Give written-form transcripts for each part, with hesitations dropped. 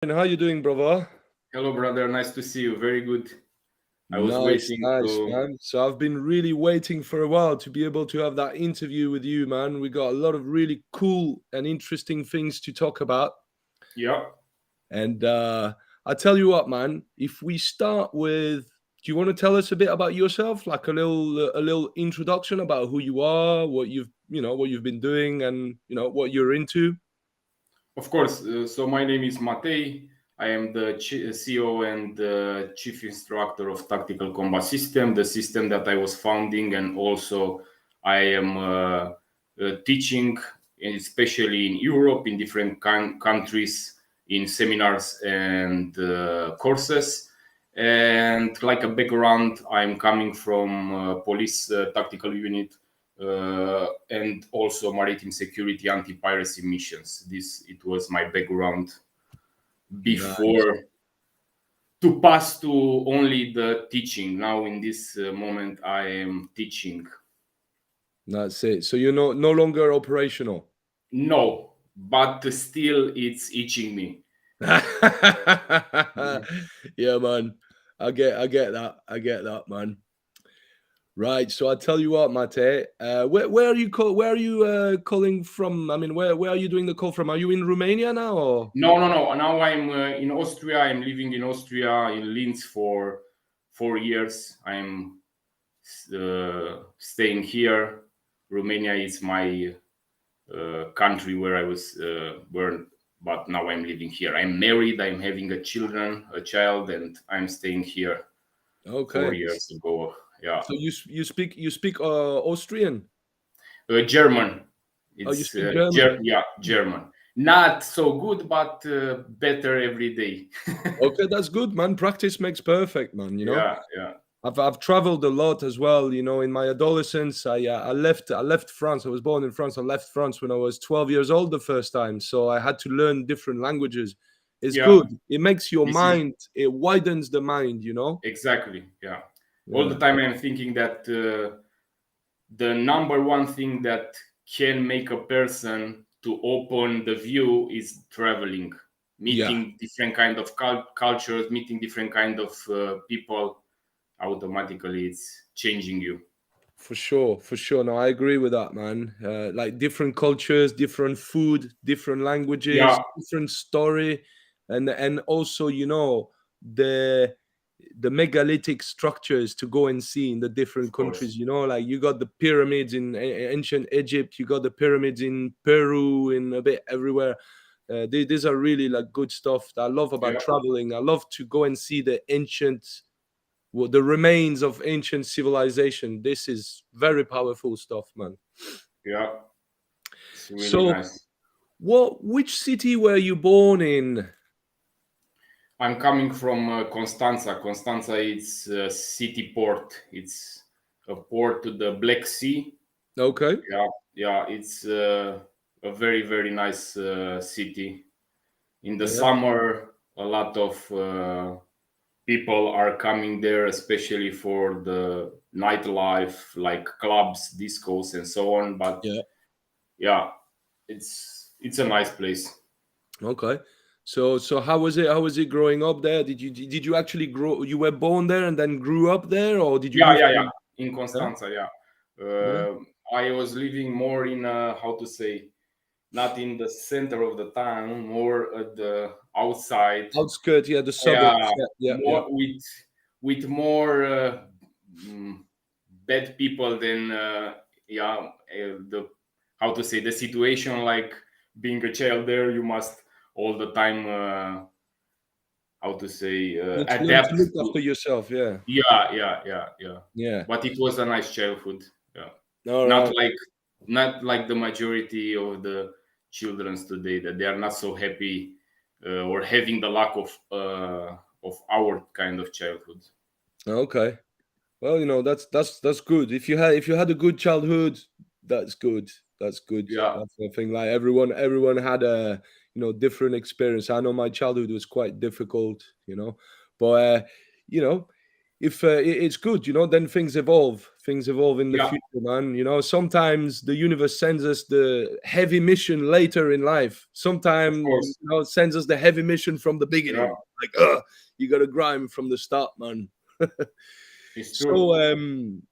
And how you doing, brother? Hello, brother. Nice to see you. Very good. I was Nice, waiting nice, to. man. So I've been really waiting for a while to be able to have that interview with you, man. We got a lot of really cool and interesting things to talk about. Yeah, And I tell you what, man. If we start with, do you want to tell us a bit about yourself, like a little introduction about who you are, what you've been doing, and what you're into? of course. So my name is Matei. I am the CEO and the chief instructor of Tactical Combat System, the system that I was founding, and also I am teaching, especially in Europe, in different countries, in seminars and courses. And like a background, I'm coming from police tactical unit and also maritime security anti-piracy missions. This it was my background Nice. before to pass to only the teaching. Now in this moment, I am teaching. That's it. So you're no longer operational. No, but still it's itching me. Yeah, man. I get that. I get that, man. Right. So I tell you what, Mate. Where are you where are you calling from? I mean, where are you doing the call from? Are you in Romania now or? No, no, no. Now I'm in Austria. I'm living in Austria in Linz for 4 years. I'm staying here. Romania is my country where I was born, but now I'm living here. I'm married. I'm having a child, and I'm staying here four Okay. years ago. Yeah, So you speak Austrian? German. Oh, you It's speak German. yeah, German. Not so good, but better every day. Okay, that's good, man. Practice makes perfect, man. Yeah, yeah, I've traveled a lot as well. In my adolescence, I left France. I was born in France. I left France when I was 12 years old the first time. So I had to learn different languages. It's yeah. good. It makes your This is mind. It widens the mind. exactly, yeah. All Yeah, the time I'm thinking that the number one thing that can make a person to open the view is traveling, yeah, meeting different kind of cultures, meeting different kind of people. Automatically it's changing you. for sure, for sure. No, I agree with that, man. Like different cultures, different food, different languages, Yeah, different story, and also the the megalithic structures to go and see in the different of course. countries. Like you got the pyramids in ancient Egypt, you got the pyramids in Peru, in a bit everywhere. These are really like good stuff that I love about Yeah, traveling. I love to go and see the remains of ancient civilization. This is very powerful stuff, man. yeah, it's really So, nice. which city were you born in? I'm coming from Constanza. Constanza is a city port. It's a port to the Black Sea. Okay. Yeah, yeah, it's a very very nice city. In the Yeah. summer, a lot of people are coming there, especially for the nightlife, like clubs, discos, and so on. But Yeah. yeah, it's a nice place. Okay. So how was it growing up there? Did you actually grow? You were born there and then grew up there, or did you Yeah, move yeah, yeah. to? In Yeah. Constanza, yeah. Yeah. I was living more in how to say, not in the center of the town, more at the outside. Outskirts, yeah, the Yeah, suburbs. Yeah. Yeah. Yeah. more with more mm, bad people than yeah the how to say the situation, like being a child there, you must all the time how to say Need to learn to adapt look to. after yourself. Yeah. Yeah, yeah, yeah, yeah. Yeah. But it was a nice childhood. Yeah, All not right. like not like the majority of the childrens today, that they are not so happy or having the lack of our kind of childhood. Okay. Well, that's good. If you had a good childhood, that's good. That's good. Yeah, That's the thing. Like everyone had a different experience. I know my childhood was quite difficult, but you know if it's good, then things evolve in the Yeah, future, man. Sometimes the universe sends us the heavy mission later in life. of Sometimes, course. it sends us the heavy mission from the Yeah, beginning. Like, you got to grind from the start, man. it's So, true.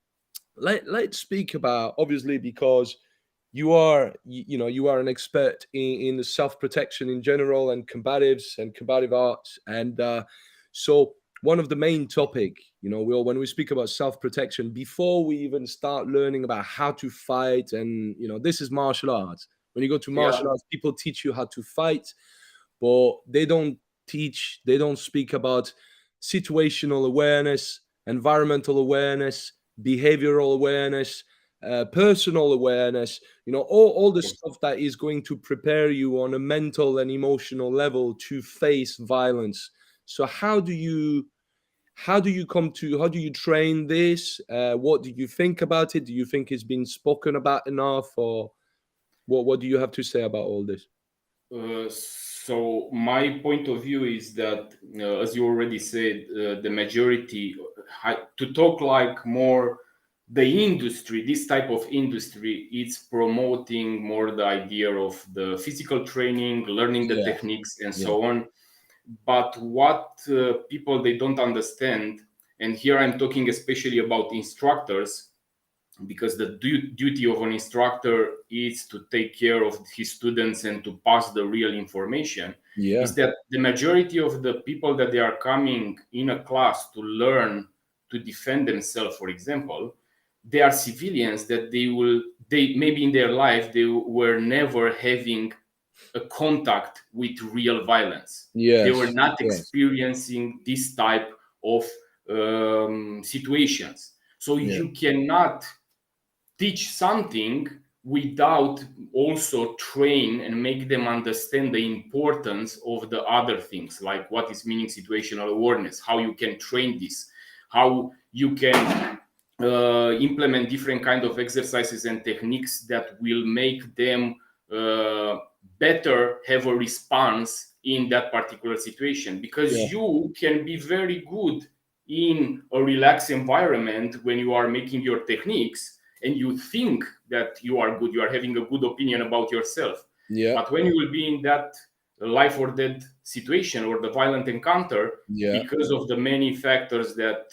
let's speak about, obviously, because you are an expert in the self-protection in general, and combatives and combative arts, and so one of the main topic, when we speak about self-protection, before we even start learning about how to fight, and this is martial arts. When you go to Yeah, martial arts, people teach you how to fight, but they don't speak about situational awareness, environmental awareness, behavioral awareness, personal awareness, all the of course. stuff that is going to prepare you on a mental and emotional level to face violence. So how do you train this? What do you think about it? Do you think it's been spoken about enough, or what do you have to say about all this? So my point of view is that, as you already said, the majority to talk like more the industry, this type of industry, it's promoting more the idea of the physical training, learning the Yeah, techniques, and yeah, so on. But what people they don't understand, and here I'm talking especially about instructors, because the duty of an instructor is to take care of his students and to pass the real information, yeah, is that the majority of the people that they are coming in a class to learn to defend themselves, for example, they are civilians that they maybe in their life they were never having a contact with real violence. They were yes, not yes, experiencing this type of situations. So yeah, you cannot teach something without also train and make them understand the importance of the other things, like what is meaning situational awareness, how you can train this, how you can implement different kind of exercises and techniques that will make them uh, better have a response in that particular situation, yeah, because you can be very good in a relaxed environment when you are making your techniques and you think that you are good, you are having a good opinion about yourself. yeah, But when you will be in that life or death situation or the violent encounter, yeah, because of the many factors that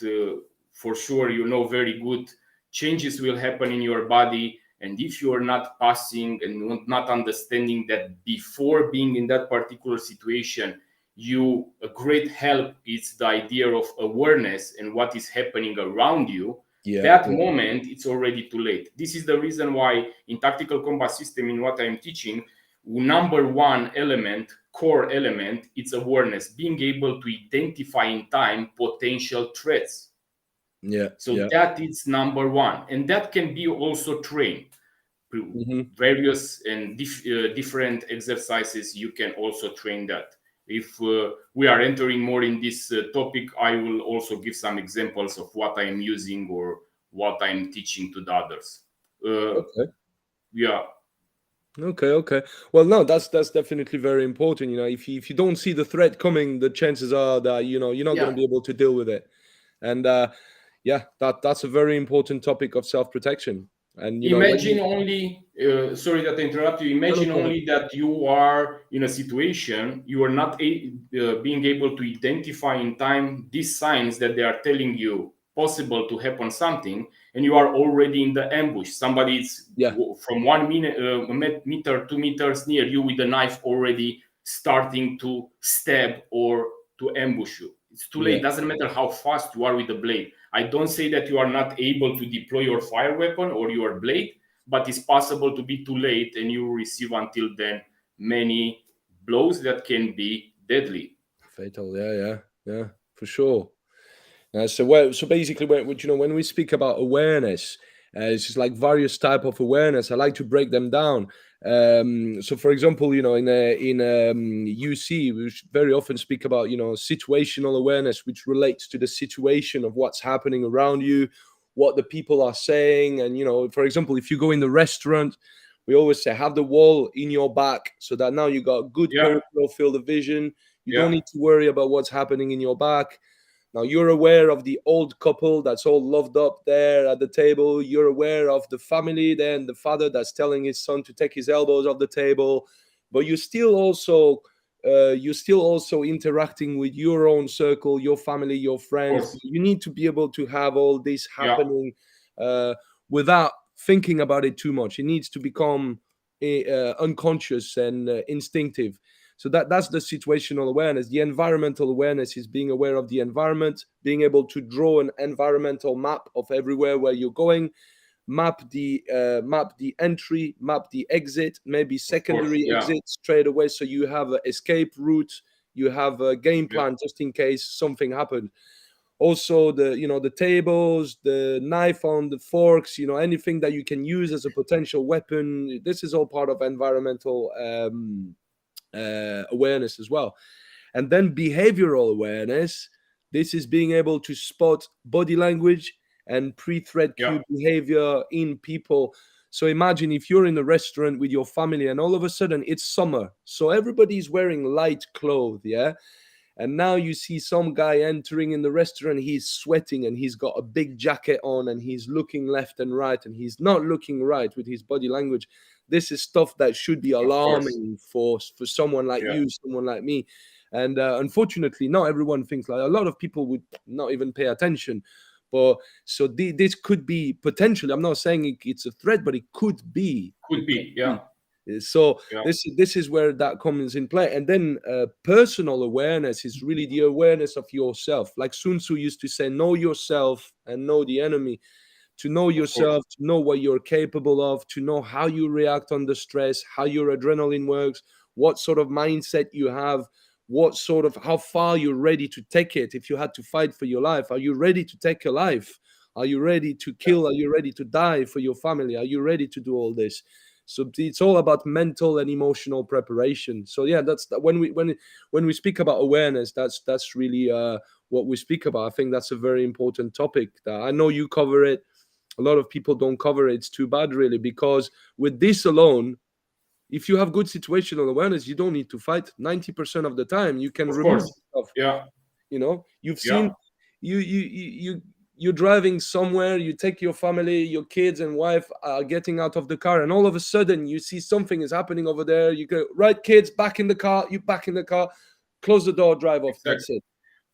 for sure you know very good, changes will happen in your body. And if you are not passing and not understanding that before being in that particular situation, you a great help is the idea of awareness and what is happening around you, yeah, that yeah, moment it's already too late. This is the reason why in tactical combat system, in what I'm teaching, number one element, core element, it's awareness, being able to identify in time potential threats. yeah, So yeah. that is number one, and that can be also trained through Hmm. various and different exercises. You can also train that. If we are entering more in this topic, I will also give some examples of what I am using or what I'm teaching to the others. Uh, Okay. yeah, Okay, okay. Well, no, that's definitely very important. If you don't see the threat coming, the chances are that you're not going yeah. to be able to deal with it. And yeah, that's a very important topic of self protection. And when Imagine only, sorry that I interrupt you. no, no, Imagine go ahead. only that you are in a situation you are not being able to identify in time these signs that they are telling you possible to happen something, and you are already in the ambush. Somebody is Yeah, from 1 minute, meter, 2 meters near you with a knife already starting to stab or to ambush you. It's too yeah, late. Doesn't matter how fast you are with the blade. I don't say that you are not able to deploy your fire weapon or your blade, but it's possible to be too late and you receive until then many blows that can be deadly. fatal. Yeah, yeah, yeah, for sure. So basically, when we speak about awareness, it's just like various type of awareness. I like to break them down. So, for example, in UC, we very often speak about situational awareness, which relates to the situation of what's happening around you, what the people are saying, and for example, if you go in the restaurant, we always say have the wall in your back so that now you got good Yeah, peripheral field of vision. You don't yeah, need to worry about what's happening in your back. Now you're aware of the old couple that's all loved up there at the table. You're aware of the family, then the father that's telling his son to take his elbows off the table, but you're still also interacting with your own circle, your family, your Of friends. course. You need to be able to have all this Yeah. happening without thinking about it too much. It needs to become unconscious and instinctive. So that's the situational awareness. The environmental awareness is being aware of the environment, being able to draw an environmental map of everywhere where you're going, map the entry, map the exit, maybe Of course. secondary Yeah. exit straight away, so you have an escape route, you have a game Yeah. plan just in case something happened. Also, the tables, the knife on the forks, anything that you can use as a potential weapon. This is all part of environmental awareness as well. And then behavioral awareness. This is being able to spot body language and pre-threat Yeah. cue behavior in people. So imagine if you're in a restaurant with your family and all of a sudden it's summer, so everybody's wearing light clothes, yeah, and now you see some guy entering in the restaurant, he's sweating and he's got a big jacket on and he's looking left and right and he's not looking right with his body language. This is stuff that should be Of course. alarming for someone like Yeah. you, someone like me. And unfortunately, not everyone thinks like, a lot of people would not even pay attention. But so this could be potentially, I'm not saying it's a threat, but it could be. Could be. Yeah. So Yeah. this is where that comes in play. And then personal awareness is really the awareness of yourself. Like Sun Tzu used to say, know yourself and know the enemy. To know Of course. yourself, to know what you're capable of, to know how you react under stress, how your adrenaline works, what sort of mindset you have, how far you're ready to take it. If you had to fight for your life, are you ready to take a life? Are you ready to Yeah. kill? Are you ready to die for your family? Are you ready to do all this? So it's all about mental and emotional preparation. So yeah, when we speak about awareness, that's really what we speak about. I think that's a very important topic that I know you cover it. A lot of people don't cover it. It's too bad, really, because with this alone, if you have good situational awareness, you don't need to fight. 90% of the time, you can Of remove course. stuff. Yeah. You've Yeah. seen you're driving somewhere, you take your family, your kids and wife are getting out of the car, and all of a sudden you see something is happening over there. You go, right, kids, back in the car. You back in the car, close the door, drive off. That's Exactly. it.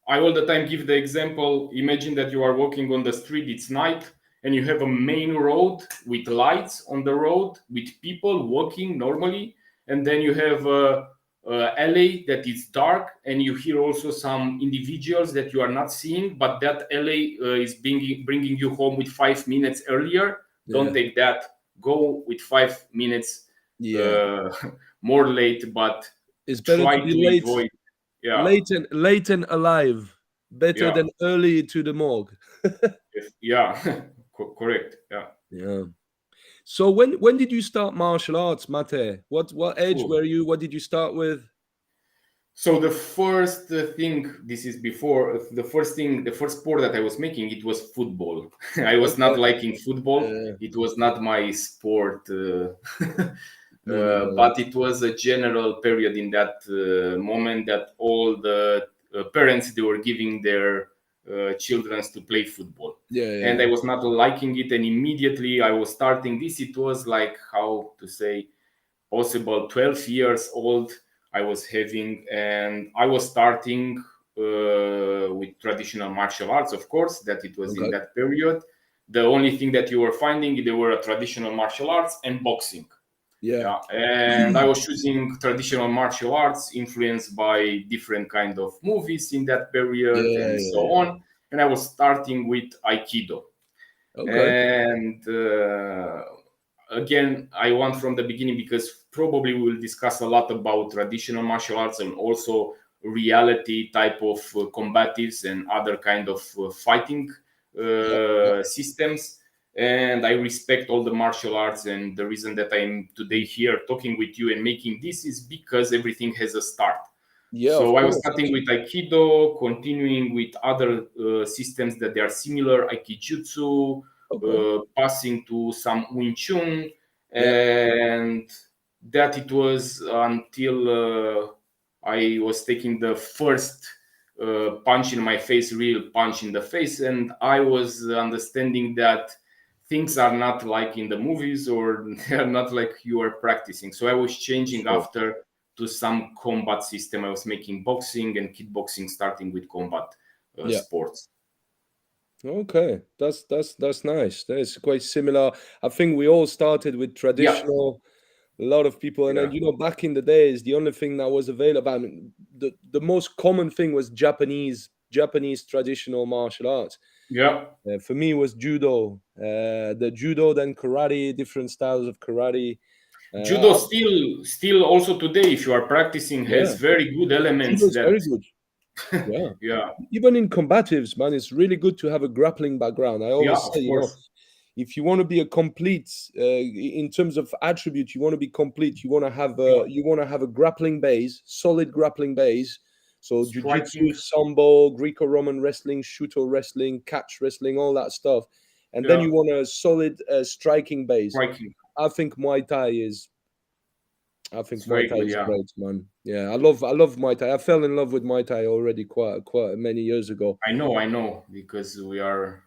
I all the time give the example. Imagine that you are walking on the street, it's night, and you have a main road with lights on the road, with people walking normally, and then you have a alley that is dark, and you hear also some individuals that you are not seeing, but that alley is bringing you home with 5 minutes earlier. Yeah. Don't take that. Go with 5 minutes Yeah. uh, more late, but It's better to try be to avoid. Yeah. late and alive, better Yeah. than early to the morgue. Yeah. Correct. Yeah. Yeah. So when did you start martial arts, Mate? What age Phew. were you? What did you start with? So the first thing, this is before the first thing, the first sport that I was making, it was football. I was not Okay. liking football. Yeah. It was not my sport, Me neither. but it was a general period in that moment that all the parents they were giving their children to play football, Yeah, yeah, and yeah. I was not liking it. And immediately I was starting this. It was like how to say possible 12 years old I was having, and I was starting with traditional martial arts, of course, that it was in Okay. that period. The only thing that you were finding, there were traditional martial arts and boxing. Yeah. Yeah, and I was choosing traditional martial arts influenced by different kind of movies in that Yeah, period and so yeah, yeah. on. And I was starting with Aikido. Okay. And again, I want from the beginning because probably we'll discuss a lot about traditional martial arts and also reality type of combatives and other kind of fighting Yeah, yeah, systems. And I respect all the martial arts, and the reason that I'm today here talking with you and making this is because everything has a start. yeah. Of So I was course. starting with Aikido, continuing with other systems that they are similar, Aikijutsu, Okay. passing to some Wing Chun, Yeah. and that it was until I was taking the first punch in my face, real punch in the face. And I was understanding that things are not like in the movies, or they are not like you are practicing. So I was changing Sure. after to some combat system. I was making boxing and kickboxing, starting with combat Yeah. sports. Okay, that's nice. That's quite similar. I think we all started with Yeah, traditional. A lot of people, and then yeah, back in the days, the only thing that was available, I mean, the most common thing was Japanese traditional martial arts. yeah. For me, it was judo. The judo, then karate, different styles of karate. Judo still also today, if you are practicing, Yeah, has very good judo elements is that very good. Yeah. yeah, Even in combatives, man, it's really good to have a grappling background. I yeah, always of say, course. if you want to be a complete, in terms of attributes, you want to be complete. Yeah, You want to have a grappling base, solid grappling base. So striking, jujitsu, sambo, Greco-Roman wrestling, shuto wrestling, catch wrestling, all that stuff, and then yeah, you want a solid striking base. striking. I think Muay Thai is I think It's Muay very Thai good. is Yeah, great, man. Yeah, I love Muay Thai. I fell in love with Muay Thai already quite many years ago. I know, because we are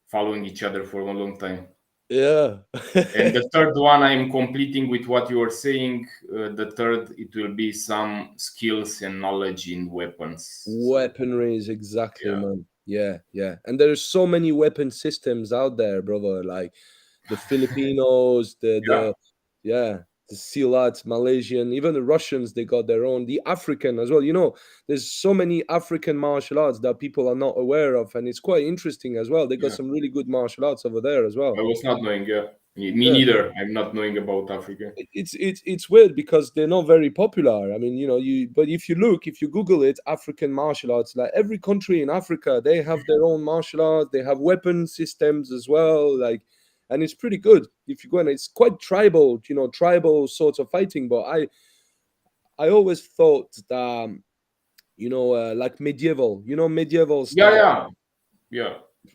following each other for a long time. Yeah. And the third one, I'm completing with what you are saying. The third, it will be some skills and knowledge in weapons. So Weaponries, exactly, yeah, man. Yeah, yeah. And there's so many weapon systems out there, brother. Like the Filipinos, yeah, yeah, the Silats, Malaysian, even the Russians, they got their own. The African as well. There's so many African martial arts that people are not aware of, and it's quite interesting as well. They got yeah. some really good martial arts over there as I well. was not knowing. Yeah, me Yeah. neither. I'm not knowing about Africa. It's weird because they're not very popular. I mean, but if you Google it, African martial arts, like every country in Africa, they have their own martial arts. They have weapon systems as well, like, and it's pretty good. If you go and it's quite tribal, tribal sorts of fighting. But I always thought that like medieval Yeah, style. yeah, yeah.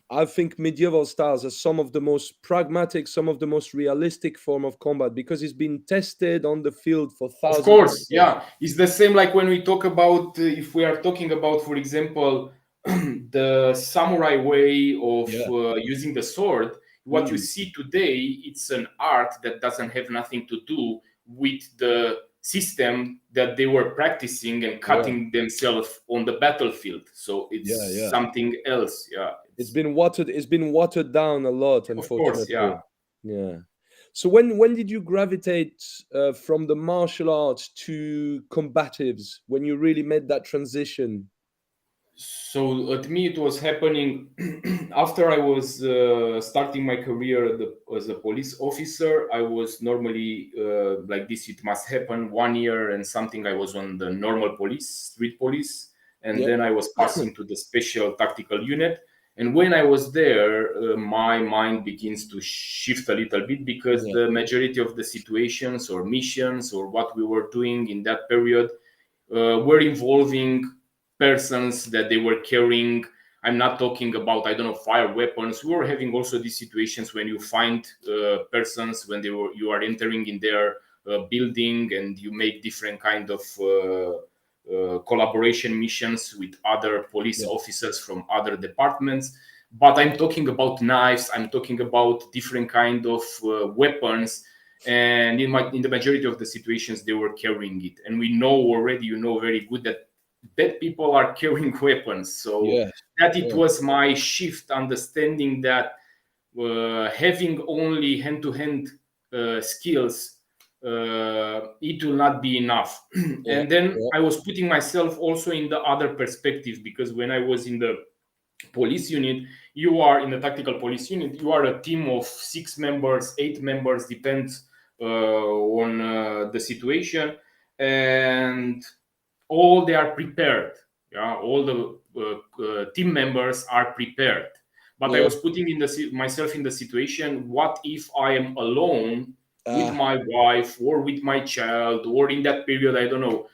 I think medieval styles are some of the most pragmatic, some of the most realistic form of combat because it's been tested on the field for Of thousands of course, years. yeah. It's the same like when we talk about, if we are talking about, for example, the samurai way of Yeah. using the sword. What you Mm. see today, it's an art that doesn't have nothing to do with the system that they were practicing and Yeah. cutting themselves on the battlefield. So Yeah. it's Yeah. something else. Yeah, It's been watered down a lot, of course, unfortunately. yeah. Yeah. So when did you gravitate from the martial arts to combatives? When you really made that transition? So at me, it was happening after I was starting my career as a police officer. I was normally like this. It must happen 1 year and something. I was on the normal police, street police, and Yeah. then I was passing to the special tactical unit. And when I was there, my mind begins to shift a little bit, because Yeah. the majority of the situations or missions or what we were doing in that period were involving persons that they were carrying. I'm not talking about, I don't know, fire weapons. We were having also these situations when you find persons when you are entering in their building, and you make different kind of collaboration missions with other police Yeah. officers from other departments. But I'm talking about knives. I'm talking about different kind of weapons, and in the majority of the situations they were carrying it. And we know already, very good, that bad people are carrying weapons. So Yes. that it Yeah. was my shift understanding that having only hand-to-hand skills, it will not be enough. Yeah. And then Yeah. I was putting myself also in the other perspective, because when I was in the police unit, you are in the tactical police unit, you are a team of 6 members, 8 members, depends on the situation, and all they are prepared. Yeah, all the team members are prepared. But I Yeah. was putting myself in the situation: what if I am alone with Ah. my wife or with my child, or in that period, I don't know,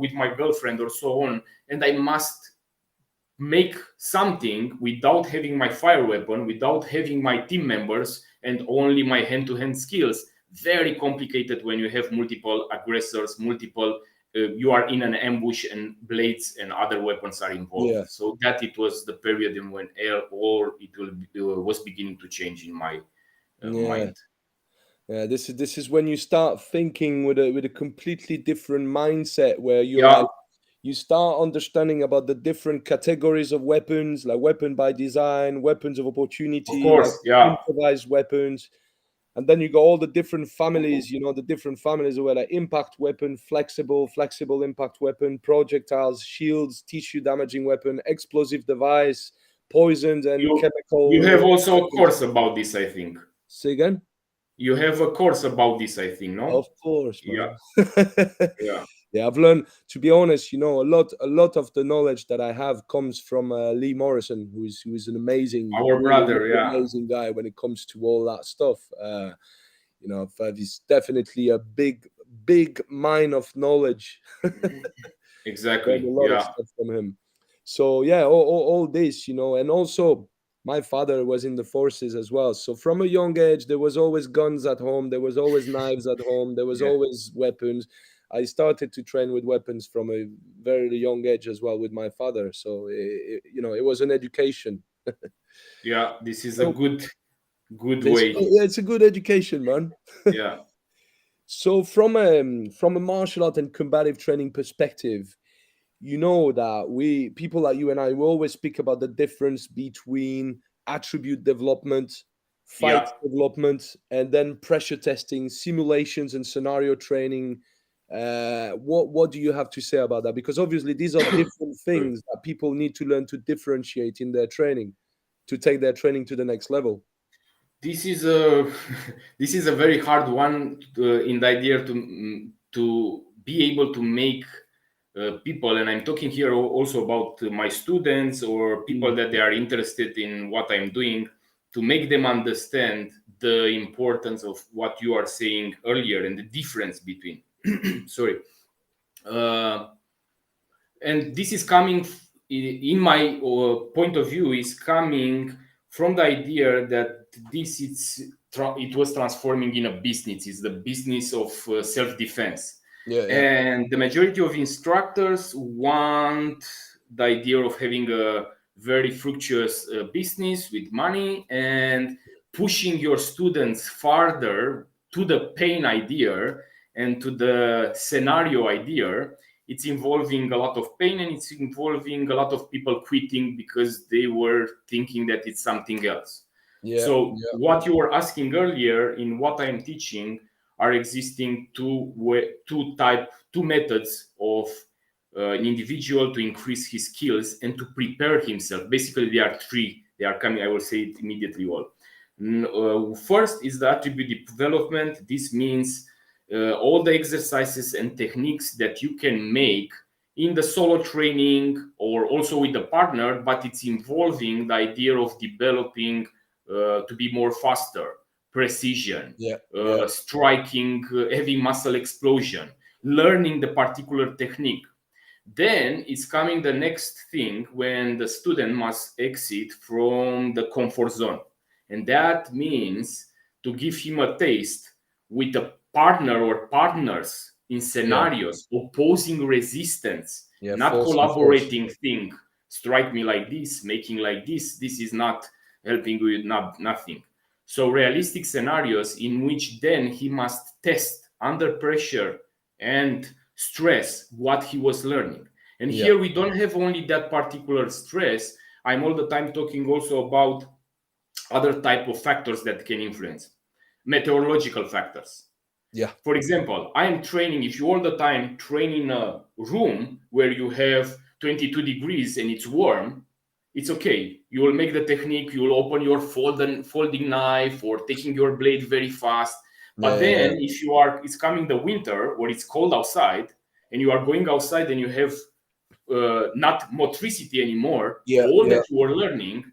with my girlfriend or so on, and I must make something without having my fire weapon, without having my team members, and only my hand-to-hand skills. Very complicated when you have multiple aggressors, multiple you are in an ambush and blades and other weapons are involved. Yeah. So that it was the period in when was beginning to change in my Yeah. mind. Yeah, this is when you start thinking with a completely different mindset, where Yeah, you start understanding about the different categories of weapons, like weapon by design, weapons of of opportunity, like course. Yeah, improvised weapons. And then you got all the different families, the different families were like impact weapon, flexible impact weapon, projectiles, shields, tissue damaging weapon, explosive device, poisons and you chemical have also a weapons. course about this, I think. Say again? You have a course about this, I think, no? Of course, Yeah, man. yeah. Yeah, I've learned, to be honest, a lot of the knowledge that I have comes from Lee Morrison, who is an amazing, Our really, brother, really yeah. amazing guy when it comes to all that stuff. He's definitely a big mine of knowledge. Learned a Exactly. lot of Yeah, stuff from him. So yeah, all this, and also my father was in the forces as well. So from a young age, there was always guns at home. There was always knives at home. There was yeah, always weapons. I started to train with weapons from a very young age as well with my father. So it was an education. yeah. This is a So good way. it's a good education, man. Yeah, So from a martial art and combative training perspective, you know that we people like you and I, we always speak about the difference between attribute development, fight yeah. development, and then pressure testing, simulations, and scenario training. What do you have to say about that? Because obviously these are different Sorry. things that people need to learn to differentiate in their training, to take their training to the next level. This is a this is a very hard one in the idea to be able to make people, and I'm talking here also about my students or people Mm. that they are interested in what I'm doing, to make them understand the importance of what you are saying earlier and the difference between sorry uh, and this is coming in my point of view is coming from the idea that it was transforming in a business. It's the business of self-defense, Yeah, yeah, and the majority of instructors want the idea of having a very fructuous business with money and pushing your students farther to the pain idea and to the scenario idea. It's involving a lot of pain and it's involving a lot of people quitting because they were thinking that it's something else. yeah, So yeah, what you were asking earlier in what I'm teaching are existing two methods of an individual to increase his skills and to prepare himself. Basically, there are three. They are coming. I will say it immediately. All first is the attribute development. This means all the exercises and techniques that you can make in the solo training or also with a partner, but it's involving the idea of developing to be more faster, precision, yeah, yeah, striking, heavy muscle explosion, learning the particular technique. Then is coming the next thing when the student must exit from the comfort zone. And that means to give him a taste with a partner or partners in yeah, scenarios, opposing resistance, yeah. not Force and force. collaborating thing, strike me like this, making like this is not helping with nothing. So realistic scenarios in which then he must test under pressure and stress what he was learning. And Yeah, here we don't have only that particular stress. I'm all the time talking also about other type of factors that can influence meteorological factors. yeah, For example, I am training, if you all the time train in a room where you have 22 degrees and it's warm, it's okay. You will make the technique, you will open your folding knife or taking your blade very fast. But yeah, then if it's coming the winter or it's cold outside and you are going outside and you have not motricity anymore, yeah, all yeah, that you are learning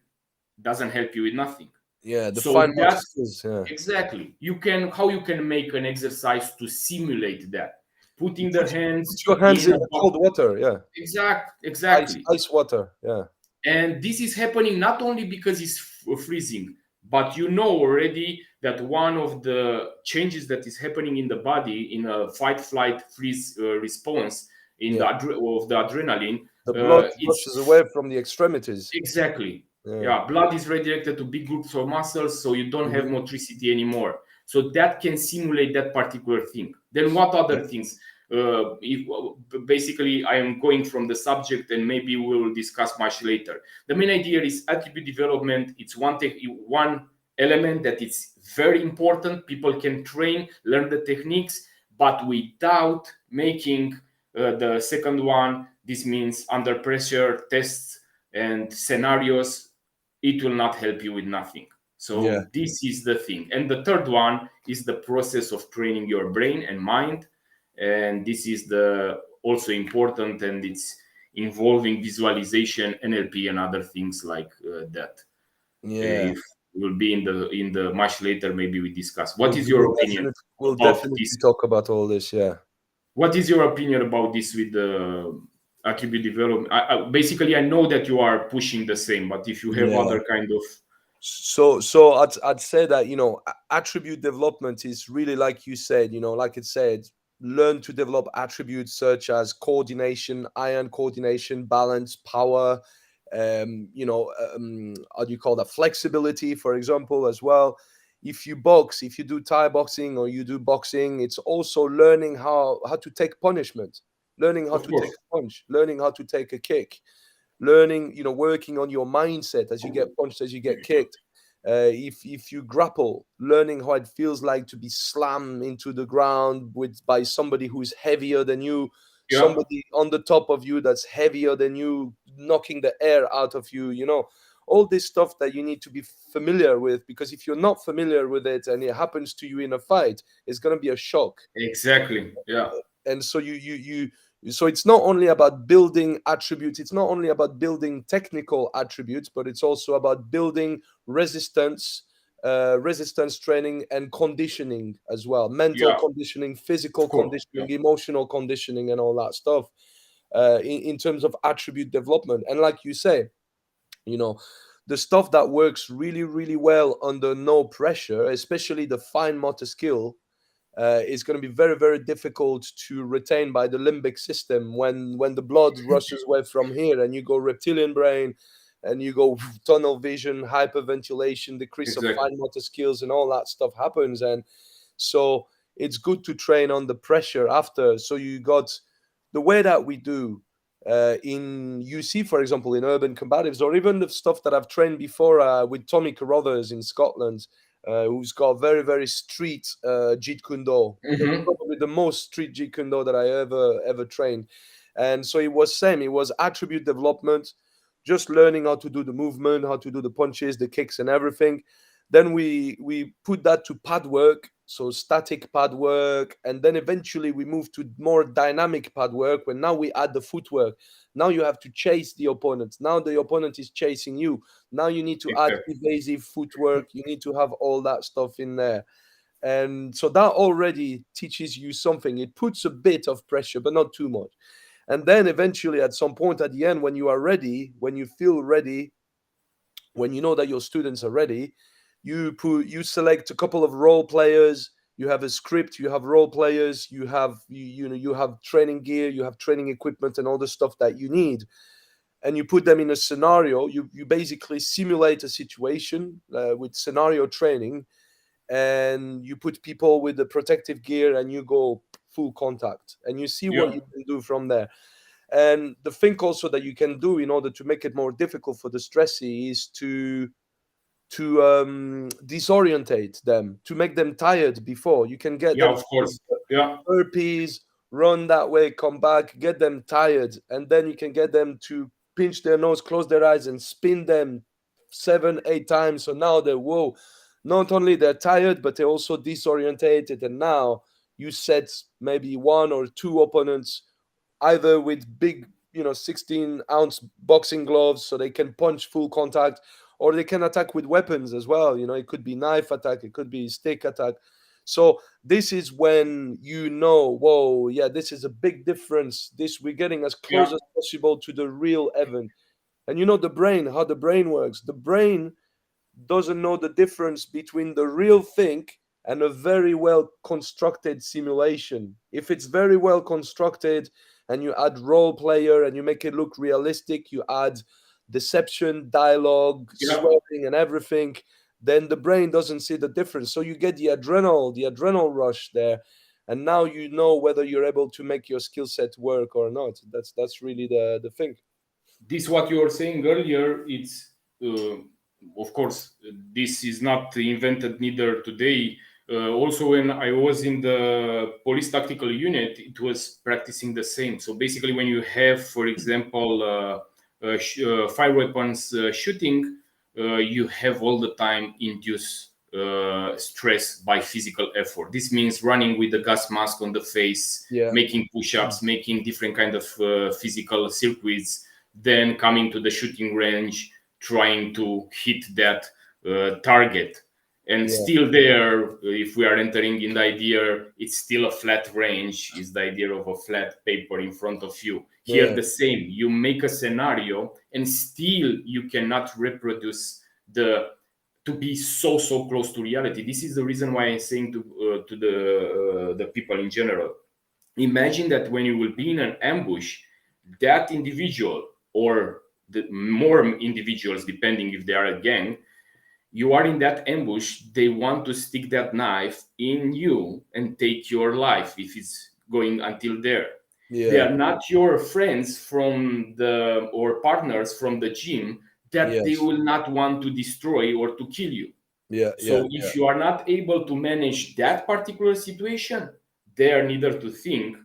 doesn't help you with nothing. yeah. The So fine motor that's skills. Yeah. exactly how you can make an exercise to simulate that, You putting the put hands your hands in in a the cold water. Yeah. exactly. Ice water. Yeah. And this is happening not only because it's freezing, but you know already that one of the changes that is happening in the body in a fight flight freeze response in Yeah. of the adrenaline, The blood rushes it's away from the extremities. exactly. Yeah. Yeah, blood is redirected to big groups of muscles, so you don't have Mhm. motricity anymore. So that can simulate that particular thing. Then what Yeah. other things? If, basically, I am going from the subject, and maybe we will discuss much later. The main idea is attribute development. It's one element that is very important. People can train, learn the techniques, but without making the second one, this means under pressure tests and scenarios, it will not help you with nothing. Yeah. So this is the thing. And the third one is the process of training your brain and mind. And this is the also important, and it's involving visualization, NLP, and other things like that. Yeah. If will be in the much later, maybe we discuss. What We'll, is your we'll opinion definitely we'll about definitely this? talk about all this. Yeah. What is your opinion about this with the attribute development? Basically, I know that you are pushing the same, but if you have Yeah. other kind of So I'd say that, attribute development is really, like you said, like it said, learn to develop attributes such as coordination, iron coordination, balance, power, how do you call that, flexibility, for example, as well. If you box, if you do Thai boxing or you do boxing, it's also learning how to take punishment, learning how of to take course, a punch, learning how to take a kick, learning, working on your mindset as you get punched, as you get kicked. If you grapple, learning how it feels like to be slammed into the ground by somebody who's heavier than you, yeah, somebody on the top of you that's heavier than you, knocking the air out of you. All this stuff that you need to be familiar with, because if you're not familiar with it and it happens to you in a fight, it's going to be a shock. exactly, yeah, And so so it's not only about building attributes, it's not only about building technical attributes, but it's also about building resistance, resistance training and conditioning as well, mental yeah, conditioning, of physical course, yeah, conditioning, emotional conditioning, and all that stuff, in terms of attribute development. And like you say, you know the stuff that works really, really well under no pressure, especially the fine motor skill, is going to be very, very difficult to retain by the limbic system when the blood rushes away from here and you go reptilian brain and you go tunnel vision, hyperventilation, decrease of exactly, fine motor skills, and all that stuff happens. And so it's good to train under pressure after. So you got the way that we do in UC, for example, in urban combatives, or even the stuff that I've trained before with Tommy Carruthers in Scotland, who's got very, very street Jeet Kune Do, hmm, probably the most street Jeet Kune Do that I ever trained. And so it was same. It was attribute development, just learning how to do the movement, how to do the punches, the kicks, and everything. Then we put that to pad work, so static pad work, and then eventually we move to more dynamic pad work. When now we add the footwork. Now you have to chase the opponent. Now the opponent is chasing you. Now you need to add exactly, evasive footwork. You need to have all that stuff in there. And so that already teaches you something. It puts a bit of pressure, but not too much. And then eventually, at some point at the end, when you are ready, when you feel ready, when you know that your students are ready, you select a couple of role players. You have a script, you have role players, you have training gear, you have training equipment, and all the stuff that you need, and you put them in a scenario. You basically simulate a situation with scenario training, and you put people with the protective gear and you go full contact and you see what yeah, you can do from there. And the thing also that you can do in order to make it more difficult for the stressee is to disorientate them, to make them tired before. You can get yeah, them of to do course, yeah, burpees, run that way, come back, get them tired, and then you can get them to pinch their nose, close their eyes, and spin them 7, 8 times. So now they're, whoa, not only they're tired, but they're also disorientated. And now you set maybe one or two opponents either with big, 16-ounce boxing gloves so they can punch full contact, or they can attack with weapons as well. It could be knife attack, it could be stick attack. So this is when whoa, yeah, this is a big difference. This we're getting as yeah, close as possible to the real event. And the brain, how the brain works. The brain doesn't know the difference between the real thing and a very well constructed simulation. If it's very well constructed and you add role player and you make it look realistic, you add deception, dialogue, Yeah. swearing, and everything, then the brain doesn't see the difference. So you get the adrenal rush there, and now you know whether you're able to make your skill set work or not. That's really the thing. This what you were saying earlier. It's of course this is not invented neither today. Also, when I was in the police tactical unit, it was practicing the same. So basically, when you have, for example, fire weapons shooting, you have all the time induced stress by physical effort. This means running with the gas mask on the face, Yeah, making push-ups, making different kind of physical circuits, then coming to the shooting range, trying to hit that target. And yeah, still there, if we are entering in the idea, it's still a flat range, is the idea of a flat paper in front of you. Here yeah, the same, you make a scenario and still you cannot reproduce the to be so close to reality. This is the reason why I'm saying to the people in general, imagine that when you will be in an ambush, that individual or the more individuals, depending if they are a gang, you are in that ambush, they want to stick that knife in you and take your life if it's going until there. They yeah, are not your friends from the or partners from the gym that they yes, will not want to destroy or to kill you. yeah, yeah, So if you are not able to manage that particular situation, they are neither to think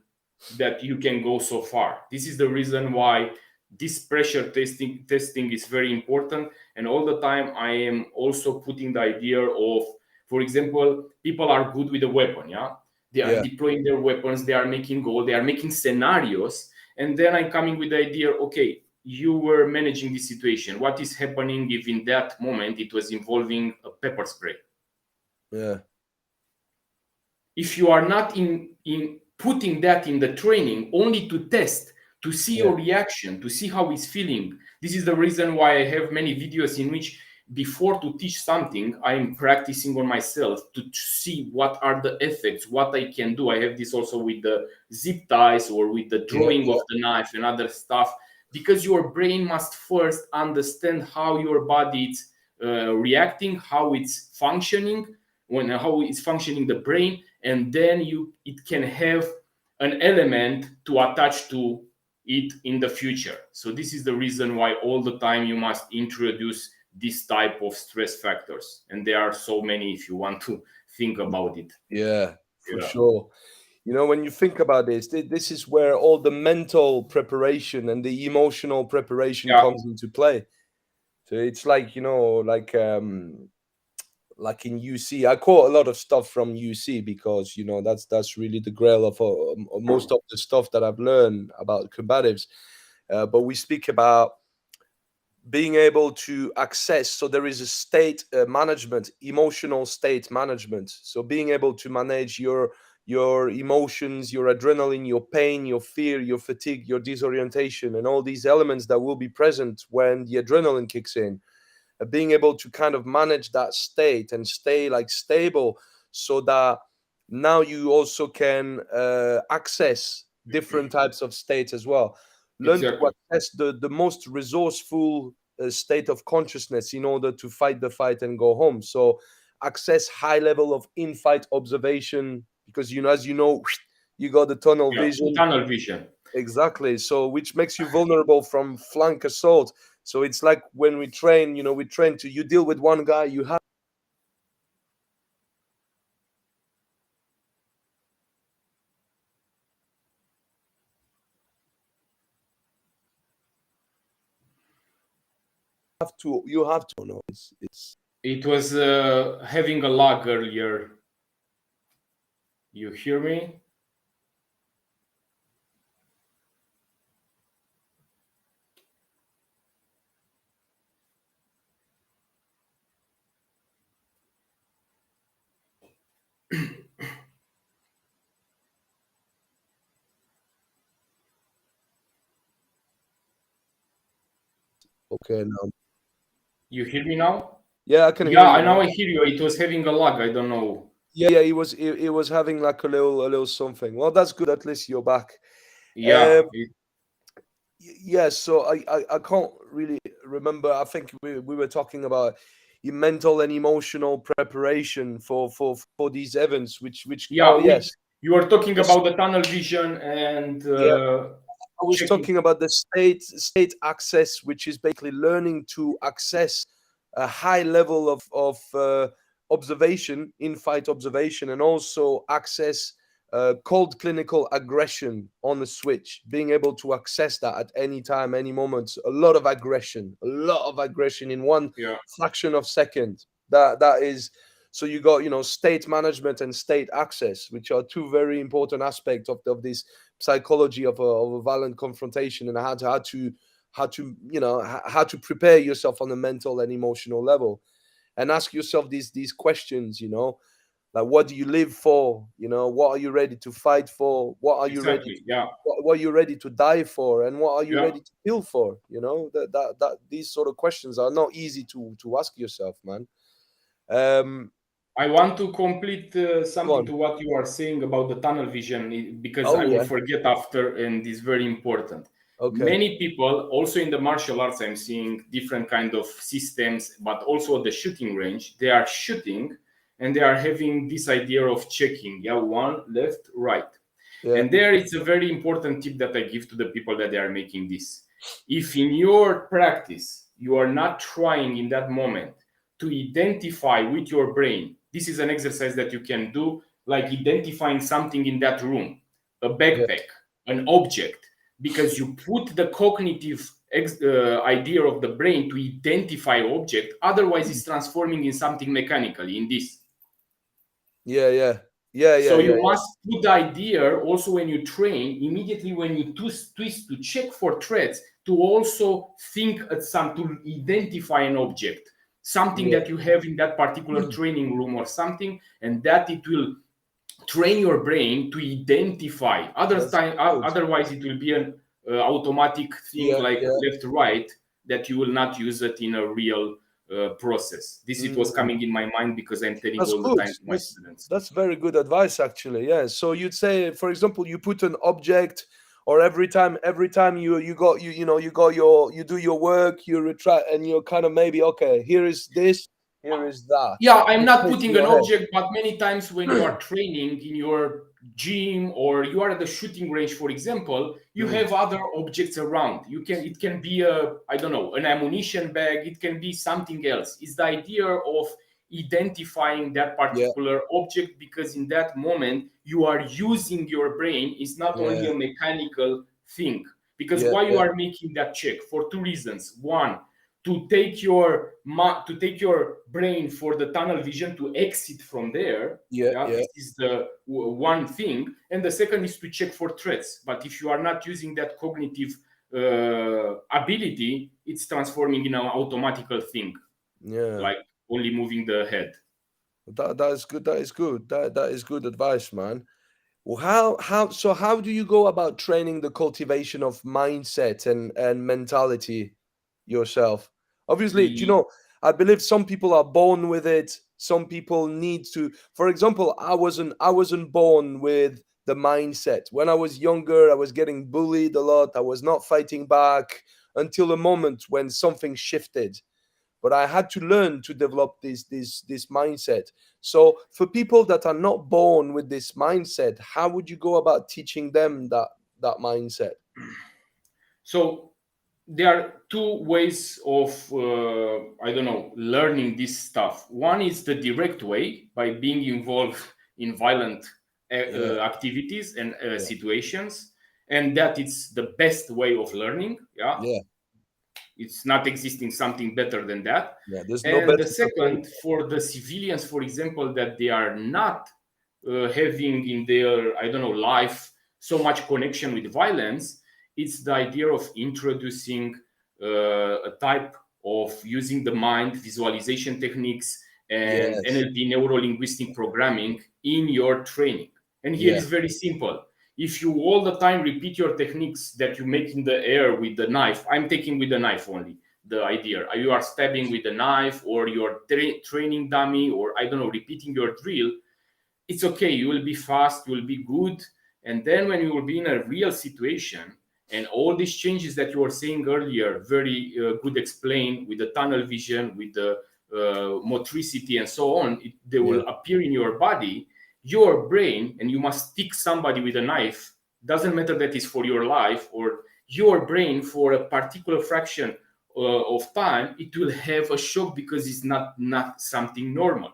that you can go so far. This is the reason why this pressure testing is very important. And all the time I am also putting the idea of, for example, people are good with a weapon, yeah? They are yeah, deploying their weapons, they are making goal, they are making scenarios, and then I'm coming with the idea, okay, you were managing this situation. What is happening if in that moment it was involving a pepper spray? yeah, If you are not in putting that in the training only to test, to see yeah, your reaction, to see how it's feeling. This is the reason why I have many videos in which before to teach something I'm practicing on myself to see what are the effects, what I can do. I have this also with the zip ties or with the yeah, drawing of yeah, the knife and other stuff, because your brain must first understand how your body is reacting, how it's functioning, when how it's functioning the brain, and then it can have an element to attach to it in the future. So this is the reason why all the time you must introduce this type of stress factors, and there are so many if you want to think about it. yeah, for Yeah, sure. You know, when you think about this, this is where all the mental preparation and the emotional preparation yeah, comes into play. So it's like, like in UC, I quote a lot of stuff from UC because that's really the grail of most of the stuff that I've learned about combatives. But we speak about being able to access. So there is a state management, emotional state management. So being able to manage your emotions, your adrenaline, your pain, your fear, your fatigue, your disorientation, and all these elements that will be present when the adrenaline kicks in, being able to kind of manage that state and stay like stable, so that now you also can access different types of states as well. Learn to exactly. access the most resourceful state of consciousness in order to fight the fight and go home. So access high level of in-fight observation, because as you know, you got the tunnel Yeah, vision. tunnel vision. Exactly. So, which makes you vulnerable from flank assault. So it's like when we train, we train to, you deal with one guy, you have you have to know. It's It was having a lag earlier. You hear me? okay now. You hear me now? Yeah, I can hear Yeah, you I now. now I hear you. It was having a lag. I don't know. Yeah, it was having like a little something. Well, that's good. At least you're back. Yeah, Yeah, so I can't really remember. I think we were talking about your mental and emotional preparation for these events, which oh yeah. yes, You are talking this, about the tunnel vision and yeah, I was checking. talking about the state access, which is basically learning to access a high level of observation, in-fight observation, and also access cold clinical aggression on the switch, being able to access that at any time, any moment. A lot of aggression in one Yeah, fraction of second. That is, so you got, state management and state access, which are two very important aspects of this psychology of a violent confrontation, and how to how to prepare yourself on the mental and emotional level, and ask yourself these questions, like, what do you live for? What are you ready to fight for? exactly. Yeah, What are you ready to die for? And what are you yeah. ready to kill for? That these sort of questions are not easy to ask yourself, man. um I want to complete Go something on. to what you are saying about the tunnel vision because I Oh will yeah. forget after, and it's very important. Okay. Many people, also in the martial arts, I'm seeing different kind of systems, but also at the shooting range, they are shooting and they are having this idea of checking, yeah, one, left, right. Yeah. And there it's a very important tip that I give to the people that they are making this. If in your practice you are not trying in that moment to identify with your brain, this is an exercise that you can do, like identifying something in that room, a Yeah. backpack, an object, because you put the cognitive idea of the brain to identify object, otherwise it's transforming in something mechanically in this. Yeah. Yeah. Yeah. Yeah. So Yeah. you must put the idea also when you train, immediately when you twist to check for threats, to also think at some, to identify an object, something Yeah. that you have in that particular training room or something, and that it will train your brain to identify. That's good. Otherwise, it will be an automatic thing Yeah. like Yeah. left right that you will not use it in a real process. This it was Mm. coming in my mind because I'm telling That's all the good. time to my students. That's very good advice, actually. Yeah. So you'd say, for example, you put an object, or every time you do your work, you retract, and you're kind of, maybe, okay, here is this, here is that. Yeah, I'm You not put it in putting an your head. object, but many times when you are training in your gym or you are at the shooting range, for example, you Mm. have other objects around. It can be I don't know, an ammunition bag, it can be something else. It's the idea of identifying that Yeah. particular object because in that moment you are using your brain. It's not only Yeah. a mechanical thing. Because Yeah. why you Yeah. are making that check? For two reasons. One, to take your brain for the tunnel vision to exit from there. Yeah. Yeah, Yeah. this is the one thing, and the second is to check for threats. But if you are not using that cognitive ability, it's transforming in an automatical thing, Yeah. like only moving the head. That is good. That is good. That is good advice, man. Well, how do you go about training the cultivation of mindset and mentality yourself? Obviously, E- I believe some people are born with it. Some people need to. For example, I wasn't born with the mindset. When I was younger, I was getting bullied a lot. I was not fighting back until a moment when something shifted, but I had to learn to develop this mindset. So for people that are not born with this mindset, how would you go about teaching them that mindset? so there are two ways of I don't know, learning this stuff. One is the direct way by being involved in violent Yeah, activities and yeah, situations, and that is the best way of learning. Yeah, yeah, it's not existing something better than that. yeah. There's no And better the way. second, for the civilians, for example, that they are not having in their, I don't know, life so much connection with violence, it's the idea of introducing a type of using the mind, visualization techniques, and Yes. NLP, neuro linguistic programming, in your training. And here Yeah, is very simple. If you all the time repeat your techniques that you make in the air with the knife, I'm taking with the knife only, the idea you are stabbing with a knife, or you're training dummy, or I don't know, repeating your drill, it's okay, you will be fast, you will be good, And then when you will be in a real situation, and all these changes that you were saying earlier, very good explained with the tunnel vision, with the motricity and so on, they will appear in your body, your brain, and you must stick somebody with a knife, doesn't matter that is for your life, or your brain for a particular fraction of time, it will have a shock because it's not something normal.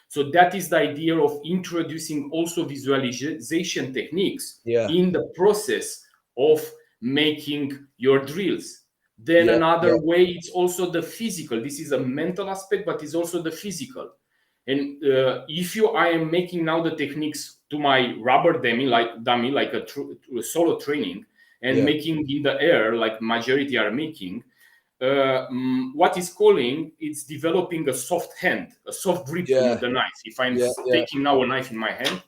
So that is the idea of introducing also visualization techniques in the process of making your drills. Then another way, it's also the physical. This is a mental aspect, but it's also the physical. And if I am making now the techniques to my rubber dummy, like a solo training, and making in the air, like majority are making, what is calling, it's developing a soft hand, a soft grip from the knife. If I'm taking now a knife in my hand,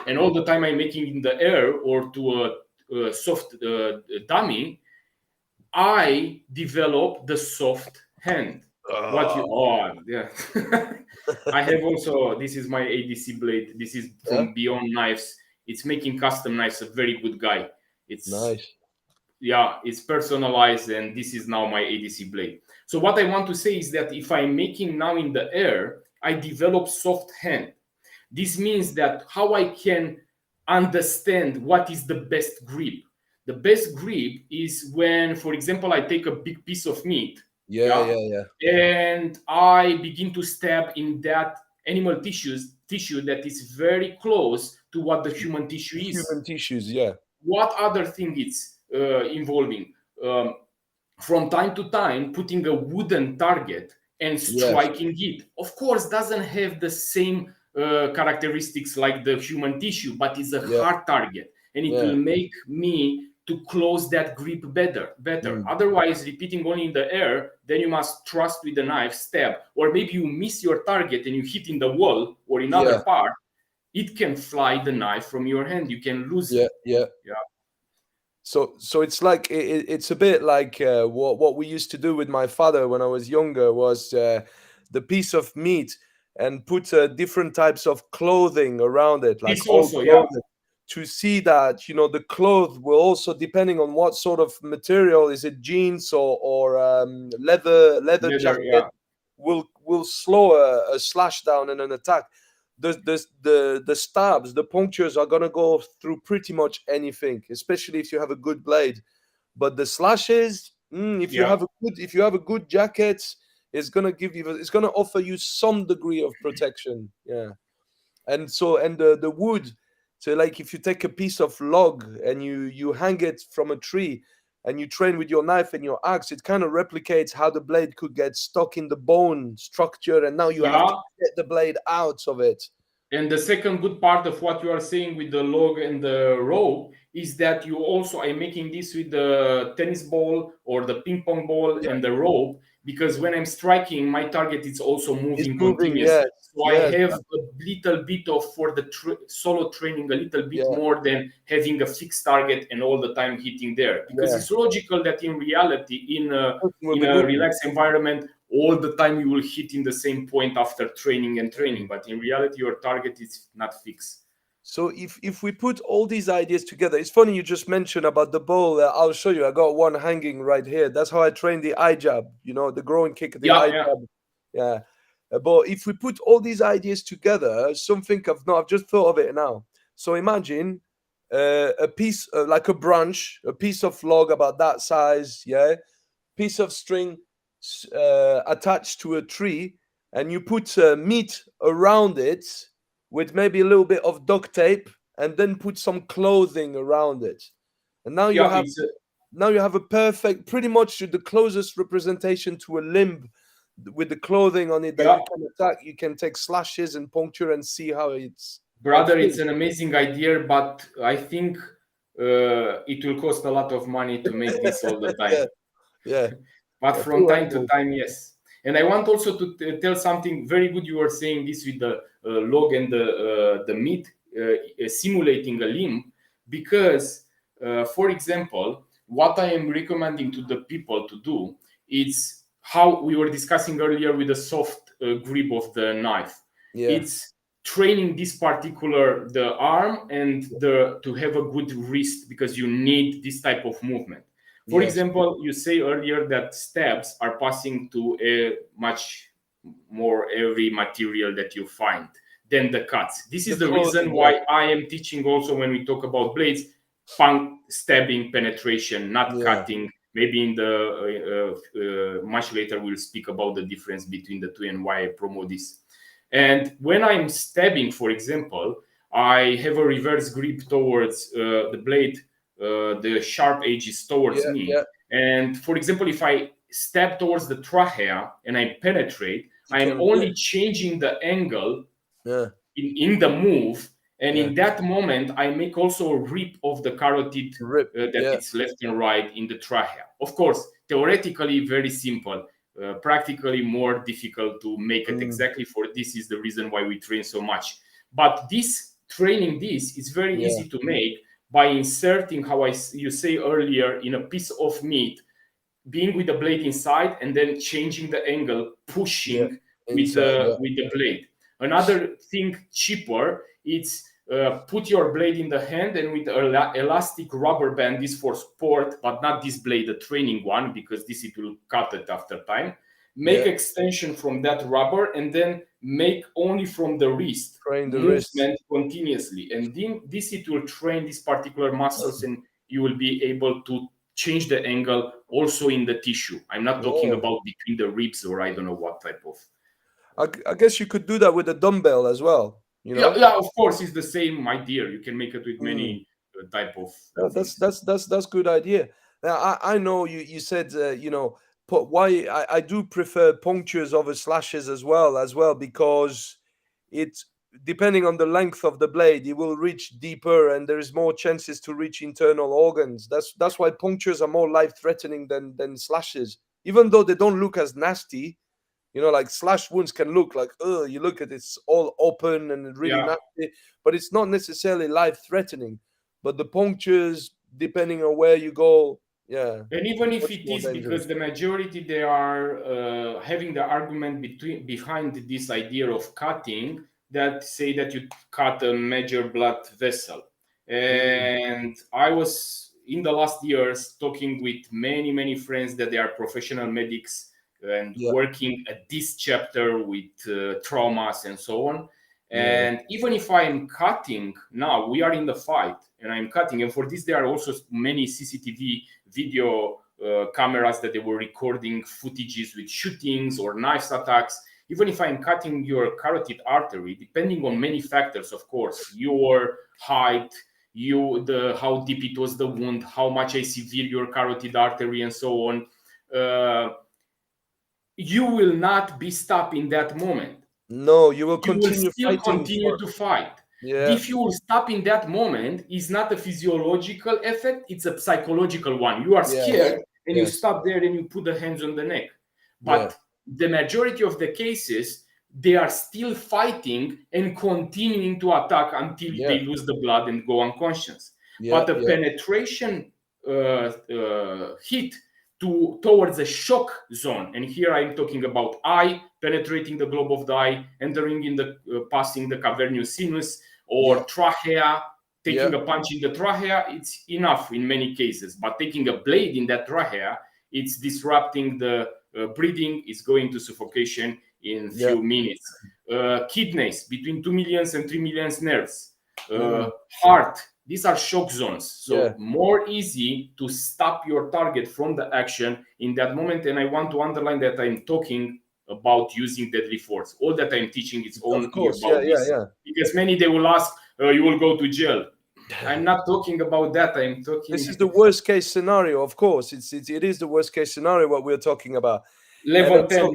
and all the time I'm making in the air or to a soft dummy, I develop the soft hand. I have also, this is my ADC blade. This is from Beyond Knives. It's making custom knives. A very good guy. It's nice. It's personalized, and this is now my ADC blade. So what I want to say is that if I'm making now in the air, I develop soft hand. This means that how I can understand what is the best grip. The best grip is when, for example, I take a big piece of meat, and I begin to stab in that animal tissue that is very close to what the human tissue is. Human tissues, What other thing it's involving? From time to time, putting a wooden target and striking it. Of course, doesn't have the same characteristics like the human tissue, but it's a hard target, and it will make me to close that grip better. Otherwise, repeating only in the air, then you must thrust with the knife, stab, or maybe you miss your target and you hit in the wall or in other part. It can fly the knife from your hand. You can lose it. So it's like it's a bit like what we used to do with my father when I was younger was the piece of meat and put different types of clothing around it, like old clothing, to see that the cloth will also, depending on what sort of material, is it jeans or leather jacket, will slow a slash down and an attack. The stabs, the punctures are gonna go through pretty much anything, especially if you have a good blade. But the slashes, if you have a good jacket, it's gonna offer you some degree of protection. And the wood. So like if you take a piece of log and you hang it from a tree and you train with your knife and your axe, it kind of replicates how the blade could get stuck in the bone structure, and now you have to get the blade out of it. And the second good part of what you are saying with the log and the rope is that you also are making this with the tennis ball or the ping pong ball and the rope, because when I'm striking, my target is also moving continuously. So I have a little bit of, for the solo training, a little bit more than having a fixed target and all the time hitting there. Because it's logical that in reality, in a relaxed environment, all the time you will hit in the same point after training and training. But in reality, your target is not fixed. So if we put all these ideas together, it's funny you just mentioned about the ball. I'll show you. I got one hanging right here. That's how I train the eye jab, the groin kick, the eye jab. But if we put all these ideas together, I've just thought of it now. So imagine a piece, like a branch, a piece of log about that size, piece of string attached to a tree, and you put meat around it with maybe a little bit of duct tape, and then put some clothing around it. And now you have a perfect, pretty much the closest representation to a limb with the clothing on it that you can attack. You can take slashes and puncture and see how it's. Brother, it's an amazing idea, but I think it will cost a lot of money to make this all the time. But from time to time, yes. And I want also to tell something very good. You were saying this with the log and the meat simulating a limb, because, for example, what I am recommending to the people to do is how we were discussing earlier with the soft grip of the knife. It's training this particular the arm and the to have a good wrist, because you need this type of movement. For Yes. example, you say earlier that stabs are passing to a much more heavy material that you find than the cuts. This The is the clothing. reason Yeah. why I am teaching also when we talk about blades, punk stabbing penetration, not Yeah. cutting. Maybe in the much later we'll speak about the difference between the two and why I promote this. And when I'm stabbing, for example, I have a reverse grip towards the blade, the sharp edges towards Yeah. me. Yeah. And for example, if I stab towards the trachea and I penetrate, You I'm can. Yeah. only changing the angle Yeah. in the move. And Yeah. in that moment, I make also a rip of the carotid Rip. that Yeah. it's left and right in the trachea. Of course, theoretically, very simple. Practically more difficult to make it Mm, exactly. For this is the reason why we train so much. But this training, this is very yeah. easy to make by inserting, how you say earlier, in a piece of meat, being with the blade inside and then changing the angle, Yeah. pushing Inside. Yeah. with the blade. Another thing cheaper, it's put your blade in the hand and with an elastic rubber band, this for sport, but not this blade, the training one, because this it will cut it after time. Make Yeah. extension from that rubber and then make only from the wrist Train the wrist. movement continuously. And then this it will train these particular muscles and you will be able to change the angle also in the tissue. I'm not talking Yeah. about between the ribs or I don't know what type of. I guess you could do that with a dumbbell as well. You Yeah, know. yeah, of course, it's the same idea. You can make it with Mm. many type of That's things. that's good idea. Now I know you said put why I do prefer punctures over slashes as well because it depending on the length of the blade it will reach deeper and there is more chances to reach internal organs. That's why punctures are more life threatening than slashes, even though they don't look as nasty. Like slash wounds can look like, oh, you look at it's all open and really Yeah, nasty, but it's not necessarily life threatening. But the punctures, depending on where you go, yeah, and even if much it more is, because dangerous. the majority they are having the argument behind this idea of cutting, that say that you cut a major blood vessel. Mm, And I was in the last years talking with many friends that they are professional medics and yeah, working at this chapter with traumas and so on. yeah, And even if I'm cutting now, we are in the fight and I'm cutting, and for this there are also many CCTV video cameras that they were recording footages with shootings or knife attacks. Even if I'm cutting your carotid artery, depending on many factors, of course, your height, how deep it was the wound, how much I sever your carotid artery, and so on. Uh, you will not be stopped in that moment. no, you will You will continue still fighting continue for, to fight. yeah, If you will stop in that moment, is not a physiological effect, it's a psychological one. You are yes, scared and you yes, stop there and you put the hands on the neck. yeah, But the majority of the cases, they are still fighting and continuing to attack until yeah, they lose the blood and go unconscious. yeah, But the yeah, penetration hit towards a shock zone, and here I'm talking about eye penetrating the globe of the eye, entering in the passing the cavernous sinus yeah, or trachea, yeah, taking a punch in the trachea, it's enough in many cases. But taking a blade in that trachea, it's disrupting the breathing, it's going to suffocation in yeah, few minutes. Kidneys, between 2 million and 3 million nerves. mm, Heart, these are shock zones. yeah, So more easy to stop your target from the action in that moment. And I want to underline that I'm talking about using deadly force. All that I'm teaching is of only course, yeah, about yeah, this. yeah. Because many they will ask, you will go to jail. I'm not talking about that. I'm This talking is the worst case scenario, of course. It is the worst case scenario what we're talking about. And level 10. so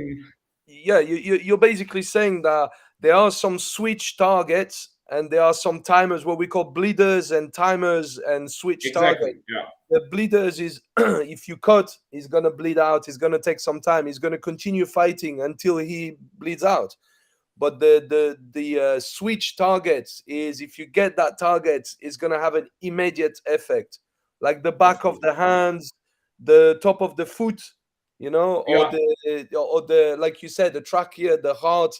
yeah, you're basically saying that there are some switch targets and there are some timers, what we call bleeders and timers and switch Exactly. targets. Yeah. The bleeders is if you cut, he's gonna bleed out. He's gonna take some time. He's gonna continue fighting until he bleeds out. But the switch targets is if you get that target, it's gonna have an immediate effect, like the Of back of course. the hands, the top of the foot, or Yeah. the like you said, the trachea, the heart.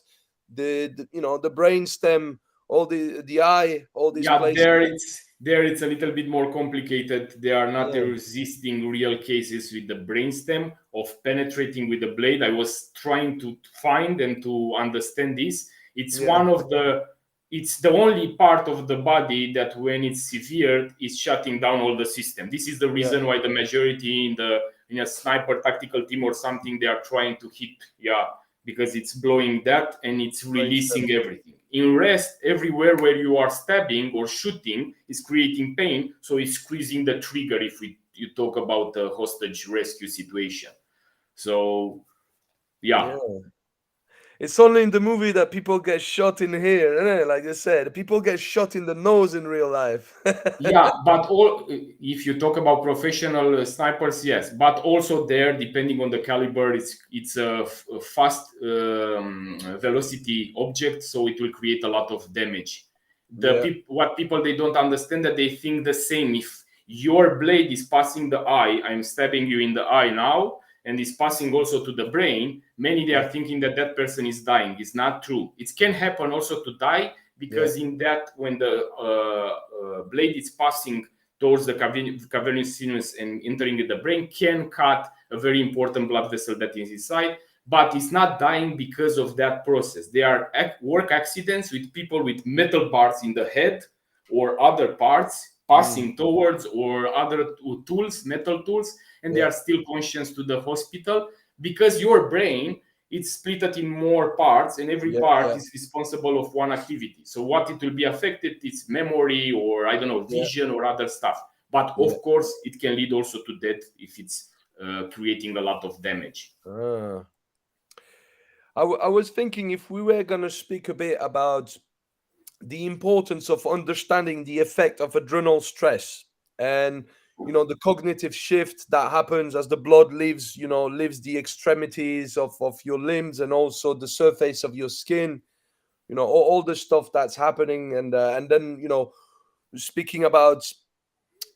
the brain stem, all the eye, all these Yeah, places. there it's a little bit more complicated. They are not Yeah, resisting real cases with the brainstem of penetrating with the blade. I was trying to find and to understand this. It's yeah, one of the it's the only part of the body that when it's severe is shutting down all the system. This is the yeah. reason why the majority in a sniper tactical team or something they are trying to hit, yeah, because it's blowing that and it's Brain stem. releasing everything. In rest, everywhere where you are stabbing or shooting is creating pain, so it's squeezing the trigger if you talk about the hostage rescue situation. So yeah. Yeah. It's only in the movie that people get shot in here, isn't it? Like I said, people get shot in the nose in real life. Yeah, but all if you talk about professional snipers, yes, but also there, depending on the caliber, it's a fast velocity object, so it will create a lot of damage. Yeah, What people they don't understand that they think the same. If your blade is passing the eye, I'm stabbing you in the eye now, and is passing also to the brain. Many they yeah, are thinking that that person is dying. It's not true. It can happen also to die yeah, because in that when the blade is passing towards the cavernous sinus and entering the brain can cut a very important blood vessel that is inside, but it's not dying because of that process. There are work accidents with people with metal parts in the head or other parts mm, passing towards or other tools, metal tools, and they yeah, are still conscious to the hospital because your brain it's split it in more parts and every yeah, part yeah, is responsible of one activity. So what it will be affected is memory or I don't know yeah, vision or other stuff, but yeah. of course it can lead also to death if it's creating a lot of damage. Ah. I was thinking if we were going to speak a bit about the importance of understanding the effect of adrenal stress and the cognitive shift that happens as the blood leaves the extremities of your limbs and also the surface of your skin, all the stuff that's happening, and then speaking about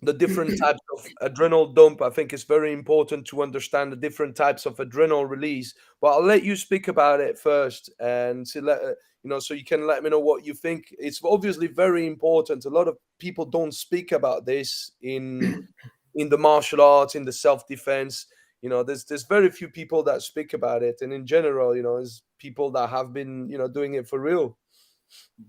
the different types of adrenal dump. I think it's very important to understand the different types of adrenal release. But I'll let you speak about it first, and so you can let me know what you think. It's obviously very important. A lot of people don't speak about this in the martial arts, in the self defense. There's very few people that speak about it, and in general, there's people that have been doing it for real.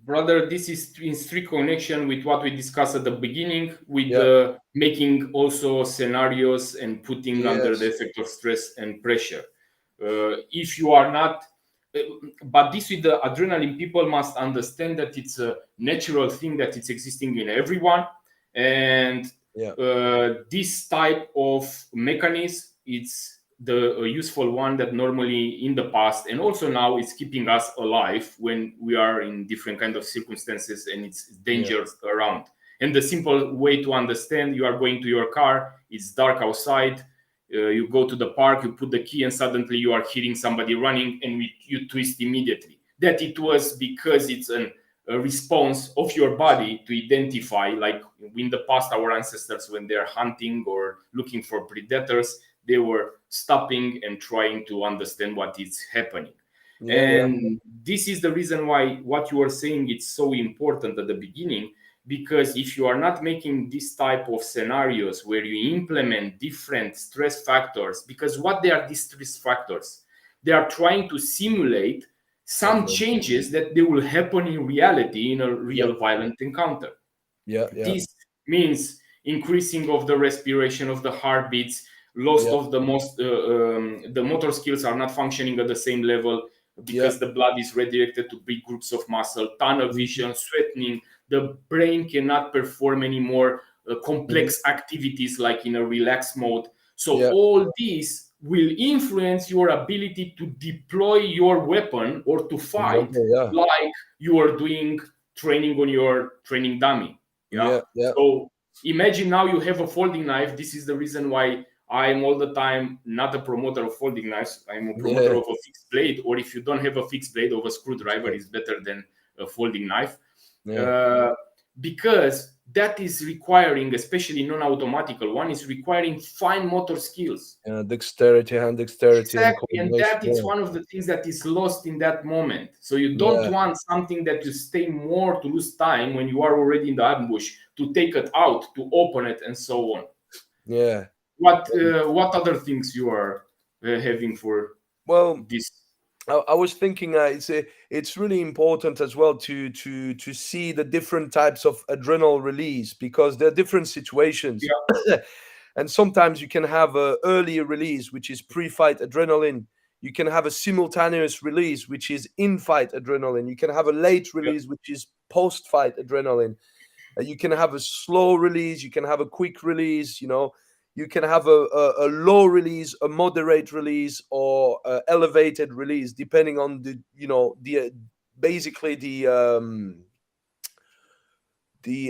Brother, this is in strict connection with what we discussed at the beginning with Yeah. making also scenarios and putting under the Yes. effect of stress and pressure. If you are not, uh, but this with the adrenaline, people must understand that it's a natural thing that it's existing in everyone. And Yeah. this type of mechanism, it's the a useful one that normally in the past and also now is keeping us alive when we are in different kind of circumstances and it's Yeah. dangers around. And the simple way to understand, you are going to your car, it's dark outside, you go to the park, you put the key and suddenly you are hearing somebody running and you twist immediately. That it was because it's a response of your body to identify, like in the past our ancestors when they're hunting or looking for predators, they were stopping and trying to understand what is happening. Yeah. Yeah. And this is the reason why what you are saying is so important at the beginning, because if you are not making this type of scenarios where you implement different stress factors, because what they are, these stress factors, they are trying to simulate some Happening. changes that they will happen in reality in a Yeah. real violent encounter. Yeah. Yeah. This means increasing of the respiration of the heartbeats, loss Yeah. of the motor skills are not functioning at the same level Yeah. because the blood is redirected to big groups of muscle, tunnel Mhm, vision, sweating. The brain cannot perform any more mhm. complex activities like in a relaxed mode. So Yeah. all these will influence your ability to deploy your weapon or to fight Example, yeah. like you are doing training on your training dummy. Yeah. Yeah. Yeah. So imagine now you have a folding knife. This is the reason why I'm all the time not a promoter of folding knives. I'm a promoter Yeah. of a fixed blade, or if you don't have a fixed blade of a screwdriver, Yeah. is better than a folding knife. Yeah. Uh, because that is requiring, especially non-automatical one, is requiring fine motor skills. Dexterity, hand dexterity, and Exactly, and coordination. that is one of the things that is lost in that moment. So you don't Yeah, want something that you stay more to lose time when you are already in the ambush to take it out, to open it, and so on. yeah. What other things you are having for Well, this? I was thinking it's really important as well to see the different types of adrenal release, because there are different situations. Yeah, And sometimes you can have a early release, which is pre-fight adrenaline. You can have a simultaneous release, which is in-fight adrenaline. You can have a late yeah, release, which is post-fight adrenaline. You can have a slow release. You can have a quick release. You can have a low release, a moderate release, or elevated release, depending on the basically the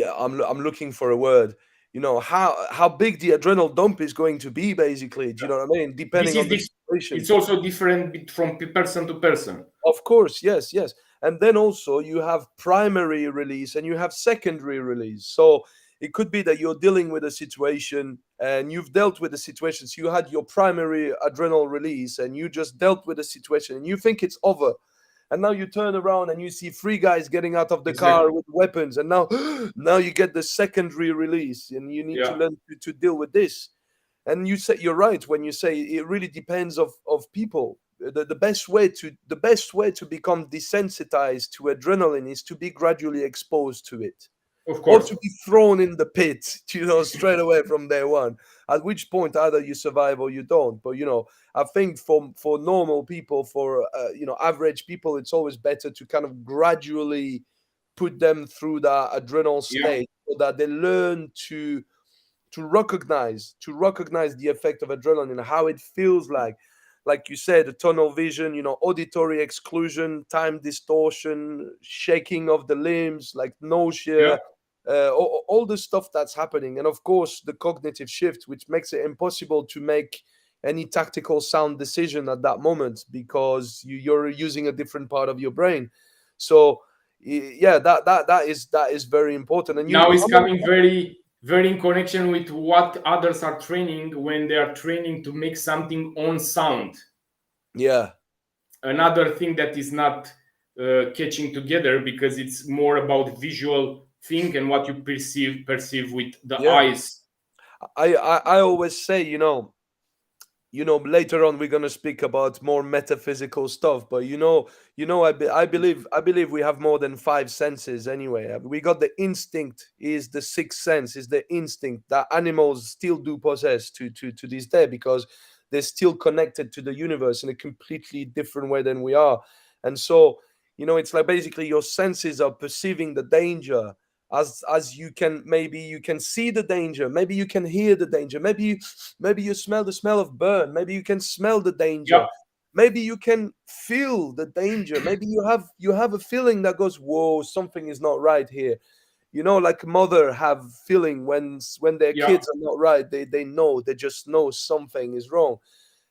I'm looking for a word. How big the adrenal dump is going to be, basically. Do you know what I mean? this Depending is on the this. situation. It's also different from person to person. Of course, yes, yes. And then also you have primary release and you have secondary release. So it could be that you're dealing with a situation and you've dealt with the situation. So you had your primary adrenal release and you just dealt with the situation and you think it's over. And now you turn around and you see three guys getting out of the car Exactly. with weapons. And now, now you get the secondary release and you need to Yeah, learn to deal with this. And you say you're right when you say it really depends of people. The best way to become desensitized to adrenaline is to be gradually exposed to it, of or course. to be thrown in the pit, straight away from day one. At which point either you survive or you don't. But I think for normal people, for average people, it's always better to kind of gradually put them through that adrenal Yeah, state so that they learn to recognize the effect of adrenaline and how it feels like you said, the tunnel vision, auditory exclusion, time distortion, shaking of the limbs, like yeah, nausea, all the stuff that's happening, and of course the cognitive shift, which makes it impossible to make any tactical sound decision at that moment because you're using a different part of your brain. So yeah, that is very important. And now it's coming very very in connection with what others are training when they are training to make something on sound. yeah, Another thing that is not catching together because it's more about visual thing and what you perceive with the yeah. eyes. I always say, later on we're going to speak about more metaphysical stuff, but I believe we have more than five senses anyway. We got the instinct, is the sixth sense, is the instinct that animals still do possess to this day, because they're still connected to the universe in a completely different way than we are. And so, it's like basically your senses are perceiving the danger, as you can see the danger, maybe you can hear the danger, maybe you smell the smell of burn, maybe you can smell the danger, Yeah, maybe you can feel the danger, maybe you have a feeling that goes, whoa, something is not right here. Like mother have feeling when their yeah, kids are not right, they just know something is wrong.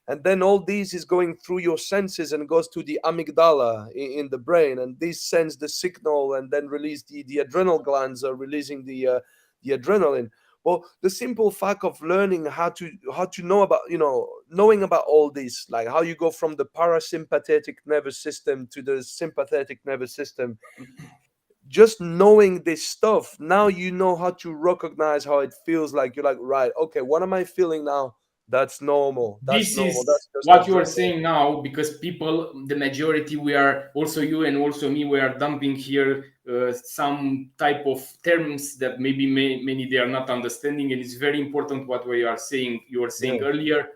And then all these is going through your senses and goes to the amygdala in the brain, and this sends the signal and then release the adrenal glands are releasing the adrenaline. Well, the simple fact of learning how to know about, knowing about all this, like how you go from the parasympathetic nervous system to the sympathetic nervous system, just knowing this stuff, now you know how to recognize how it feels. Like, you're like, right, okay, what am I feeling now? That's normal, that's this normal, is that's just what you are adrenaline. saying now because people, the majority, we are also you and also me, we are dumping here some type of terms that maybe many they are not understanding, and it's very important what we are saying, you were saying Yeah, earlier.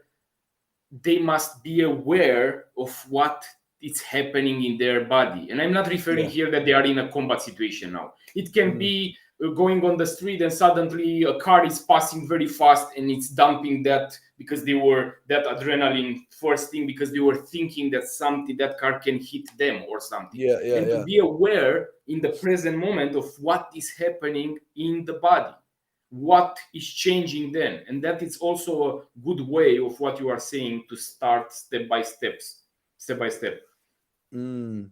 They must be aware of what is happening in their body. And I'm not referring yeah. here that they are in a combat situation now. It can Mm, be going on the street and suddenly a car is passing very fast and it's dumping that because they were that adrenaline first thing because they were thinking that something that car can hit them or something. yeah, yeah, And to yeah. be aware in the present moment of what is happening in the body, what is changing then, and that is also a good way of what you are saying to start step by step. Mm,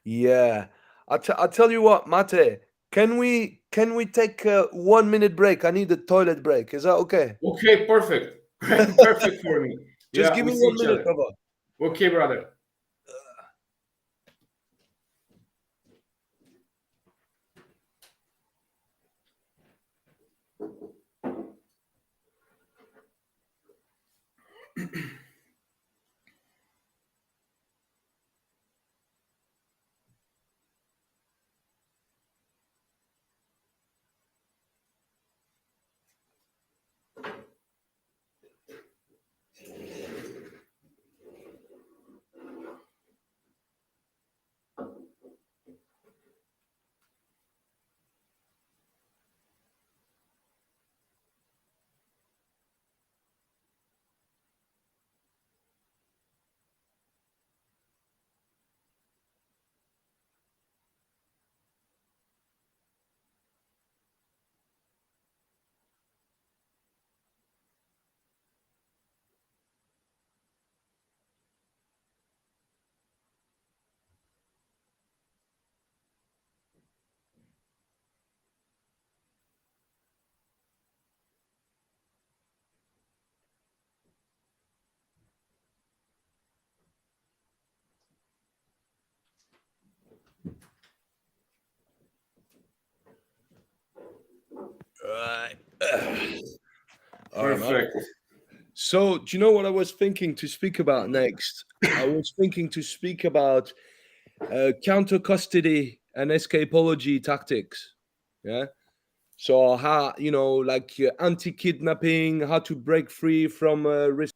yeah. I tell you what, Mate. Can we take a 1 minute break? I need a toilet break. Is that okay? Okay, perfect. Perfect for me. Just Yeah, give we me see one each minute, other. brother. Okay, brother. Right. All right, man. Perfect. So, do you know what I was thinking to speak about next? I was thinking to speak about counter custody and escapology tactics. Yeah. So, how, like anti kidnapping, how to break free from risk.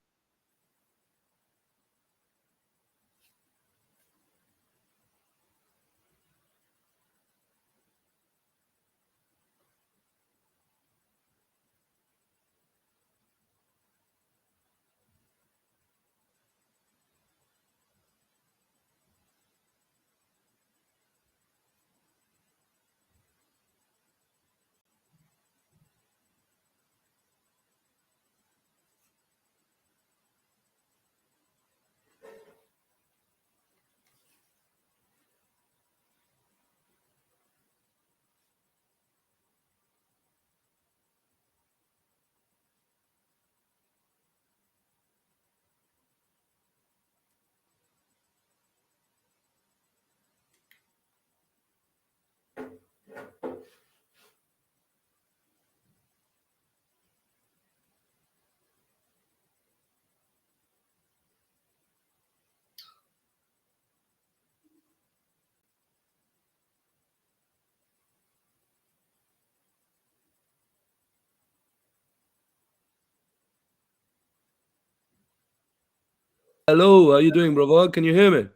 Hello, how you doing, brother? Can you hear me?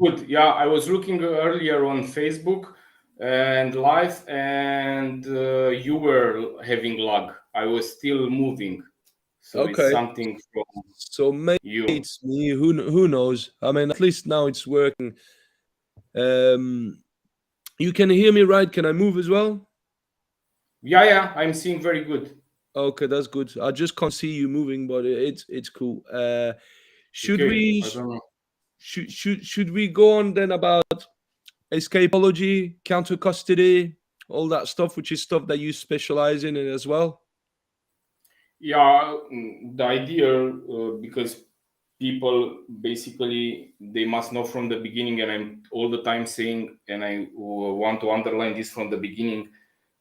Good. Yeah, I was looking earlier on Facebook and live, and you were having lag. I was still moving, so it's Okay. something from So maybe you. it's me. Who knows? I mean, at least now it's working. Um, you can hear me, right? Can I move as well? Yeah, yeah, I'm seeing very good. Okay, that's good. I just can't see you moving, but it's cool. Should Okay, we I don't know. should we go on then about escapology, counter custody, all that stuff, which is stuff that you specialize in as well? Yeah, the idea, because people basically they must know from the beginning, and I'm all the time saying, and I want to underline this from the beginning.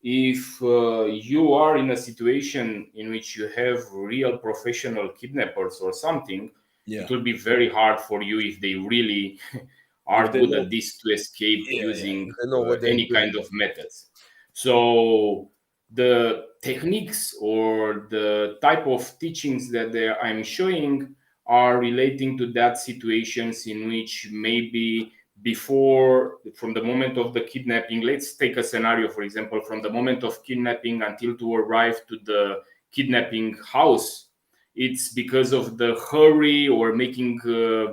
If you are in a situation in which you have real professional kidnappers or something, it Yeah. will be very hard for you if they really If are they good know, at this to escape yeah, using if they know what they're any doing. kind of methods. So the techniques or the type of teachings that I'm showing are relating to that situations in which maybe before, from the moment of the kidnapping, let's take a scenario, for example, from the moment of kidnapping until to arrive to the kidnapping house, it's because of the hurry or making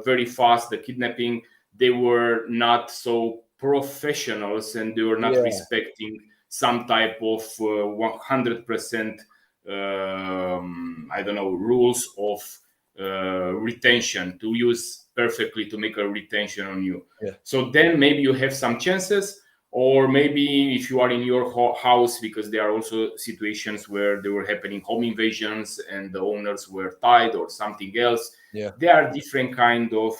very fast the kidnapping. They were not so professionals, and they were not Yeah, respecting some type of 100% I don't know, rules of retention to use perfectly to make a retention on you. yeah, So then maybe you have some chances. Or maybe if you are in your house, because there are also situations where there were happening home invasions and the owners were tied or something else. Yeah. There are different kind of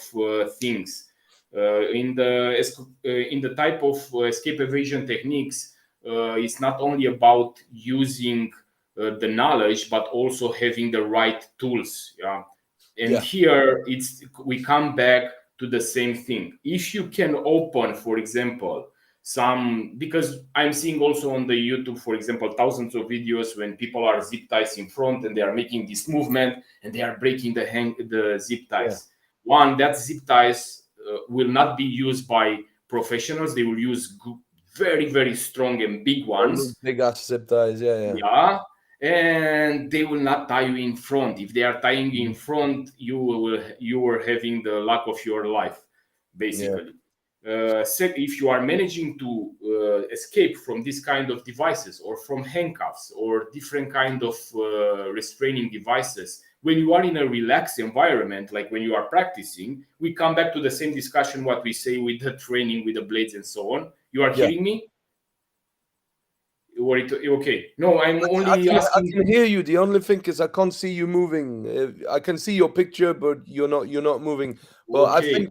things in the type of escape evasion techniques. It's not only about using the knowledge, but also having the right tools. Yeah. And Yeah. here we come back to the same thing. If you can open, for example, some, because I'm seeing also on the YouTube, for example, thousands of videos when people are zip ties in front and they are making this movement and they are breaking the zip ties. One, that zip ties will not be used by professionals. They will use very, very strong and big ones. Big ass zip ties. Yeah. Yeah, and they will not tie you in front. If they are tying you in front, you were having the luck of your life, basically. If you are managing to escape from this kind of devices or from handcuffs or different kind of restraining devices, when you are in a relaxed environment, like when you are practicing, we come back to the same discussion what we say with the training with the blades and so on. You are hearing me? Okay. No, I'm only I asking. can hear you. The only thing is I can't see you moving. I can see your picture, but you're not moving. But I Okay. think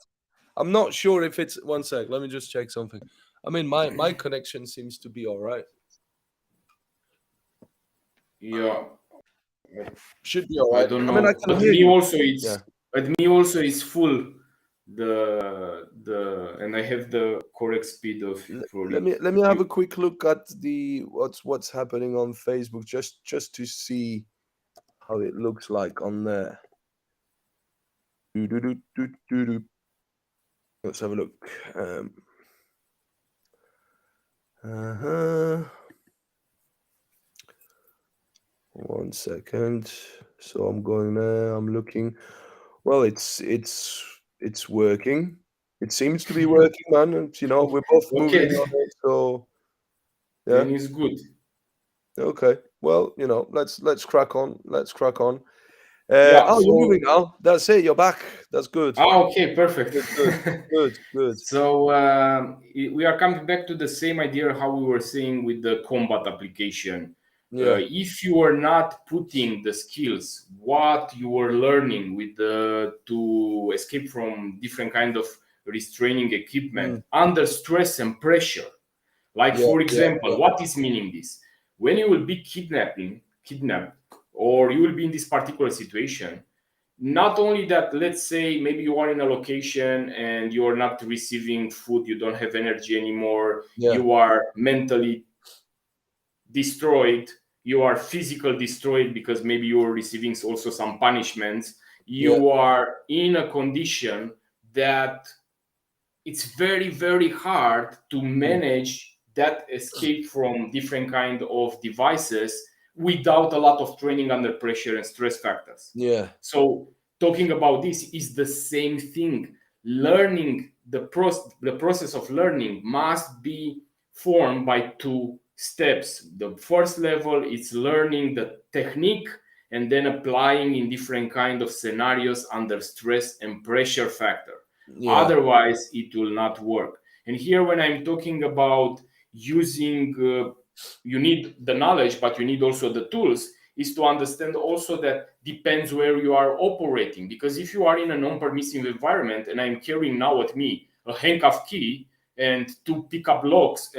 I'm not sure if it's one sec. Let me just check something. I mean, my connection seems to be all right. Yeah, Should be all I right. don't I mean, I know, can but hear me you. also Yeah. it's full. The and I have the correct speed of for it. Let me have a quick look at the what's happening on Facebook just to see how it looks like on there. Do. Let's have a look. Uh-huh. One second. So I'm going there. I'm looking. Well, it's working. It seems to be working, man. And, you know, we're both moving Okay, on it. So yeah. then it's good. Okay. Well, you know, let's crack on. Let's crack on. Yeah. Oh, you're moving So now. That's it. You're back. That's good. okay, perfect. Good. Good. Good. Good. So we are coming back to the same idea how we were saying with the combat application. Yeah. If you are not putting the skills, what you were learning with to escape from different kind of restraining equipment Mm. under stress and pressure, like Yeah. for Yeah. example, Yeah. what is meaning this? When you will be kidnapped, or you will be in this particular situation, not only that, let's say maybe you are in a location and you are not receiving food, you don't have energy anymore, Yeah. you are mentally destroyed, you are physically destroyed because maybe you are receiving also some punishments, Yeah. you are in a condition that it's very, very hard to Mm. manage that escape from different kind of devices without a lot of training under pressure and stress factors. Yeah. So talking about this is the same thing. Learning the process of learning must be formed by two steps. The first level is learning the technique and then applying in different kind of scenarios under stress and pressure factor. Yeah. Otherwise, it will not work. And here, when I'm talking about using, you need the knowledge, but you need also the tools, is to understand also that depends where you are operating. Because if you are in a non-permissive environment and I'm carrying now at me a handcuff key and to pick up locks,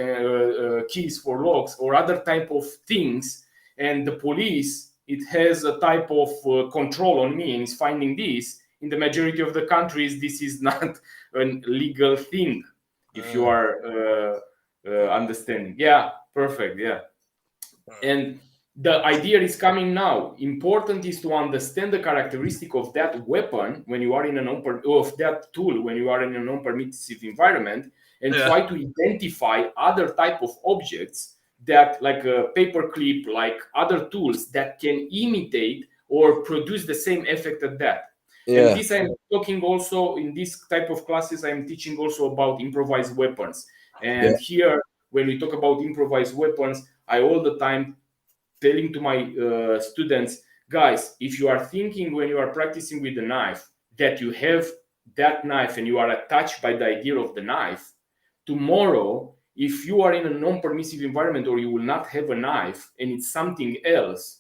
keys for locks or other type of things, and the police, it has a type of control on me and is finding this, in the majority of the countries, this is not a legal thing. If you are understanding, yeah, perfect, yeah. And the idea is coming now. Important is to understand the characteristic of that weapon when you are in a of that tool when you are in a non-permissive environment, and Yeah. try to identify other type of objects that, like a paper clip, like other tools that can imitate or produce the same effect as that. And Yeah. this I'm talking also in this type of classes. I'm teaching also about improvised weapons. Yeah. And here, when we talk about improvised weapons, I all the time telling to my students, guys, if you are thinking when you are practicing with the knife that you have that knife and you are attached by the idea of the knife, tomorrow if you are in a non-permissive environment or you will not have a knife and it's something else,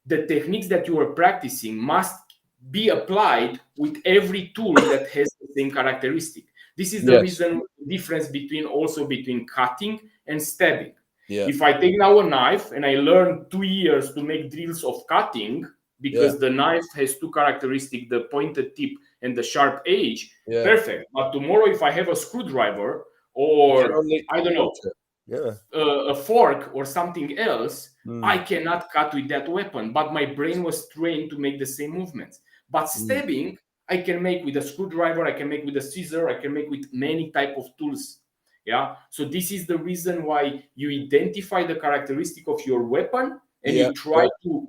the techniques that you are practicing must be applied with every tool that has the same characteristic. This is the Yes. reason difference between cutting and stabbing. Yeah. If I take now a knife and I learn 2 years to make drills of cutting, Yeah. because the knife has two characteristics, the pointed tip and the sharp edge, Yeah. perfect. But tomorrow, if I have a screwdriver You can or only I don't know, touch it. Yeah. a fork or something else, I Mm. cannot cut with that weapon. But my brain was trained to make the same movements. But Mm. stabbing, I can make with a screwdriver, I can make with a scissor, I can make with many type of tools. Yeah. So this is the reason why you identify the characteristic of your weapon and Yeah. you try to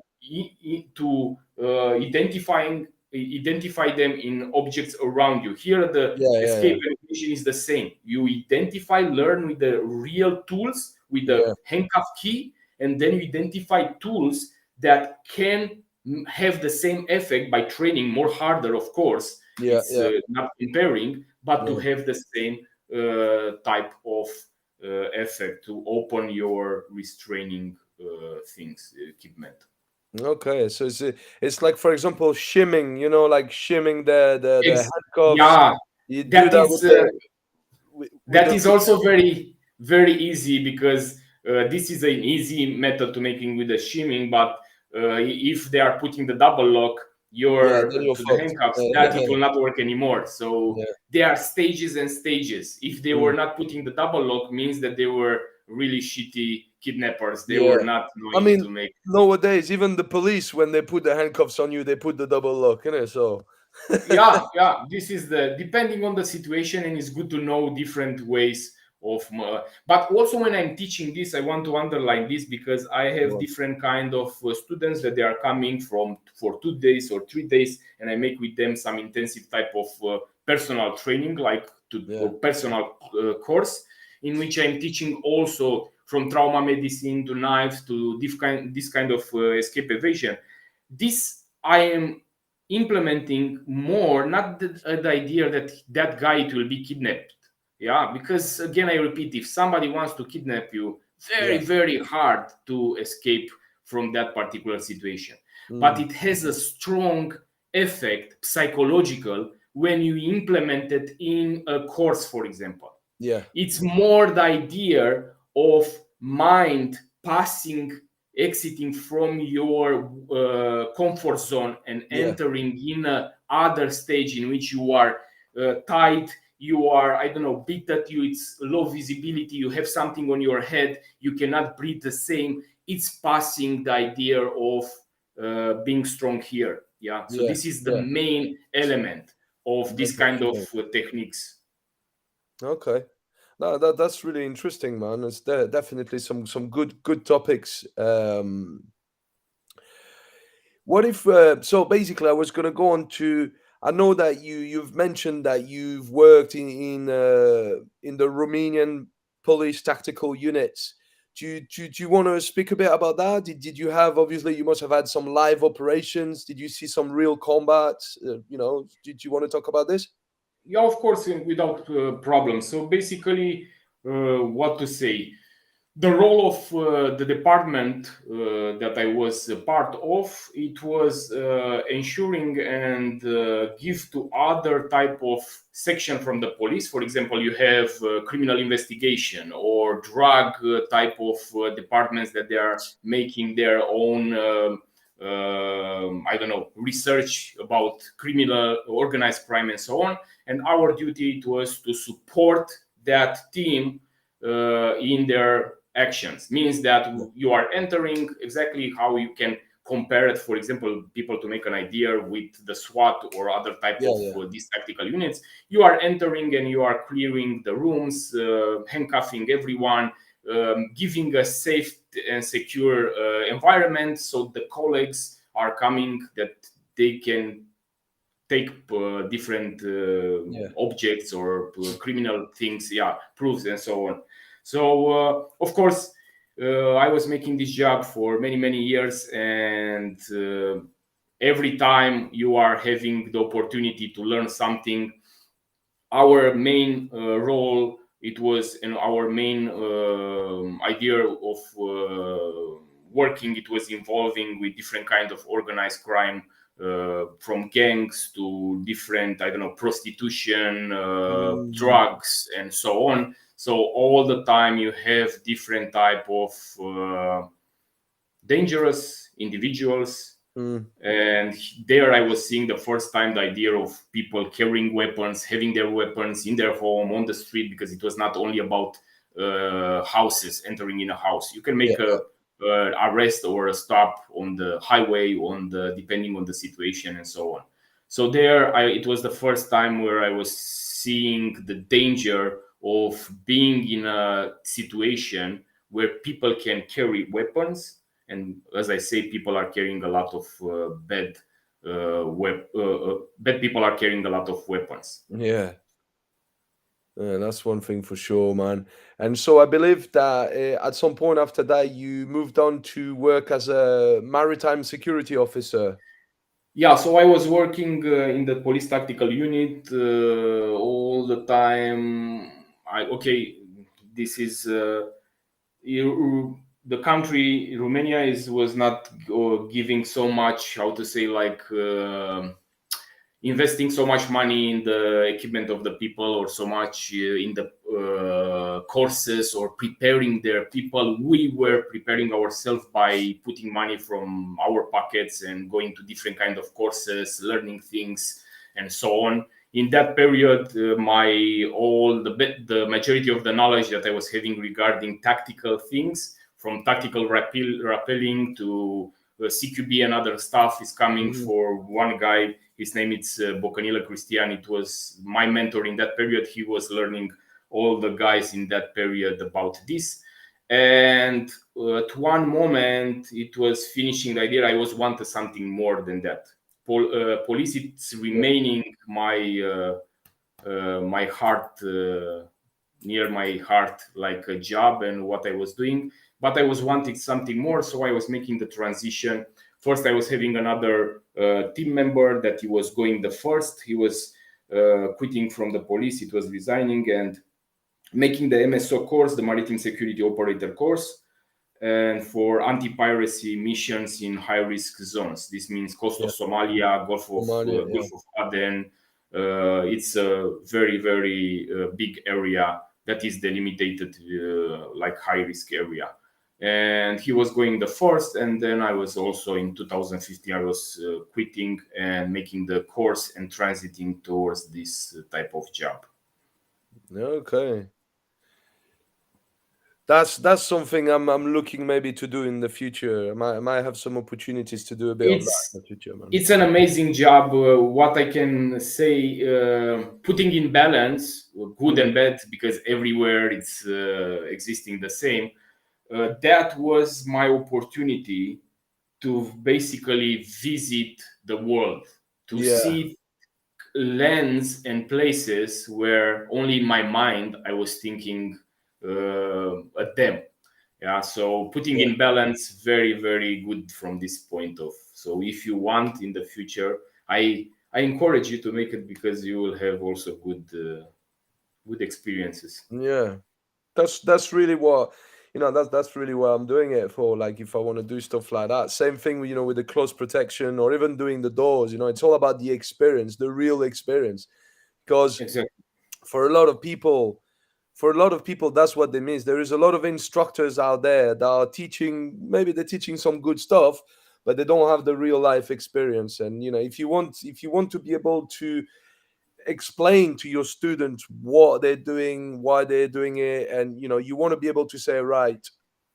identify them in objects around you. Here, the Yeah. Yeah. escape animation is the same. You identify, learn with the real tools, with the Yeah. handcuff key, and then you identify tools that can have the same effect by training more harder. Of course, Yeah. it's Yeah. not comparing, but to Yeah. have the same type of effect to open your restraining things equipment. Okay, so it's like, for example, shimming. You know, like shimming the handcuffs. Yeah, You do that that is with that the is also very easy, because this is an easy method to making with the shimming. But if they are putting the double lock yeah. your Then you're to the fucked. handcuffs, that it will not work anymore. So Yeah. there are stages and stages. If they Mm. were not putting the double lock, means that they were really shitty kidnappers. They Yeah. were not I knowing to mean, make. nowadays, even the police, when they put the handcuffs on you, they put the double lock, innit? So, Yeah, this is the depending on the situation, and it's good to know different ways of but also when I'm teaching this, I want to underline this, because I have different kind of students that they are coming from for 2 days or 3 days, and I make with them some intensive type of personal training, like to yeah, personal course, in which I'm teaching also from trauma medicine to knives to this kind of escape evasion. This I am implementing more, not the idea that that guy it will be kidnapped. Yeah, because again, I repeat, if somebody wants to kidnap you, yeah, very hard to escape from that particular situation. But mm, it has a strong effect, psychological, when you implement it in a course, for example. yeah, It's more the idea of mind passing, exiting from your comfort zone and yeah, entering in a other stage in which you are tight, you are, I don't know, beat at you, it's low visibility, you have something on your head, you cannot breathe the same. It's passing the idea of being strong here. Yeah, so yeah, this is the yeah. main element of this Mental kind of strength. techniques. Okay. No, that's really interesting, man. It's definitely some good topics. What if so basically I was going to go on to, I know that you've mentioned that you've worked in the Romanian police tactical units. Do you want to speak a bit about that? Did you have, obviously you must have had some live operations. Did you see some real combat? Did you want to talk about this? Yeah, of course, without problem. So basically, what to say? The role of the department that I was a part of, it was ensuring and give to other type of section from the police. For example, you have criminal investigation or drug type of departments that they are making their own. I don't know, research about criminal organized crime and so on. And our duty it was to support that team in their actions. Means that Yeah, you are entering exactly how you can compare it, for example, people to make an idea with the SWAT or other type yeah, of yeah, these tactical units. You are entering and you are clearing the rooms, handcuffing everyone, giving a safe and secure environment, so the colleagues are coming that they can take different yeah, objects or criminal things, yeah, proofs and so on. So of course, I was making this job for many years, and every time you are having the opportunity to learn something, our main role it was our main idea of working. It was involving with different kind of organized crime, from gangs to different, I don't know, prostitution, Mm, drugs, and so on. So all the time you have different type of dangerous individuals. mm, And there I was seeing the first time the idea of people carrying weapons, having their weapons in their home, on the street, because it was not only about houses, entering in a house. You can yeah, make a arrest or a stop on the highway, on the depending on the situation and so on. So there it was the first time where I was seeing the danger of being in a situation where people can carry weapons. And as I say, people are carrying a lot of bad people are carrying a lot of weapons. yeah. Yeah, that's one thing for sure, man. And so I believe that at some point after that, you moved on to work as a maritime security officer. Yeah, so I was working in the police tactical unit all the time. This is the country Romania is was not giving so much, how to say, like investing so much money in the equipment of the people, or so much in the courses, or preparing their people. We were preparing ourselves by putting money from our pockets and going to different kind of courses, learning things, and so on. In that period, the majority of the knowledge that I was having regarding tactical things, from tactical rappelling to CQB and other stuff, is coming Mhm. for one guy. His name is Bocanila Cristian. It was my mentor in that period. He was learning all the guys in that period about this. And at one moment, it was finishing the idea. I was wanted something more than that. Police, it's Yeah, remaining my heart, near my heart, like a job and what I was doing. But I was wanting something more, so I was making the transition. First, I was having another team member that he was going the first. He was quitting from the police. It was resigning, and making the MSO course, the Maritime Security Operator course, and for anti-piracy missions in high-risk zones. This means coast of yeah, Somalia, Somalia, yeah, Gulf of Aden. It's a very, very big area that is delimited like high-risk area. And he was going the first, and then I was also in 2015. I was quitting and making the course and transiting towards this type of job. okay. That's something I'm looking maybe to do in the future. I might have some opportunities to do a bit of that in It's the future, man. it's an amazing job. What I can say, putting in balance good Mm, and bad, because everywhere it's existing the same. That was my opportunity to basically visit the world, to yeah, see lands and places where only in my mind I was thinking at them. Yeah, so putting yeah, in balance, very, very good from this point of. So if you want in the future, I encourage you to make it, because you will have also good experiences. yeah. That's really what that's really what I'm doing it for. Like if I want to do stuff like that, same thing with with the close protection or even doing the doors. It's all about the experience, the real experience. Because Exactly. for a lot of people, that's what they miss. There is a lot of instructors out there that are teaching. Maybe they're teaching some good stuff, but they don't have the real life experience. And if you want to be able to explain to your students what they're doing, why they're doing it, and you want to be able to say, right,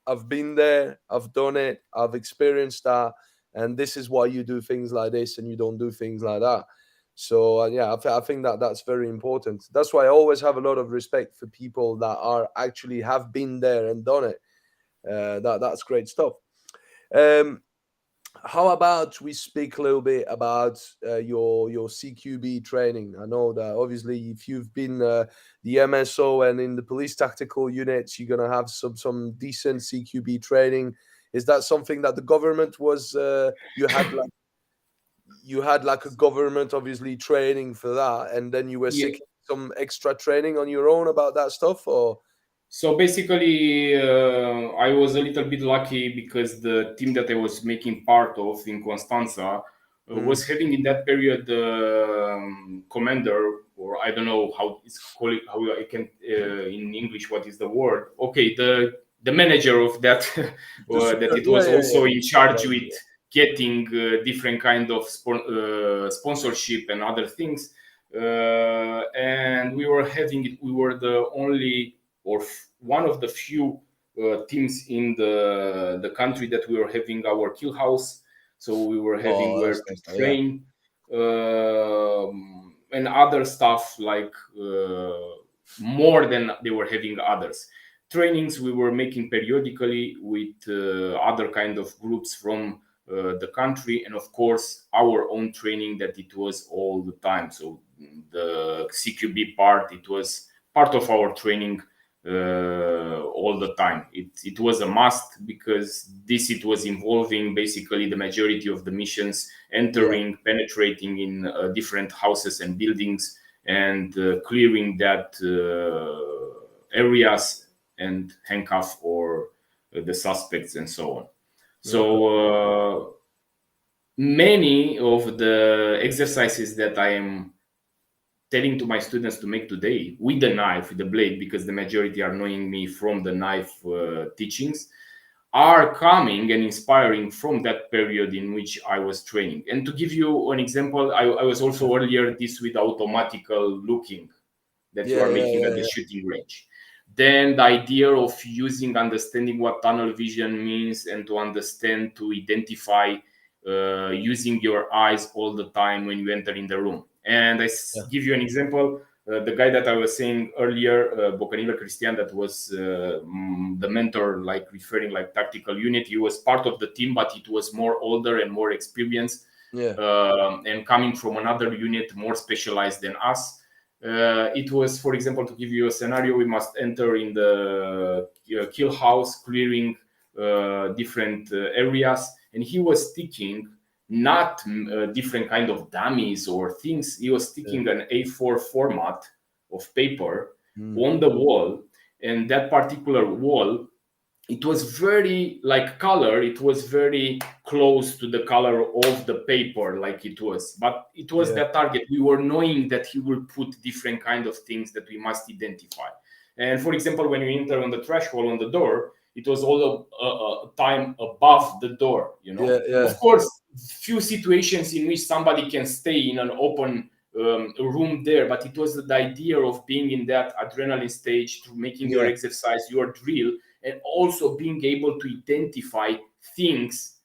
I've been there, I've done it, I've experienced that, and this is why you do things like this and you don't do things like that. So yeah, I think that that's very important. That's why I always have a lot of respect for people that are actually have been there and done it. That's great stuff. um how about we speak a little bit about your CQB training? I know that obviously if you've been the MSO and in the police tactical units, you're gonna have some decent CQB training. Is that something that the government was you had like a government obviously training for that, and then you were Yeah. sick? some extra training on your own about that stuff, or? So basically, I was a little bit lucky because the team that I was making part of in Constanza Mm. was having in that period commander, or I don't know how it's called, how I can in English what is the word? Okay, the manager of that The that super, it yeah, was yeah, also yeah, in charge with supervisor. getting different kind of sponsorship and other things. And we were having it. We were the only or one of the few teams in the country that we were having our kill house, so we were having Oh, where that's to nice. Yeah, train and other stuff like more than they were having others trainings we were making periodically with other kind of groups from the country, and of course our own training that it was all the time. So the CQB part, it was part of our training all the time. It was a must because this it was involving basically the majority of the missions yeah, entering, penetrating in different houses and buildings and clearing that areas and handcuff or the suspects and so on. okay. So many of the exercises that I am telling to my students to make today with the knife, with the blade, because the majority are knowing me from the knife teachings, are coming and inspiring from that period in which I was training. And to give you an example, I was Yeah, also earlier this with automatical looking that you yeah, are yeah, making at yeah, the yeah. shooting range. Then the idea of using, understanding what tunnel vision means and to understand, to identify using your eyes all the time when you enter in the room. And Yeah. give you an example. The guy that I was saying earlier, Bocanila Christian, that was the mentor, like referring like tactical unit. He was part of the team, but it was more older and more experienced, Yeah. and coming from another unit more specialized than us. It was, for example, to give you a scenario, we must enter in the kill house, clearing different areas, and he was sticking not different kind of dummies or things. He was Yeah. sticking an A4 format of paper Mm. on the wall, and that particular wall, it was very like color, it was very close to the color of the paper, like it was, but it was Yeah. that target. We were knowing that he will put different kind of things that we must identify. And for example, when you enter on the threshold on the door, it was all a time above the door, you Yeah. know. Yeah. Of course, few situations in which somebody can stay in an open room there, but it was the idea of being in that adrenaline stage, to making your Yeah. exercise, your drill, and also being able to identify things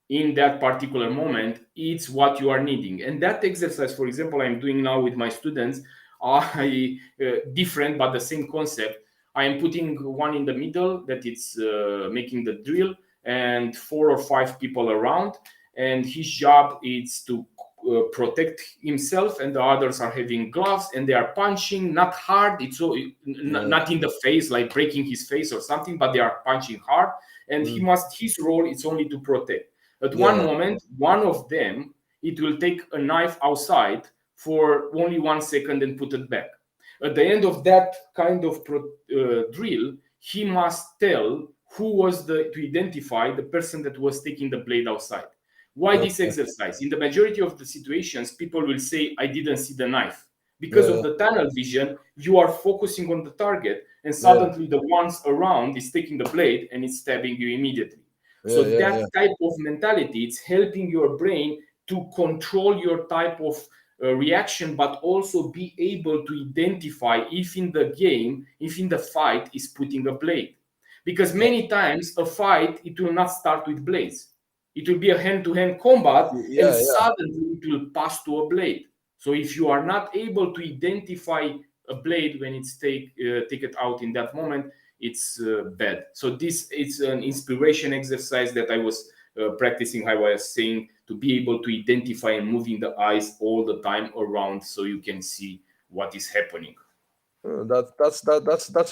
in that particular moment. It's what you are needing. And that exercise, for example, I'm doing now with my students, I different but the same concept. I am putting one in the middle that it's making the drill, and 4 or 5 people around, and his job is to protect himself, and the others are having gloves and they are punching not hard, it's so Yeah. not in the face like breaking his face or something, but they are punching hard, and he Mm. must, his role is only to protect. At Yeah. one Yeah. moment, one of them, it will take a knife outside for only 1 second and put it back. At the end of that kind of drill, he must tell who was the, to identify the person that was taking the blade outside. Why this Okay. exercise? In the majority of the situations, people will say, I didn't see the knife. Because Yeah. of Yeah. the tunnel vision, you are focusing on the target, and Yeah. suddenly the ones around is taking the blade and it's stabbing you immediately. Yeah. So Yeah. Yeah. that type of mentality, it's helping your brain to control your type of reaction, but also be able to identify if in the game, if in the fight is putting a blade. Because many times a fight, it will not start with blades. It will be a hand-to-hand combat, and Yeah. Yeah. suddenly it will pass to a blade. So if you are not able to identify a blade when it's take it out in that moment, it's bad. So this it's an inspiration exercise that I was practicing, how I was saying, to be able to identify and moving the eyes all the time around so you can see what is happening. That's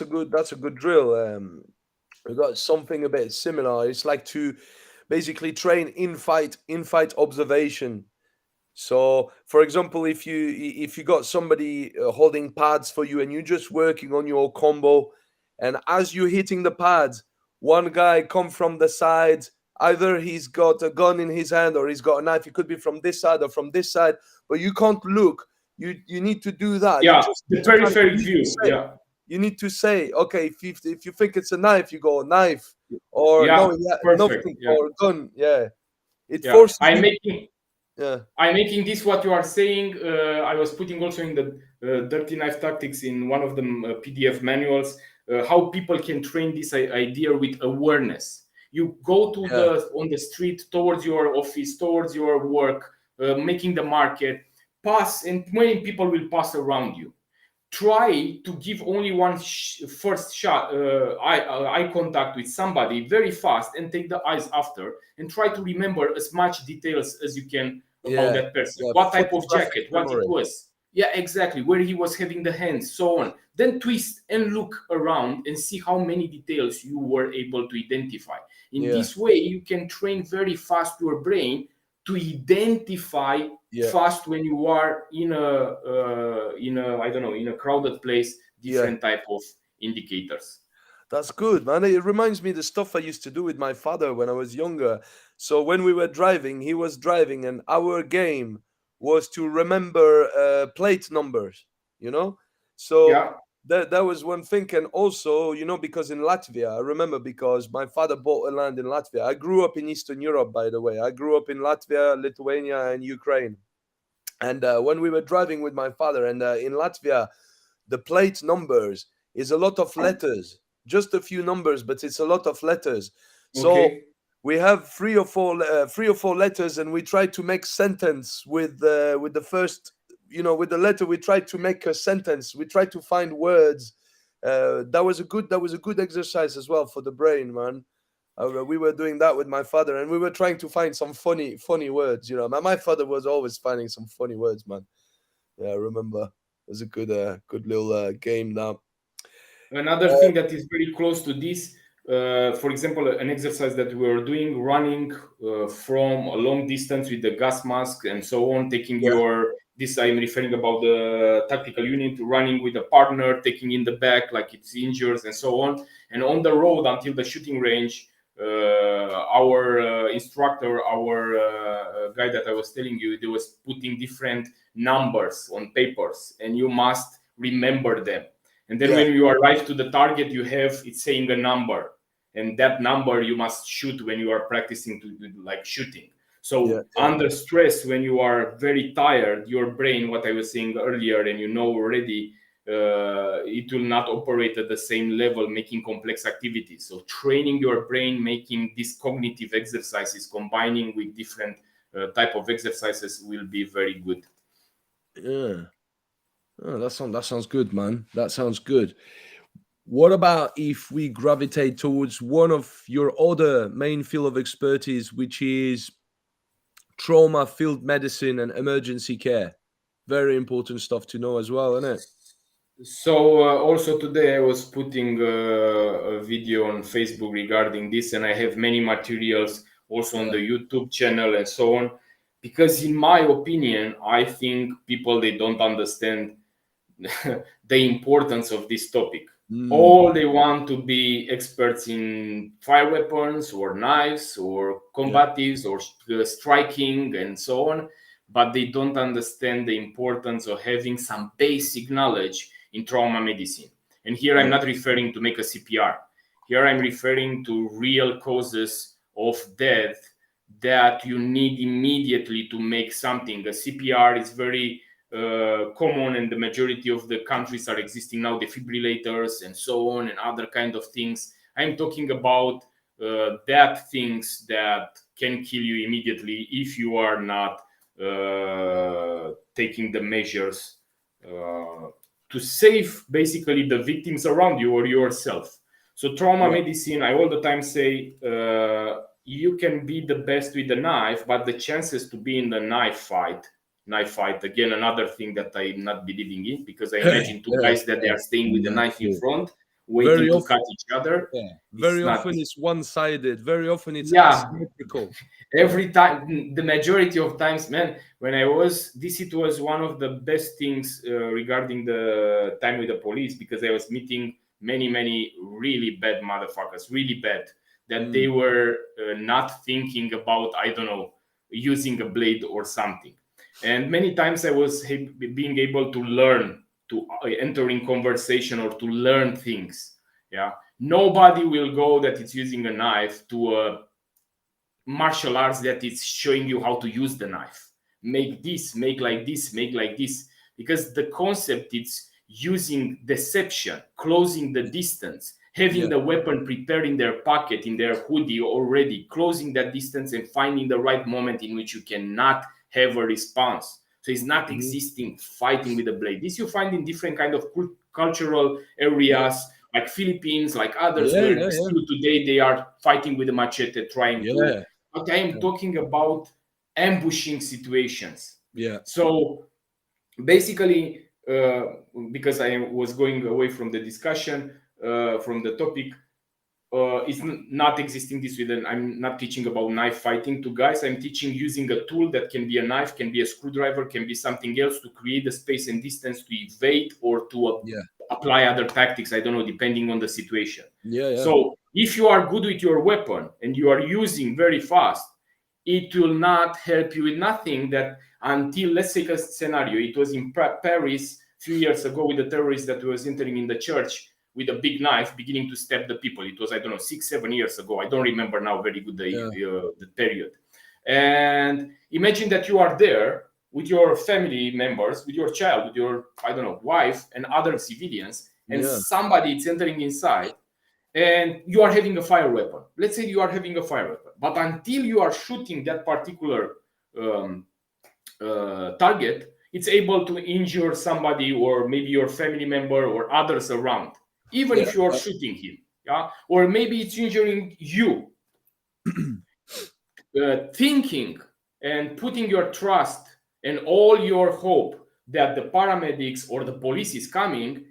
a good drill. We got something a bit similar. It's like to basically train in fight observation. So, for example, if you got somebody holding pads for you and you're just working on your combo, and as you're hitting the pads, one guy come from the side. Either he's got a gun in his hand or he's got a knife. It could be from this side or from this side, but you can't look. You need to do that. You Yeah, just need the to kind of, peripheral view. say. Yeah, You need to say, okay, if you think it's a knife, you go knife, or yeah, no, yeah, perfect. nothing, Yeah, or gun. Yeah, it yeah. forces you. Yeah, I'm making this what you are saying. I was putting also in the Dirty Knife Tactics in one of the PDF manuals how people can train this idea with awareness. You go to yeah, the on the street towards your office, towards your work, making the market, pass, and many people will pass around you. Try to give only one first shot eye contact with somebody very fast and take the eyes after and try to remember as much details as you can about yeah, that person, yeah. what type of Photographic jacket, what it memory. was, yeah, exactly, where he was having the hands, so on. Then twist and look around and see how many details you were able to identify. In Yeah, this way you can train very fast your brain to identify yeah, fast when you are in a I don't know, in a crowded place, yeah. different type of indicators. That's good, man. It reminds me the stuff I used to do with my father when I was younger. So when we were driving, he was driving, and our game was to remember plate numbers. You know, so Yeah, that was one thing. And also, because in Latvia, I remember because my father bought a land in Latvia. I grew up in Eastern Europe, by the way. I grew up in Latvia, Lithuania, and Ukraine. And when we were driving with my father, and in Latvia, the plate numbers is a lot of letters, just a few numbers, but it's a lot of letters. So okay, we have three or four letters, and we try to make sentence with the first, with the letter. We try to make a sentence. We try to find words. That was a good exercise as well for the brain, man. We were doing that with my father, and we were trying to find some funny words. My father was always finding some funny words, man. Yeah, I remember. It was a good little game now. another thing that is very close to this, for example, an exercise that we were doing, running from a long distance with the gas mask and so on, taking Yeah, your, this I'm referring about the tactical unit, running with a partner, taking in the back like it's injured and so on, and on the road until the shooting range. Our instructor, our guy that I was telling you, they was putting different numbers on papers, and you must remember them. And then yeah, when you arrive to the target, you have it's saying a number, and that number you must shoot when you are practicing to like shooting. yeah, So yeah, under stress, when you are very tired, your brain, what I was saying earlier, and you know already, it will not operate at the same level, making complex activities. So training your brain, making these cognitive exercises, combining with different type of exercises will be very good. yeah. Oh, that sounds good, man. That sounds good. What about if we gravitate towards one of your other main field of expertise, which is trauma, field medicine, and emergency care? Very important stuff to know as well, isn't it? So also today I was putting a video on Facebook regarding this, and I have many materials also on Yeah. the YouTube channel and so on. Because in my opinion, I think people they don't understand the importance of this topic. Mm, All they want to be experts in fire weapons or knives or yeah. combatives or striking and so on, but they don't understand the importance of having some basic knowledge in trauma medicine. And here I'm Yeah. not referring to make a CPR. Here I'm referring to real causes of death that you need immediately to make something. A CPR is very common, and the majority of the countries are existing now defibrillators and so on and other kind of things. I'm talking about that things that can kill you immediately if you are not taking the measures to save basically the victims around you or yourself. So trauma Yeah. medicine, I all the time say, you can be the best with the knife, but the chances to be in the knife fight again, another thing that I'm not believing in, because I imagine two Yeah. guys that they Yeah. are staying with the knife in Exactly. front. waiting to often, cut each other. yeah. It's Very not. often it's one-sided. Very often it's Yeah, asymmetrical. every time, the majority of times, man, when I was this, it was one of the best things regarding the time with the police, because I was meeting many really bad motherfuckers, really bad, that they were not thinking about, I don't know, using a blade or something. And many times I was being able to learn, to enter in conversation or to learn things. Yeah, nobody will go that it's using a knife to a martial arts that is showing you how to use the knife. Make this, make like this, make like this. Because the concept is using deception, closing the distance, having Yeah. the weapon prepared in their pocket, in their hoodie already, closing that distance and finding the right moment in which you cannot have a response. So it's not existing fighting with a blade. This you find in different kind of cultural areas, like Philippines, like others, Yeah, where yeah, yeah. still today they are fighting with a machete, trying to. Yeah. But I am talking about ambushing situations. Yeah. So basically, because I was going away from the discussion, from the topic, it's not existing this way. Then I'm not teaching about knife fighting to guys. I'm teaching using a tool that can be a knife, can be a screwdriver, can be something else, to create the space and distance to evade or to Yeah. apply other tactics. I don't know, depending on the situation. Yeah. Yeah. So if you are good with your weapon and you are using very fast, it will not help you with nothing. That until, let's take a scenario, it was in Paris a few years ago with the terrorist that was entering in the church with a big knife, beginning to stab the people. It was, I don't know, 6-7 years ago. I don't remember now very good the period. And imagine that you are there with your family members, with your child, with your, I don't know, wife and other civilians, and Yeah. somebody is entering inside, and you are having a fire weapon. Let's say you are having a fire weapon, but until you are shooting that particular target, it's able to injure somebody, or maybe your family member or others around, even Yeah. if you're shooting him. Yeah, or maybe it's injuring you. Thinking and putting your trust and all your hope that the paramedics or the police is coming,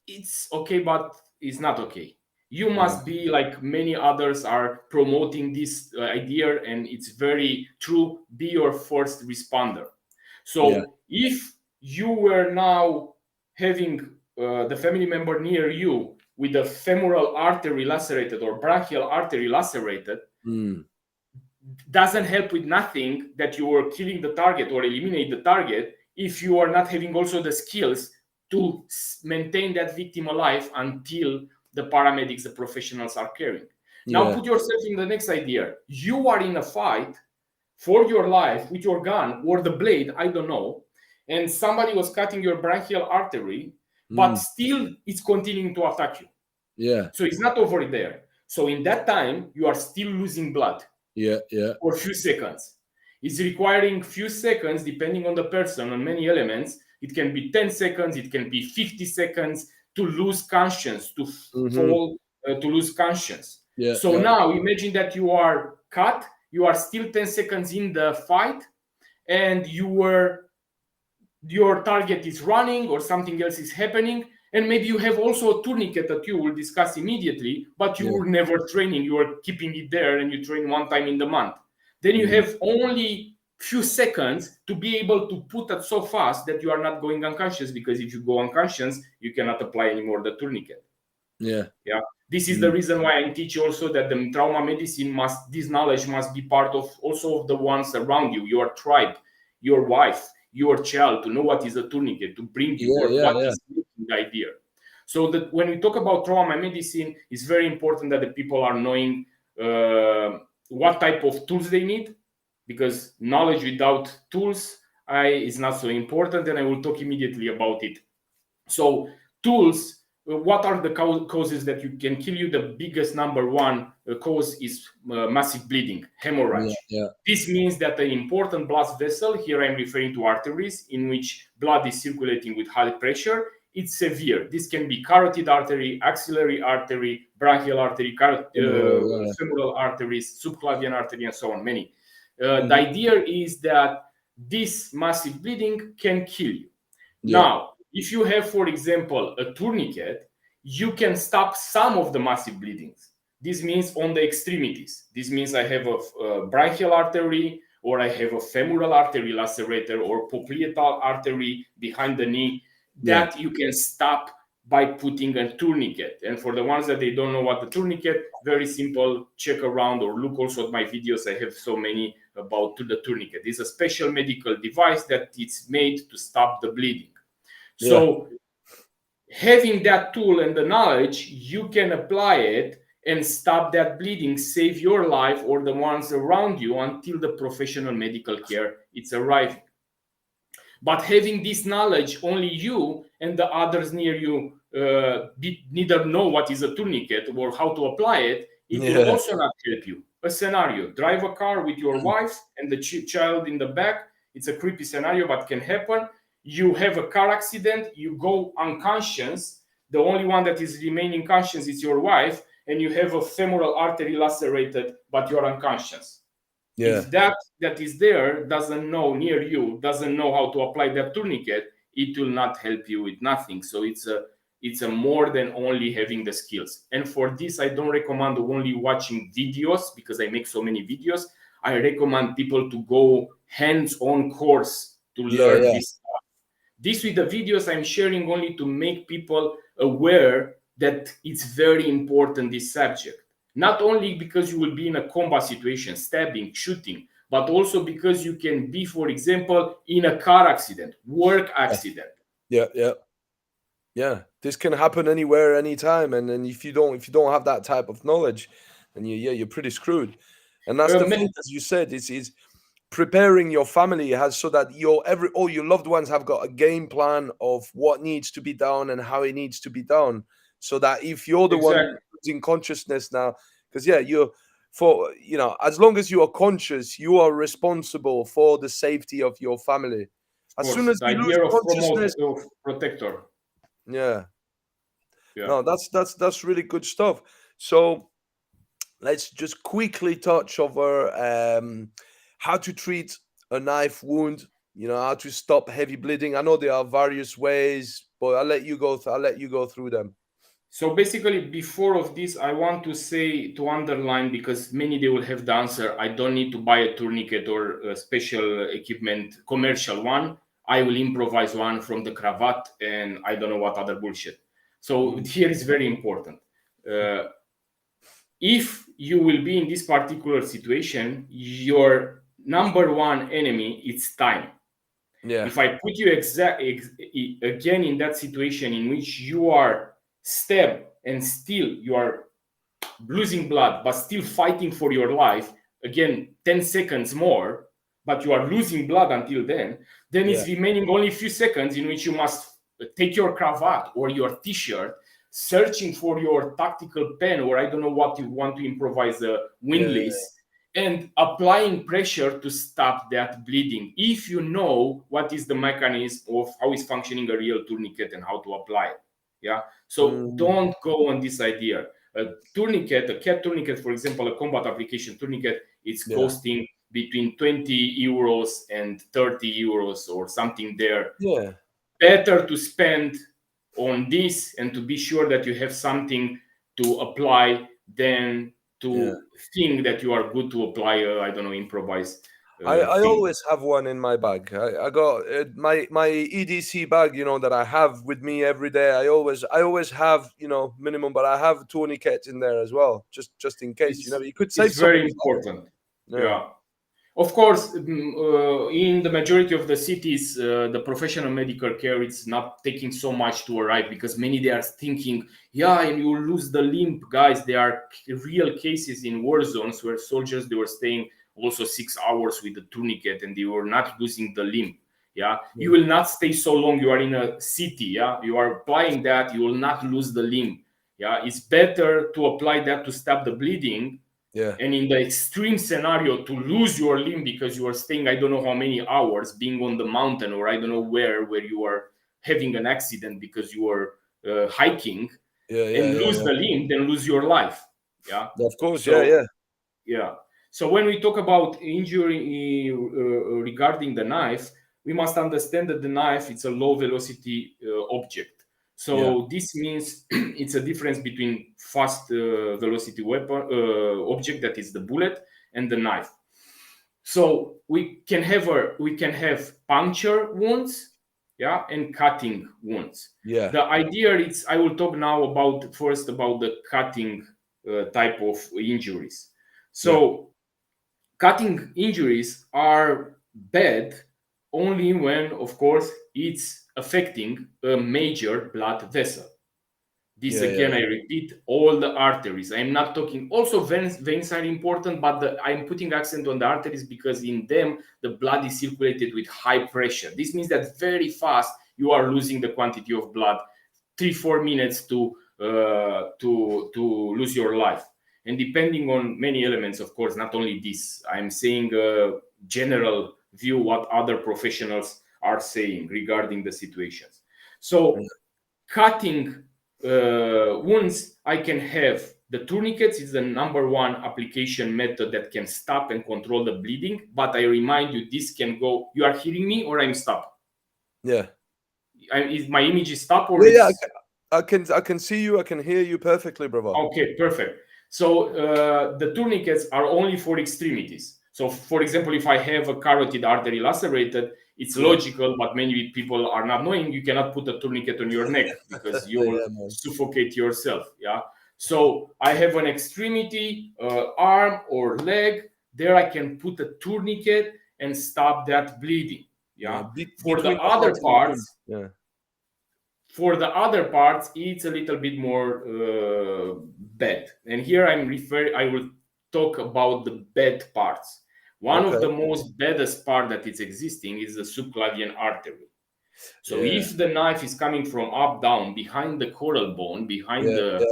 it's okay, but it's not okay. You must be like many others are promoting this idea, and it's very true. Be your first responder. Yeah. So if you were now having the family member near you with a femoral artery lacerated or brachial artery lacerated, doesn't help with nothing that you are killing the target or eliminate the target if you are not having also the skills to maintain that victim alive until the paramedics, the professionals, are caring. Now Yeah. put yourself in the next idea. You are in a fight for your life with your gun or the blade, I don't know, and somebody was cutting your brachial artery, but still it's continuing to attack you. Yeah. So it's not over there. So in that time, you are still losing blood. Yeah. Yeah. For a few seconds. It's requiring few seconds, depending on the person, on many elements. It can be 10 seconds, it can be 50 seconds to lose conscience, to fall, to lose conscience. Yeah. So Yeah. now imagine that you are cut, you are still 10 seconds in the fight, and your target is running or something else is happening, and maybe you have also a tourniquet that you will discuss immediately, but you were never training, you are keeping it there, and you train one time in the month. Then you have only few seconds to be able to put it so fast that you are not going unconscious, because if you go unconscious, you cannot apply anymore the tourniquet. Yeah. Yeah, this is the reason why I teach also that the trauma medicine this knowledge must be part of also of the ones around you, your tribe, your wife, your child, to know what is a tourniquet to bring you, or what is the idea. So that when we talk about trauma medicine, it's very important that the people are knowing what type of tools they need, because knowledge without tools is not so important, and I will talk immediately about it. So tools, what are the causes that you can kill you? The biggest number one cause is massive bleeding, hemorrhage. Yeah. This means that an important blood vessel, here I'm referring to arteries, in which blood is circulating with high pressure, it's severe. This can be carotid artery, axillary artery, brachial artery, femoral arteries, subclavian artery, and so on, many. The idea is that this massive bleeding can kill you. Now, if you have, for example, a tourniquet, you can stop some of the massive bleedings. This means on the extremities. This means I have a brachial artery, or I have a femoral artery lacerated, or popliteal artery behind the knee, that you can stop by putting a tourniquet. And for the ones that they don't know what the tourniquet, very simple, check around or look also at my videos. I have so many about the tourniquet. It's a special medical device that it's made to stop the bleeding. So having that tool and the knowledge, you can apply it and stop that bleeding, save your life or the ones around you until the professional medical care is arriving. But having this knowledge, only you and the others near you neither know what is a tourniquet or how to apply it, it will also not help you. A scenario: drive a car with your wife and the child in the back. It's a creepy scenario, but can happen. You have a car accident, you go unconscious. The only one that is remaining conscious is your wife, and you have a femoral artery lacerated, but you're unconscious. If that is there doesn't know near you, doesn't know how to apply that tourniquet, it will not help you with nothing. So it's a more than only having the skills. And for this, I don't recommend only watching videos, because I make so many videos. I recommend people to go hands-on course to learn this stuff. This with the videos I'm sharing only to make people aware that it's very important, this subject. Not only because you will be in a combat situation, stabbing, shooting, but also because you can be, for example, in a car accident, work accident. This can happen anywhere, anytime, and then if you don't have that type of knowledge, then you're pretty screwed. And that's the thing, as you said, is preparing your family has, so that all your loved ones have got a game plan of what needs to be done and how it needs to be done, so that if you're the one who's in consciousness now, because as long as you are conscious, you are responsible for the safety of your family. As soon as you lose consciousness, protector. No, that's really good stuff. So let's just quickly touch over how to treat a knife wound, how to stop heavy bleeding. I know there are various ways, but I'll let you go through them. So basically, before of this, I want to underline, because many, they will have the answer: I don't need to buy a tourniquet or a special equipment, commercial one. I will improvise one from the cravat and I don't know what other bullshit. So here is very important. If you will be in this particular situation, your number one enemy is time. If I put you again in that situation in which you are stabbed and still you are losing blood, but still fighting for your life, again 10 seconds more, but you are losing blood until then it's remaining only a few seconds in which you must take your cravat or your t-shirt, searching for your tactical pen, or I don't know what you want to improvise, a windlass, and applying pressure to stop that bleeding, if you know what is the mechanism of how is functioning a real tourniquet and how to apply it. So don't go on this idea. A tourniquet, a cat tourniquet, for example, a combat application tourniquet, it's costing between 20 euros and 30 euros or something there. Better to spend on this and to be sure that you have something to apply than to think that you are good to apply, I don't know, improvise. I always have one in my bag. I got my EDC bag, that I have with me every day. I always have, minimum, but I have tourniquets in there as well, just in case. You could save. It's very important. Of course, in the majority of the cities, the professional medical care is not taking so much to arrive, because many, they are thinking, and you lose the limb, guys. There are real cases in war zones where soldiers, they were staying also 6 hours with the tourniquet and they were not losing the limb. You will not stay so long. You are in a city. You are applying that, you will not lose the limb. It's better to apply that to stop the bleeding. And in the extreme scenario, to lose your limb because you are staying, I don't know how many hours, being on the mountain, or I don't know where you are having an accident because you are hiking, and lose the limb, then lose your life. Of course. So when we talk about injury regarding the knife, we must understand that the knife, it's a low velocity object. So this means it's a difference between fast velocity weapon object, that is the bullet, and the knife. So we can have puncture wounds, and cutting wounds. The idea is, I will talk now about the cutting type of injuries. So cutting injuries are bad only when, of course, it's affecting a major blood vessel. This again, I repeat, all the arteries. I'm not talking, also veins are important, but I'm putting accent on the arteries because in them, the blood is circulated with high pressure. This means that very fast, you are losing the quantity of blood, 3-4 minutes to lose your life. And depending on many elements, of course, not only this, I'm saying a general view what other professionals are saying regarding the situations. So cutting wounds, I can have the tourniquets is the number one application method that can stop and control the bleeding. But I remind you, this can go. You are hearing me, or I'm stopped? Yeah. Is my image is stop or I can see you. I can hear you perfectly, brother. Okay, perfect. So the tourniquets are only for extremities. So, for example, if I have a carotid artery lacerated, it's logical, but many people are not knowing you cannot put a tourniquet on your neck because you will suffocate yourself. Yeah. So I have an extremity, arm or leg. There I can put a tourniquet and stop that bleeding. Yeah. For the other parts, for the other parts, it's a little bit more bad. And here I will talk about the bad parts. One of the most baddest part that is existing is the subclavian artery. So if the knife is coming from up down behind the coral bone, behind the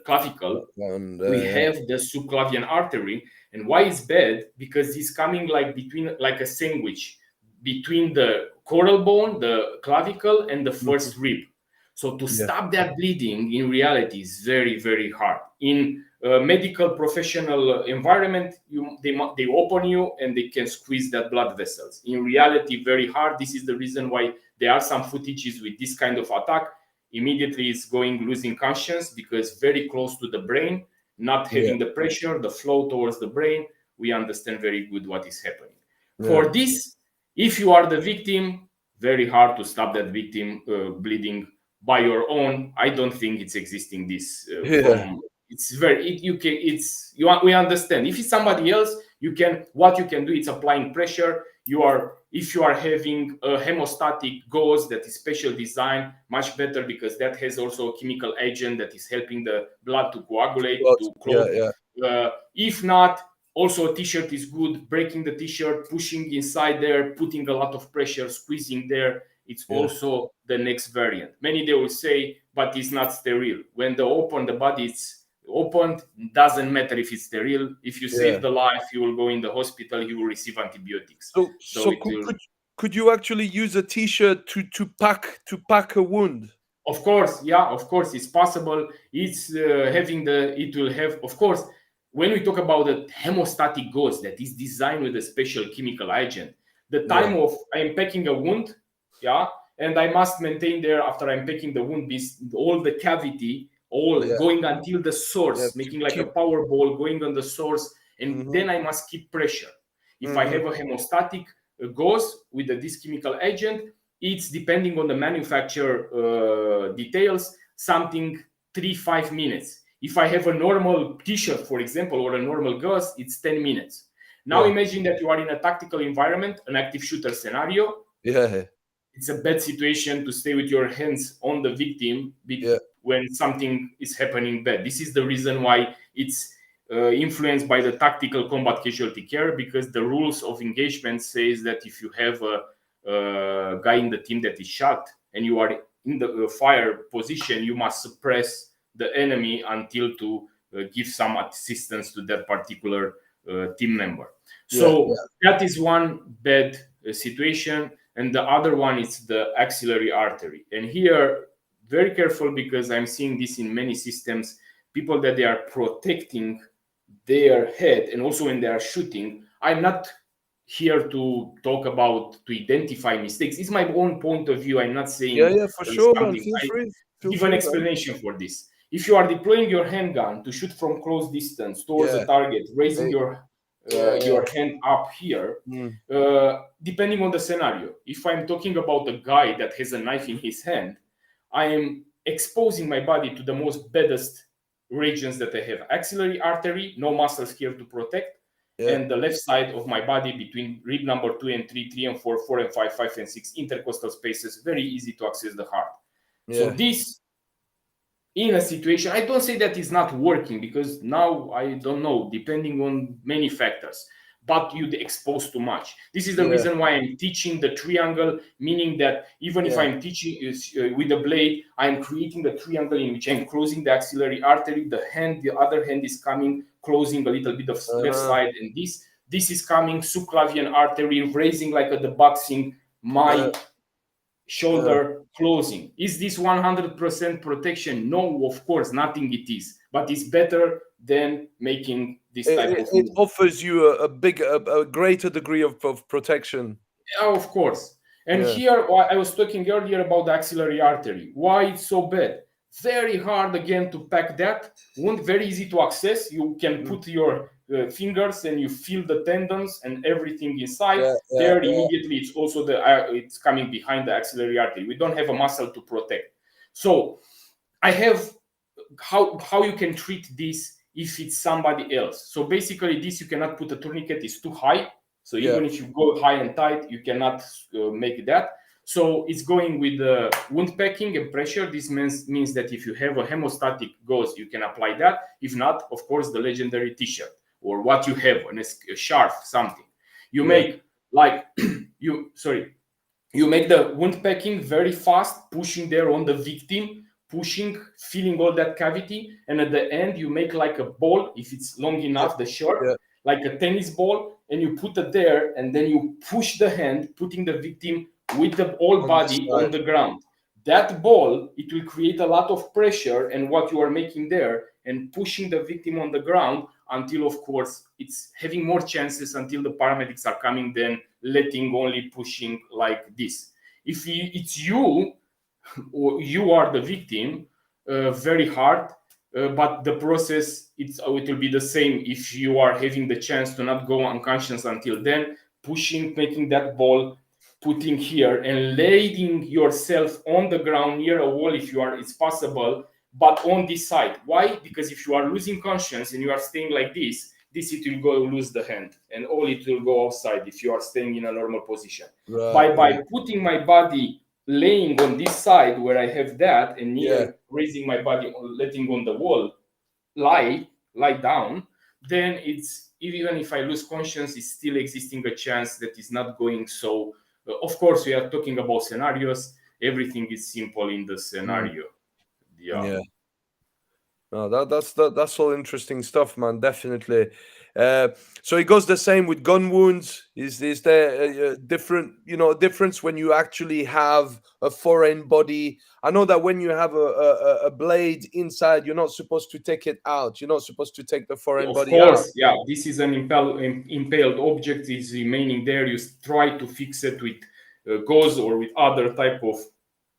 clavicle, we have the subclavian artery. And why it's bad? Because it's coming like a sandwich between the coral bone, the clavicle, and the first rib. So to stop that bleeding in reality is very, very hard. In a medical professional environment, they open you and they can squeeze that blood vessels. In reality, very hard. This is the reason why there are some footages with this kind of attack. Immediately it's losing conscience because very close to the brain, not having the pressure, the flow towards the brain, we understand very good what is happening. For this, if you are the victim, very hard to stop that victim bleeding by your own. I don't think it's existing this. It's very we understand. If it's somebody else, what you can do is applying pressure. If you are having a hemostatic gauze that is special design, much better because that has also a chemical agent that is helping the blood to coagulate, to clot. If not, also a t-shirt is good. Breaking the t-shirt, pushing inside there, putting a lot of pressure, squeezing there. It's also the next variant. Many they will say, but it's not sterile. When the body is opened, doesn't matter if it's sterile. If you save the life, you will go in the hospital, you will receive antibiotics. So could you actually use a t-shirt to pack a wound? Of course, it's possible. It will have, of course, when we talk about the hemostatic gauze that is designed with a special chemical agent, the time of I'm packing a wound, and I must maintain there after I'm packing the wound, all the cavity, going until the source, making like a power ball going on the source, and then I must keep pressure. If I have a hemostatic gauze with this chemical agent, it's depending on the manufacturer details, something 3-5 minutes. If I have a normal t-shirt, for example, or a normal gauze, it's 10 minutes. Now imagine that you are in a tactical environment, an active shooter scenario. It's a bad situation to stay with your hands on the victim when something is happening bad. This is the reason why it's influenced by the tactical combat casualty care, because the rules of engagement says that if you have a guy in the team that is shot and you are in the fire position, you must suppress the enemy until to give some assistance to that particular team member. So that is one bad situation. And the other one is the axillary artery. And here, very careful, because I'm seeing this in many systems, people that they are protecting their head, and also when they are shooting, I'm not here to talk about, to identify mistakes. It's my own point of view. I'm not Yeah, saying yeah, for there is sure, man. something. Feel I free. Feel give an free, man. explanation for this. If you are deploying your handgun to shoot from close distance towards Yeah. a target, raising They, yeah, yeah. your hand up here, Mm, depending on the scenario. If I'm talking about a guy that has a knife in his hand, I am exposing my body to the most baddest regions that I have. Axillary artery, no muscles here to protect, yeah, and the left side of my body between rib number 2 and 3, 3 and 4, 4 and 5, 5 and 6, intercostal spaces, very easy to access the heart. So yeah, this, in a situation, I don't say that it's not working, because now I don't know, depending on many factors, but you'd expose too much. This is the yeah, reason why I'm teaching the triangle, meaning that even if yeah. I'm teaching with the blade, I'm creating a triangle in which I'm closing the axillary artery, the other hand is coming, closing a little bit of left Uh-huh. side, and this is coming subclavian artery, raising like at the boxing, Yeah, my yeah. shoulder closing. Is this 100% protection? No, of course, nothing it is, but it's better than making this type of It move. offers you a greater degree of protection. Yeah, of course. And Yeah. here, I was talking earlier about the axillary artery. Why it's so bad? Very hard again to pack that wound, very easy to access. You can Mm. put your fingers and you feel the tendons and everything inside. Yeah, yeah, There yeah, immediately it's also it's coming behind the axillary artery. We don't have a muscle to protect. So I have how you can treat this if it's somebody else. So basically, this you cannot put a tourniquet; it's too high. So yeah, even if you go high and tight, you cannot make that. So it's going with the wound packing and pressure. This means that if you have a hemostatic gauze, you can apply that. If not, of course, the legendary T-shirt or what you have, a scarf, something. You yeah. make like you make the wound packing very fast, pushing there on the victim, pushing, filling all that cavity, and at the end you make like a ball, if it's long Yeah, enough, the short, yeah. like a tennis ball, and you put it there, and then you push the hand, putting the victim with the whole On the body on side. the ground. That ball, it will create a lot of pressure, and what you are making there, and pushing the victim on the ground until, of course, it's having more chances until the paramedics are coming, then letting only pushing like this. If it's you, or you are the victim, very hard, but the process, it will be the same if you are having the chance to not go unconscious until then, pushing, making that ball, putting here and laying yourself on the ground near a wall if you are, it's possible, but on this side. Why? Because if you are losing conscience and you are staying like this it will go lose the hand and all it will go outside if you are staying in a normal position. Right, By right. putting my body laying on this side where I have that and Yeah, near raising my body, letting on the wall, lie down, then it's, even if I lose conscience, it's still existing a chance that is not going so. Of course, we are talking about scenarios. Everything is simple in the mm, scenario. Yeah. yeah. No, that's all interesting stuff, man. Definitely. So it goes the same with gun wounds. Is there a different, difference when you actually have a foreign body? I know that when you have a blade inside, you're not supposed to take it out. You're not supposed to take the foreign Of body out. course, yeah. This is an impaled object is remaining there. You try to fix it with gauze or with other type of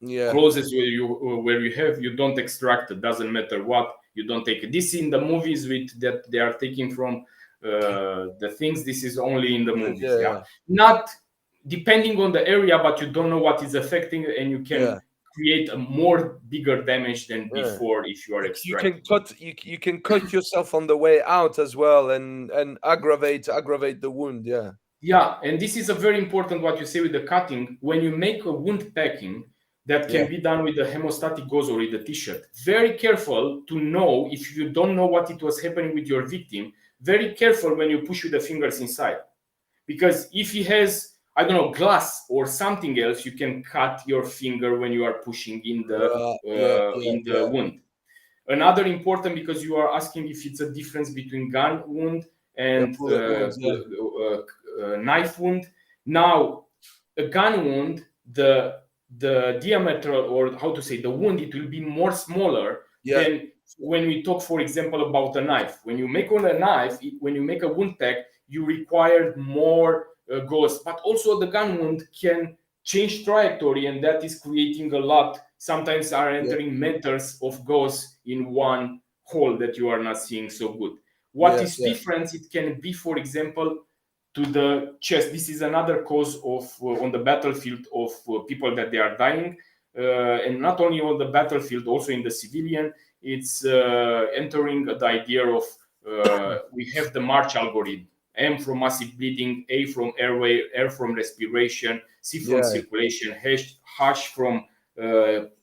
Yeah, closes where you have, you don't extract it, doesn't matter what, you don't take it. This in the movies with that they are taking from the things, this is only in the movies, yeah. yeah, Not depending on the area, but you don't know what is affecting and you yeah, can create a more bigger damage than yeah. before if you are You can extracting. cut you can cut yourself on the way out as well, and aggravate the wound. Yeah, Yeah, and this is a very important what you say with the cutting. When you make a wound packing, that yeah, can be done with the hemostatic gauze or with the t-shirt. Very careful to know if you don't know what it was happening with your victim. Very careful when you push with the fingers inside, because if he has, I don't know, glass or something else, you can cut your finger when you are pushing right. Yeah, yeah, in the yeah. wound. Another important, because you are asking if it's a difference between gun wound Yeah, and bullet wounds. Yeah, knife wound. Now, a gun wound, the diameter, or how to say, the wound, it will be more smaller yeah, than when we talk, for example, about a knife. When you make on a knife, when you make a wound pack, you require more ghost, but also the gun wound can change trajectory, and that is creating a lot. Sometimes are Yeah. entering meters of ghosts in one hole that you are not seeing so good. What Yeah. is Yeah. different? It can be, for example, to the chest. This is another cause of on the battlefield of people that they are dying, and not only on the battlefield, also in the civilian. It's entering the idea of we have the March algorithm. M from massive bleeding, A from airway, R from respiration, C from Yeah. circulation, H from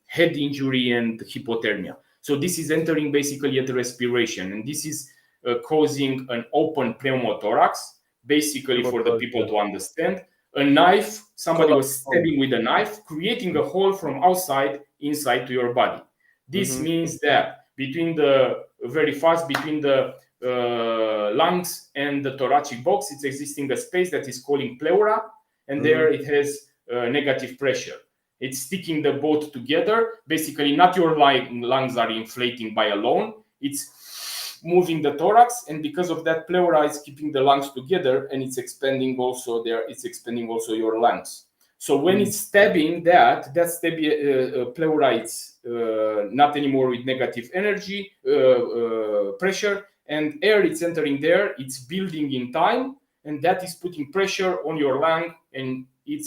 head injury and hypothermia. So this is entering basically at the respiration, and this is causing an open pneumothorax. Basically, for the people to understand, a knife, somebody was Collapse. stabbing with a knife, creating a hole from outside inside to your body. This Mm-hmm. means that between the very fast between the lungs and the thoracic box, it's existing a space that is called pleura, and Mm-hmm. there it has negative pressure. It's sticking the both together. Basically, not your lungs are inflating by alone. It's moving the thorax, and because of that, pleura is keeping the lungs together, and it's expanding also there. It's expanding also your lungs. So when it's stabbing that pleura, it's not anymore with negative energy pressure, and air it's entering there. It's building in time, and that is putting pressure on your lung, and it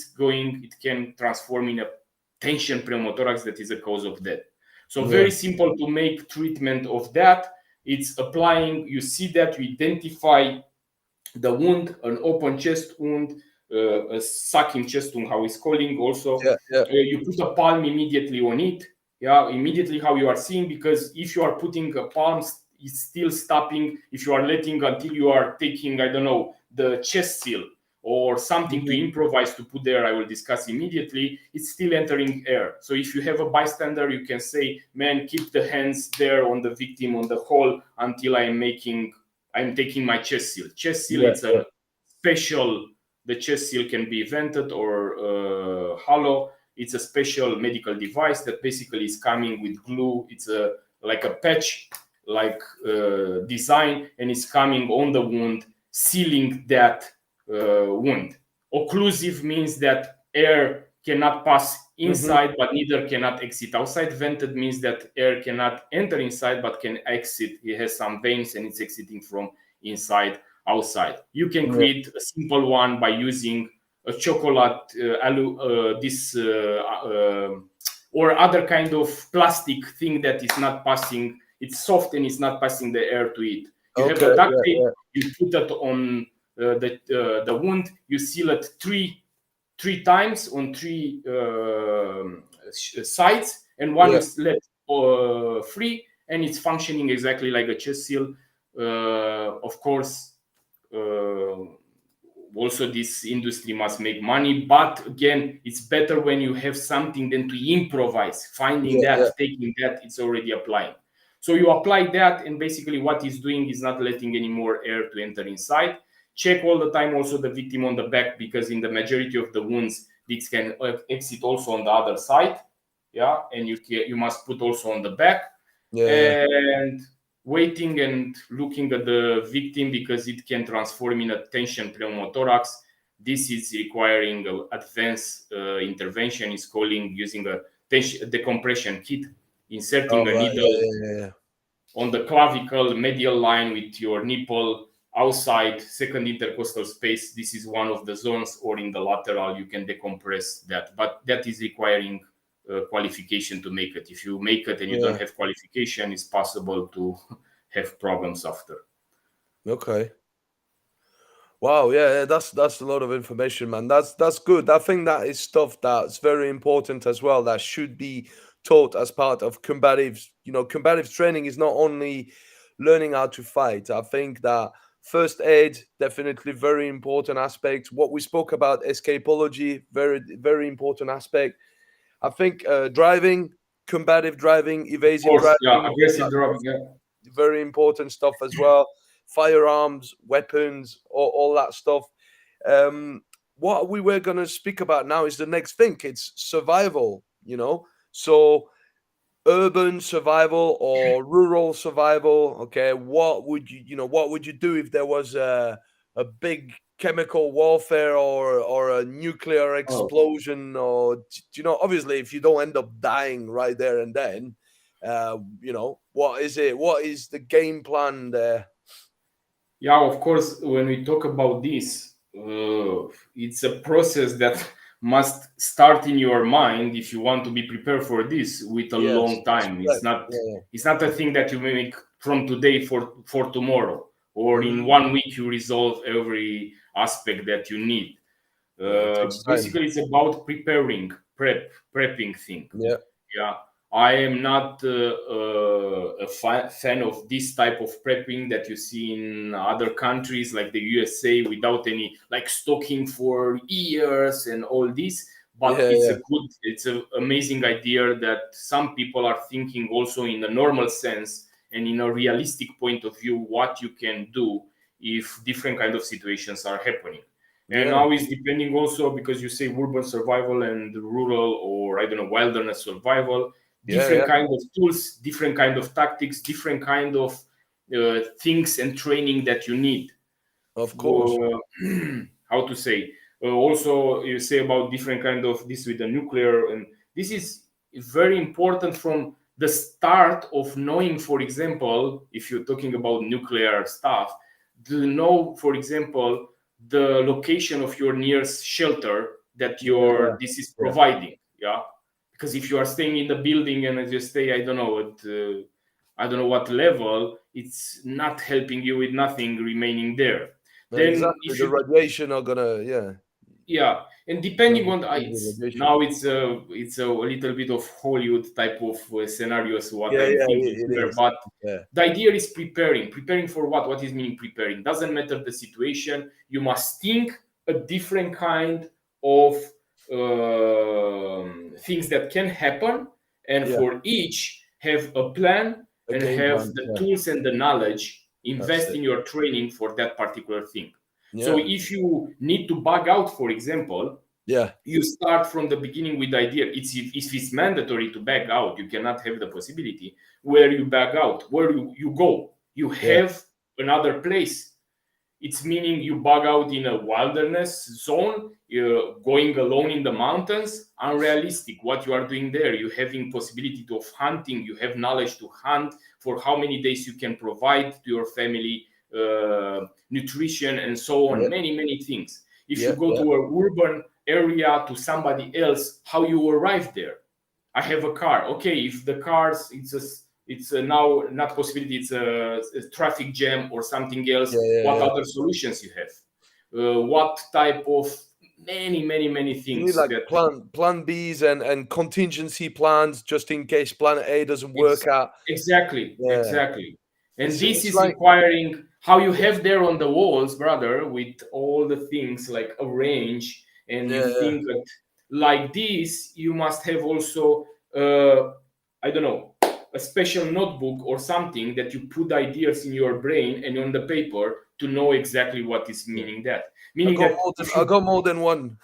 can transform in a tension pneumothorax that is a cause of death. So Yeah. very simple to make treatment of that. It's applying, you see that, you identify the wound, an open chest wound, a sucking chest wound, how it's calling also. Yeah. Yeah. You put a palm immediately on it. Yeah, immediately how you are seeing, because if you are putting a palm, it's still stopping. If you are letting until you are taking, I don't know, the chest seal or something to Mm-hmm. improvise to put there, I will discuss immediately, it's still entering air. So if you have a bystander, you can say, man, keep the hands there on the victim, on the hole, until I'm taking my chest seal. Chest seal, Yeah. it's a special, the chest seal can be vented or hollow. It's a special medical device that basically is coming with glue. It's like a patch, like design, and it's coming on the wound, sealing that wound. Occlusive means that air cannot pass Mm-hmm. inside, but neither cannot exit outside. Vented means that air cannot enter inside, but can exit. It has some veins, and it's exiting from inside outside. You can Yeah. create a simple one by using a chocolate, or other kind of plastic thing that is not passing. It's soft and it's not passing the air to it. You have Okay. a duct Yeah. tape. Yeah. You put it on the wound. You seal it three times on three sides, and one Yeah. is let free, and it's functioning exactly like a chest seal. Of course, also this industry must make money, but again, it's better when you have something than to improvise. Finding Yeah. Yeah. that, taking that, it's already applying. So you apply that, and basically what it's doing is not letting any more air to enter inside. Check all the time also the victim on the back, because in the majority of the wounds, this can exit also on the other side. Yeah, and you must put also on the back. Yeah. And waiting and looking at the victim, because it can transform in a tension pneumothorax. This is requiring advanced intervention. Is calling using a decompression kit, All inserting a right. needle Yeah. Yeah. Yeah. on the clavicle medial line with your nipple outside second intercostal space. This is one of the zones, or in the lateral you can decompress that, but that is requiring qualification to make it. If you make it and you don't Yeah. have qualification, it's possible to have problems after. Okay. Wow, yeah, yeah, that's a lot of information, man. That's good. I think that is stuff that's very important as well. That should be taught as part of combatives. Combative training is not only learning how to fight. I think that first aid definitely very important aspect. What we spoke about, escapology, very very important aspect. I think driving, combative driving, Of evasive course, yeah, driving, all aggressive that driving, stuff, yeah. very important stuff as well. Firearms, weapons, all that stuff. What we were going to speak about now is the next thing. It's survival, So urban survival or rural survival. Okay, what would you do if there was a big chemical warfare or a nuclear Oh, explosion, or you know, obviously, if you don't end up dying right there and then, you know, what is it? What is the game plan there? yeah, of course, when we talk about this, it's a process that must start in your mind if you want to be prepared for this with a Yes, long time. respect. Yeah, It's not a thing that you make from today for tomorrow, or in mm, 1 week you resolve every aspect that you need. yeah, it takes time. Basically, it's about prepping thing. Yeah, Yeah, I am not a fan of this type of prepping that you see in other countries like the USA without any like stocking for years and all this. But yeah, yeah, it's an amazing idea that some people are thinking also in a normal sense and in a realistic point of view what you can do if different kind of situations are happening. And yeah, now it's depending also because you say urban survival and rural, or I don't know, wilderness survival, yeah, different yeah. kind of tools, different kind of tactics, different kind of things and training that you need. Of course. Uh, how to say? Also, you say about different kind of this with the nuclear, and this is very important from the start of knowing. For example, if you're talking about nuclear stuff, to know, for example, the location of your nearest shelter that Yeah, yeah, your this is yeah. providing. Yeah, because if you are staying in the building and you stay, I don't know, at I don't know what level, it's not helping you with nothing remaining there. Then Exactly. if The you, radiation are gonna, yeah. yeah, and Gonna depending be on the it's radiation. now it's a little bit of Hollywood type of scenarios what Yeah, I'm yeah, thinking it here, is. but Yeah, the idea is preparing for what is meaning preparing doesn't matter the situation. You must think a different kind of things that can happen, and yeah. for each have a plan A and game have plan. the Yeah, tools and the knowledge, that's invest it. in your training for that particular thing. So Yeah, if you need to bug out, for example, yeah, you start from the beginning with the idea. If it's mandatory to back out, you cannot have the possibility where you back out, where you go. You yeah, have another place. It's meaning you bug out in a wilderness zone, you're going alone in the mountains. Unrealistic. What you are doing there, you having possibility of hunting. You have knowledge to hunt for how many days you can provide to your family, nutrition, and so on. yeah, Many things. If you yeah, go yeah, to a urban area to somebody else, how you arrive there. I have a car. Okay, if the cars it's a now not possibility. It's a traffic jam or something else. yeah, yeah, What yeah. other solutions you have? What type of many You need things like that plan Bs and contingency plans just in case plan A doesn't work ex- out. Yeah, exactly. And this it's is like requiring how you have there on the walls, brother, with all the things like arrange, and you yeah, yeah, think that like this, you must have also, I don't know, a special notebook or something that you put ideas in your brain and on the paper to know exactly what is yeah. meaning that. Meaning that if I you, got more than one.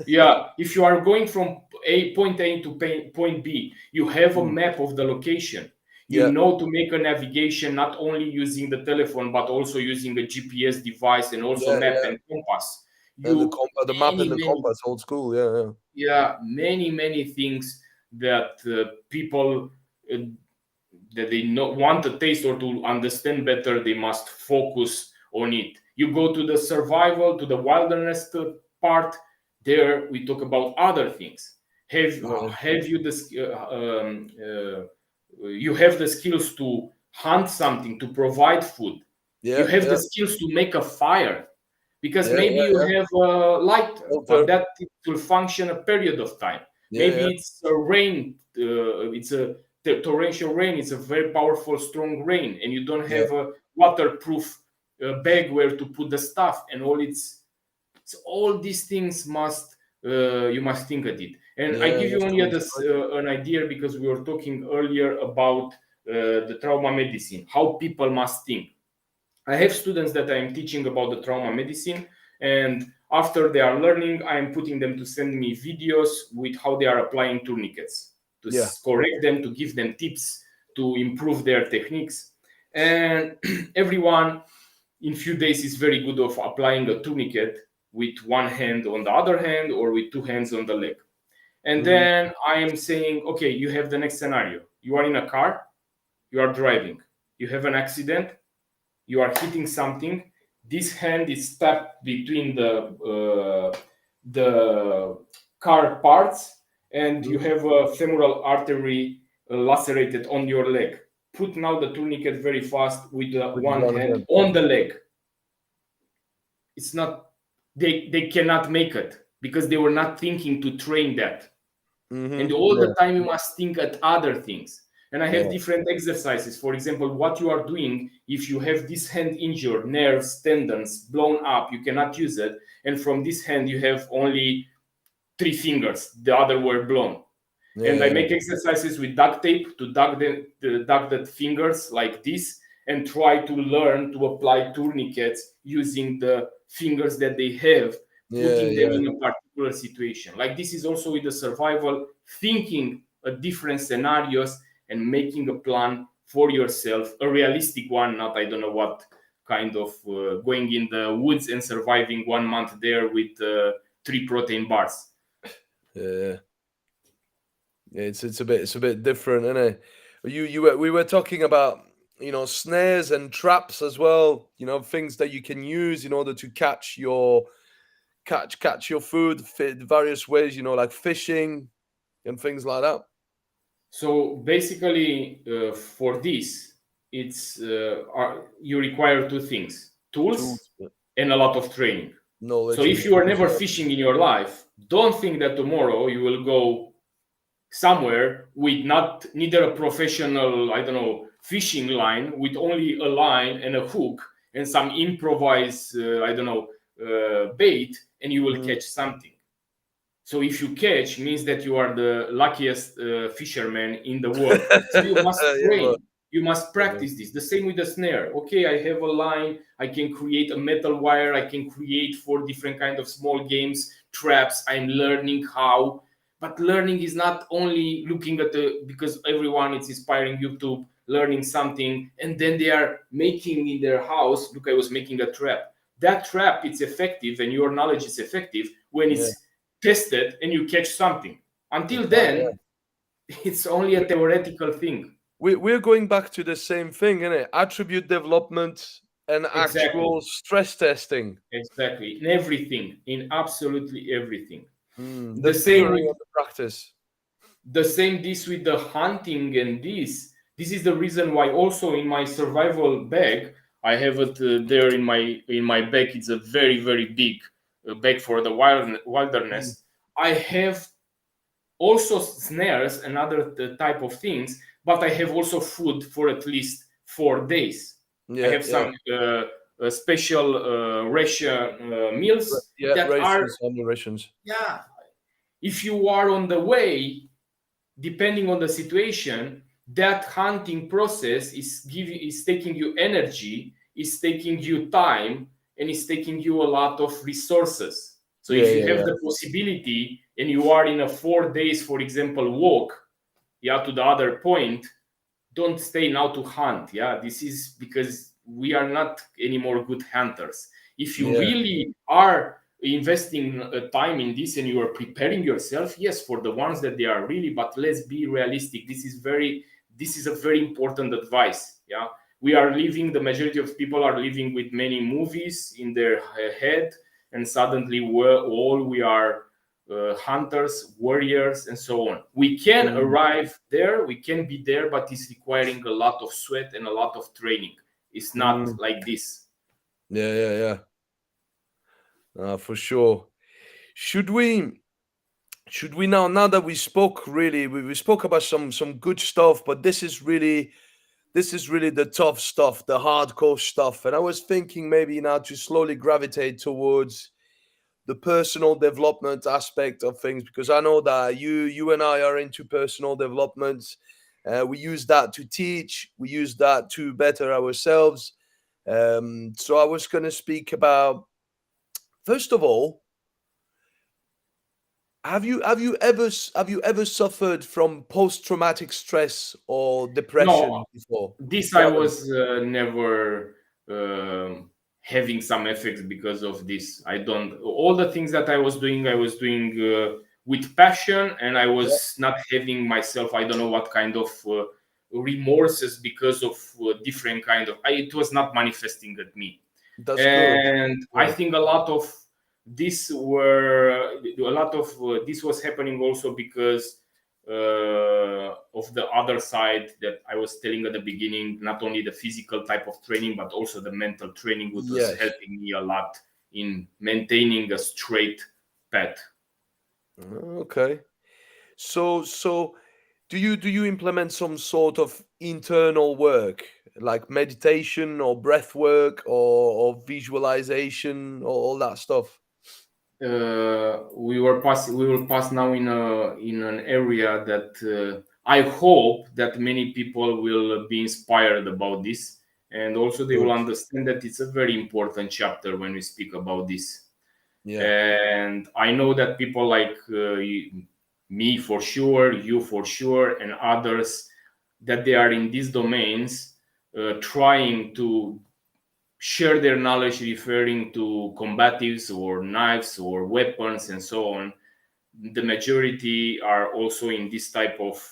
yeah, if you are going from point A to point B, you have a Mm, map of the location. You yeah, know to make a navigation not only using the telephone but also using a GPS device and also yeah, map yeah. and compass. And You the map and the many compass, old school. Yeah, yeah. yeah, many things that people uh, that they want to taste or to understand better, they must focus on it. You go to the survival, to the wilderness part. There we talk about other things. Yeah, Have you the you have the skills to hunt something, to provide food. You yeah, have yeah, the skills to make a fire, because yeah, maybe yeah, you yeah. have a lighter, but Filter. that it will function a period of time. Yeah, yeah, Maybe it's a rain, it's a torrential rain. It's a very powerful, strong rain, and you don't yeah, have a waterproof bag where to put the stuff and all. It's all these things must you must think at it. And I yeah. give you That's only cool. It's great. an idea because we were talking earlier about the trauma medicine, how people must think. I have students that I am teaching about the trauma medicine, and after they are learning, I am putting them to send me videos with how they are applying tourniquets to Yeah, correct them, to give them tips to improve their techniques. And everyone in few days it's very good of applying a tourniquet with one hand on the other hand or with two hands on the leg. And Mm, then I am saying, okay, you have the next scenario. You are in a car, you are driving, you have an accident, you are hitting something. This hand is tapped between the car parts, and you mm. have a femoral artery lacerated on your leg. Put now the tourniquet very fast with the With one one hand hand. on the leg. It's not, they cannot make it because they were not thinking to train that. And all Yeah, the time you must think at other things. And I have yeah, different exercises. For example, what you are doing if you have this hand injured, nerves, tendons blown up, you cannot use it, and from this hand you have only three fingers, the other were blown. And I yeah, make exercises with duct tape to duct the fingers like this, and try to learn to apply tourniquets using the fingers that they have, yeah, putting them yeah, in a particular situation. Like this is also with the survival, thinking a different scenarios and making a plan for yourself, a realistic one, not I don't know what kind of going in the woods and surviving 1 month there with 3 protein bars. yeah. Yeah, it's a bit different, isn't it? We were talking about snares and traps as well. Things that you can use in order to catch your food, various ways. Like fishing and things like that. So basically, for this, you require two things: tools Tools, and a lot of training. So knowledge and if you are tools. never fishing in your life, don't think that tomorrow you will go somewhere with not neither a professional, I don't know, fishing line, with only a line and a hook and some improvised, I don't know, bait, and you will Mm. catch something. So if you catch, means that you are the luckiest fisherman in the world. So you must Yeah, but, train. You must practice this. The same with the snare. Okay, I have a line. I can create a metal wire. I can create 4 different kind of small games, traps. I'm learning how. But learning is not only looking at because everyone is inspiring YouTube, learning something, and then they are making in their house. Look, I was making a trap. That trap, it's effective, and your knowledge is effective when yeah, it's tested and you catch something. Until exactly. then, it's only a theoretical thing. We're going back to the same thing, isn't it? Attribute development and Exactly. actual stress testing. Exactly. In everything, in absolutely everything. The The same theory with and the practice. this with the hunting and this. This is the reason why also in my survival bag I have it there in my bag. It's a very very big bag for the Mm. wilderness. I have also snares and other type of things, but I have also food for at least 4 days. I Yeah, have yeah, some special ration meals yeah. that are, Rations, rations. yeah, if you are on the way, depending on the situation, that hunting process is taking you energy, is taking you time, and is taking you a lot of resources. So Yeah, if you yeah, have yeah. the possibility and you are in a 4 days, for example, walk, yeah, to the other point, don't stay now to hunt. Yeah, this is because we are not anymore good hunters. If you Yeah. really are investing time in this and you are preparing yourself, yes, for the ones that they are really, but let's be realistic. This is a very important advice. Yeah, we are living, the majority of people are living with many movies in their head, and suddenly we are hunters, warriors, and so on. We can Mm, arrive there, we can be there, but it's requiring a lot of sweat and a lot of training. It's not mm. like this. Yeah, yeah, yeah. For sure. Should we? Should we now that we spoke really we spoke about some good stuff, but this is really the tough stuff, the hardcore stuff. And I was thinking maybe now to slowly gravitate towards the personal development aspect of things, because I know that you and I are into personal development. We use that to teach, we use that to better ourselves. So I was going to speak about, first of all, have you ever suffered from post traumatic stress or No, depression before? this You I haven't? was never. having some effects because of this. I don't, all the things that I was doing with passion, and I Yeah, was not having myself, I don't know what kind of remorses because of different kind of, it was not manifesting at me. that's good. And I Yeah, think a lot of this was happening also because of the other side that I was telling at the beginning, not only the physical type of training, but also the mental training, which was yes. helping me a lot in maintaining a straight path. Okay. So do you implement some sort of internal work like meditation or breath work or visualization or all that stuff? We will pass now in an area that I hope that many people will be inspired about this, and also they will Good. understand that it's a very important chapter when we speak about this. Yeah. And I know that people like me for sure, you for sure, and others, that they are in these domains trying to share their knowledge referring to combatives or knives or weapons and so on. The majority are also in this type of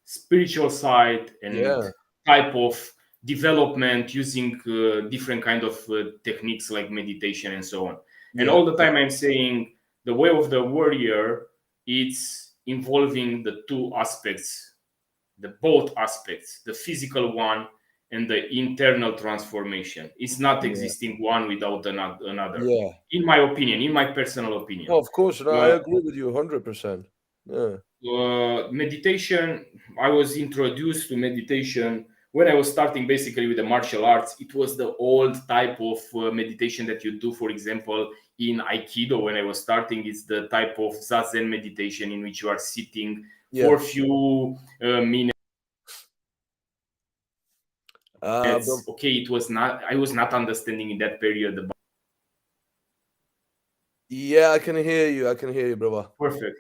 spiritual side and Yeah. type of development using different kind of techniques like meditation and so on. And Yeah. all the time I'm saying the way of the warrior, it's involving the two aspects, the both aspects, the physical one and the internal transformation. It's not Yeah. existing one without another, Yeah. in my opinion, in my personal opinion. Oh, of course, and I Uh, agree with you 100%. Yeah. Meditation, I was introduced to meditation when I was starting basically with the martial arts. It was the old type of meditation that you do, for example, in Aikido. When I was starting, it's the type of Zazen meditation in which you are sitting for Yeah. a few minutes. But Okay, it was not, I was not understanding in that period about yeah, I can hear you. I can hear you, brother. perfect.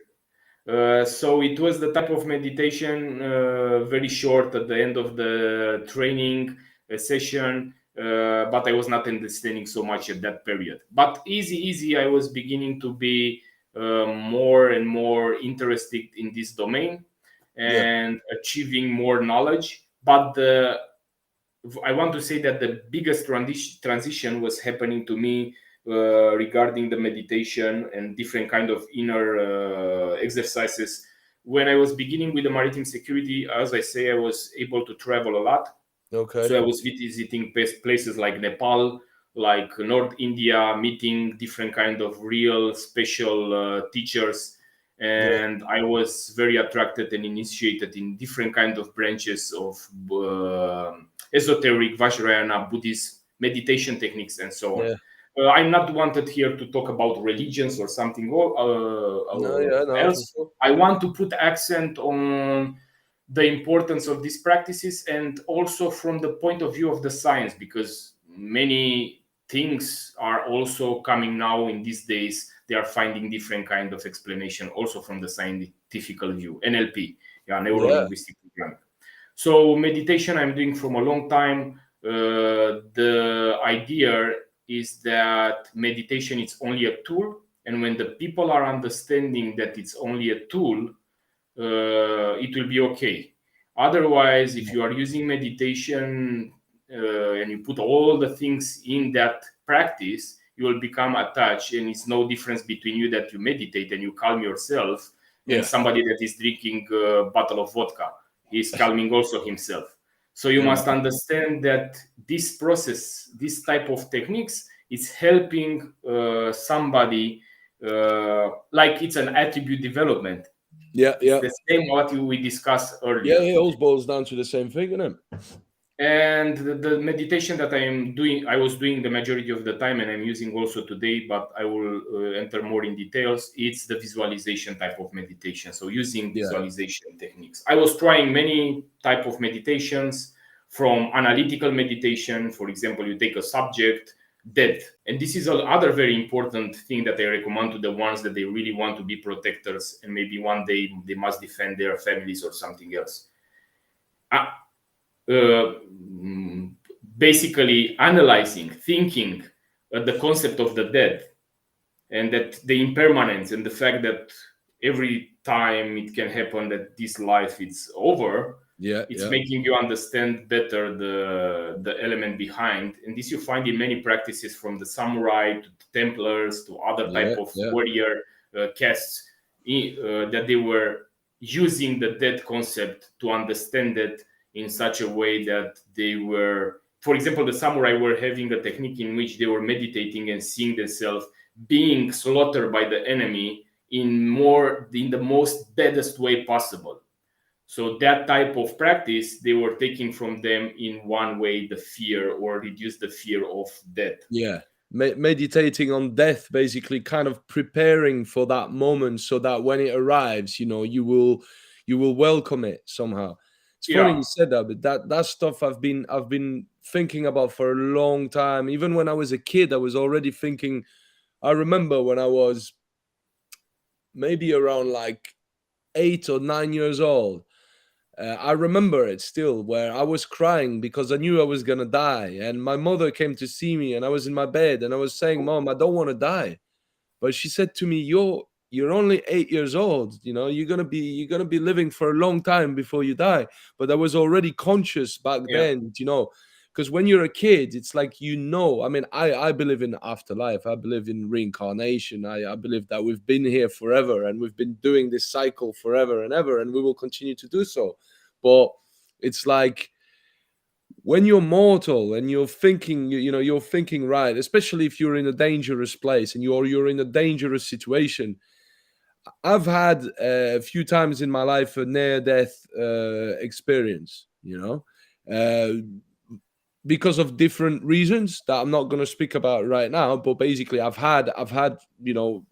So it was the type of meditation, very short at the end of the training session, but I was not understanding so much at that period. But easy, I was beginning to be more and more interested in this domain Yeah. and achieving more knowledge. But I want to say that the biggest transition was happening to me regarding the meditation and different kind of inner exercises. When I was beginning with the maritime security, as I say, I was able to travel a lot. Okay. So I was visiting places like Nepal, like North India, meeting different kind of real special teachers, Yeah. and I was very attracted and initiated in different kind of branches of esoteric Vajrayana, Buddhist meditation techniques, and so on. Yeah. I'm not wanted here to talk about religions or something No, yeah, no, for else. sure. I want to put accent on the importance of these practices, and also from the point of view of the science, because many things are also coming now in these days. They are finding different kind of explanation also from the scientific view, NLP, yeah, neuro Yeah. linguistic programming. So meditation I'm doing from a long time. The idea is that meditation is only a tool, and when the people are understanding that it's only a tool, it will be okay. Otherwise, if you are using meditation and you put all the things in that practice, you will become attached, and it's no difference between you that you meditate and you calm yourself and Yeah. somebody that is drinking a bottle of vodka. He's calming also himself. So you Yeah. must understand that this process, this type of techniques, is helping somebody, like it's an attribute development. Yeah. It's Yeah. the same what we discussed Yeah. earlier. It all boils down to the same thing, isn't it? And the meditation that I was doing the majority of the time, and I'm using also today, but I will enter more in details. It's the visualization type of meditation. So using Yeah. visualization techniques. I was trying many type of meditations, from analytical meditation. For example, you take a subject, dead. And this is another very important thing that I recommend to the ones that they really want to be protectors, and maybe one day they must defend their families or something else. Uh, basically analyzing, thinking the concept of the death, and that the impermanence and the fact that every time it can happen that this life is over, Yeah, it's yeah, making you understand better the element behind. And this you find in many practices, from the samurai to the templars to other type yeah, of yeah, warrior castes, that they were using the death concept to understand it in such a way that they were, for example, the samurai were having a technique in which they were meditating and seeing themselves being slaughtered by the enemy in the most baddest way possible. So that type of practice they were taking from them in one way, the fear, or reduce the fear of death. yeah. Meditating on death, basically, kind of preparing for that moment, so that when it arrives, you will welcome it somehow. It's funny Yeah, you said that, but that stuff I've been thinking about for a long time. Even when I was a kid, I was already thinking. I remember when I was maybe around like 8 or 9 years old. I remember it still, where I was crying because I knew I was gonna die, and my mother came to see me, and I was in my bed, and I was saying, "Mom, I don't want to die." But she said to me, "You're only 8 years old. You know, you're gonna be living for a long time before you die." But I was already conscious back yeah, then, because when you're a kid, it's like, I mean, I believe in afterlife. I believe in reincarnation. I believe that we've been here forever, and we've been doing this cycle forever and ever, and we will continue to do so. But it's like, when you're mortal and you're thinking, you're thinking right, especially if you're in a dangerous place and you're in a dangerous situation. I've had a few times in my life a near death experience, uh, because of different reasons that I'm not going to speak about right now. But basically, I've had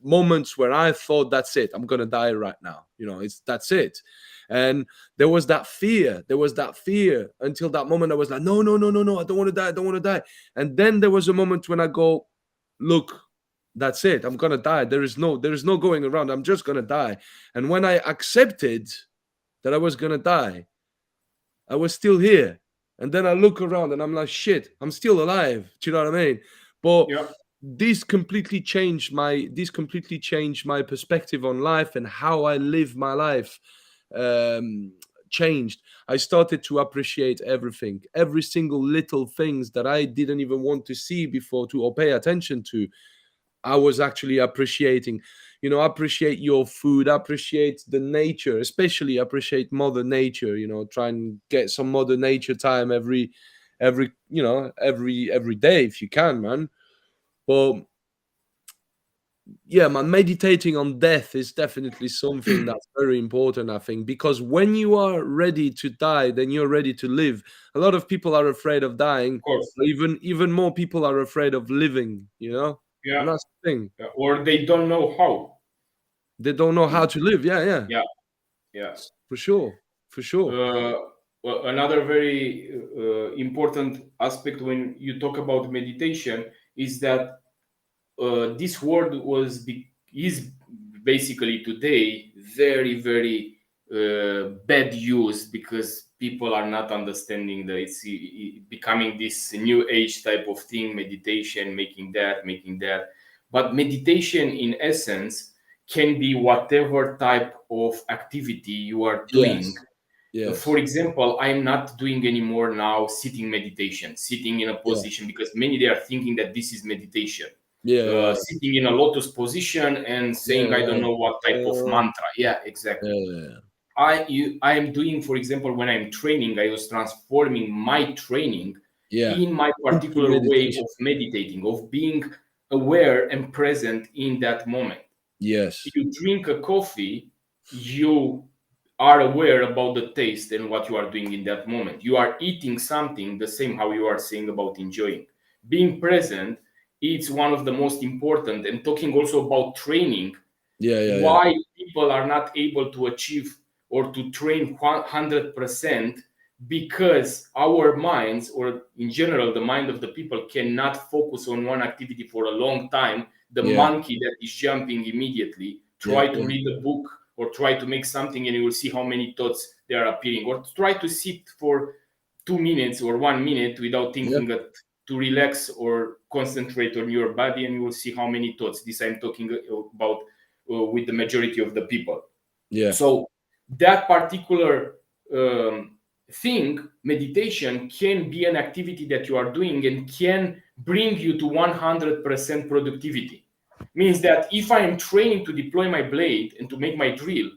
moments where I thought, that's it, I'm going to die right now. It's that's it. And there was that fear. There was that fear until that moment. I was like, no, no, no, no, no, I don't want to die. I don't want to die. And then there was a moment when I go, look, that's it. I'm gonna die. There is no going around. I'm just gonna die. And when I accepted that I was gonna die, I was still here. And then I look around and I'm like, shit, I'm still alive. Do you know what I mean? But yeah. this completely changed my perspective on life, and how I live my life um changed. I started to appreciate everything, every single little things that I didn't even want to see before, to or pay attention to. I was actually appreciating. Appreciate your food, appreciate the nature, especially appreciate Mother Nature. Try and get some Mother Nature time every day if you can, man. But yeah, man, meditating on death is definitely something that's very important, I think, because when you are ready to die, then you're ready to live. A lot of people are afraid of Of dying, course. but even more people are afraid of living. And Yeah, that's the thing. yeah. Or they don't know how. They don't know how to live. Yeah, yeah, Yeah, yeah. for sure, for sure. Uh, well, another very important aspect when you talk about meditation is that this word is basically today very very bad use, because people are not understanding that it's becoming this new age type of thing, meditation, making that. But meditation in essence can be whatever type of activity you are doing. Yes, For yes, example, I'm not doing anymore now sitting meditation, sitting in a yeah, position, because many they are thinking that this is meditation. yeah, Sitting in a lotus position and yeah, saying I don't know what type of yeah, mantra. Yeah, yeah, exactly. yeah, I am doing, for example, when I'm training, I was transforming my training yeah. in my Into particular way meditation. of meditating, of being aware and present in that moment. Yes, You drink a coffee, you are aware about the taste and what you are doing in that moment. You are eating something, the same how you are saying about enjoying. Being present, it's one of the most important. And talking also about training, yeah, yeah, yeah, why people are not able to achieve or to train 100%, because our minds, or in general the mind of the people, cannot focus on one activity for a long time. The yeah, monkey that is jumping immediately, yeah, try to yeah, read a book or try to make something, and you will see how many thoughts they are appearing, or try to sit for 2 minutes or 1 minute without Yeah. thinking that to relax or concentrate on your body, and you will see how many thoughts. This I'm talking about with the majority of the people. Yeah. So that particular thing, meditation, can be an activity that you are doing and can bring you to 100% productivity. Means that if I am training to deploy my blade and to make my drill,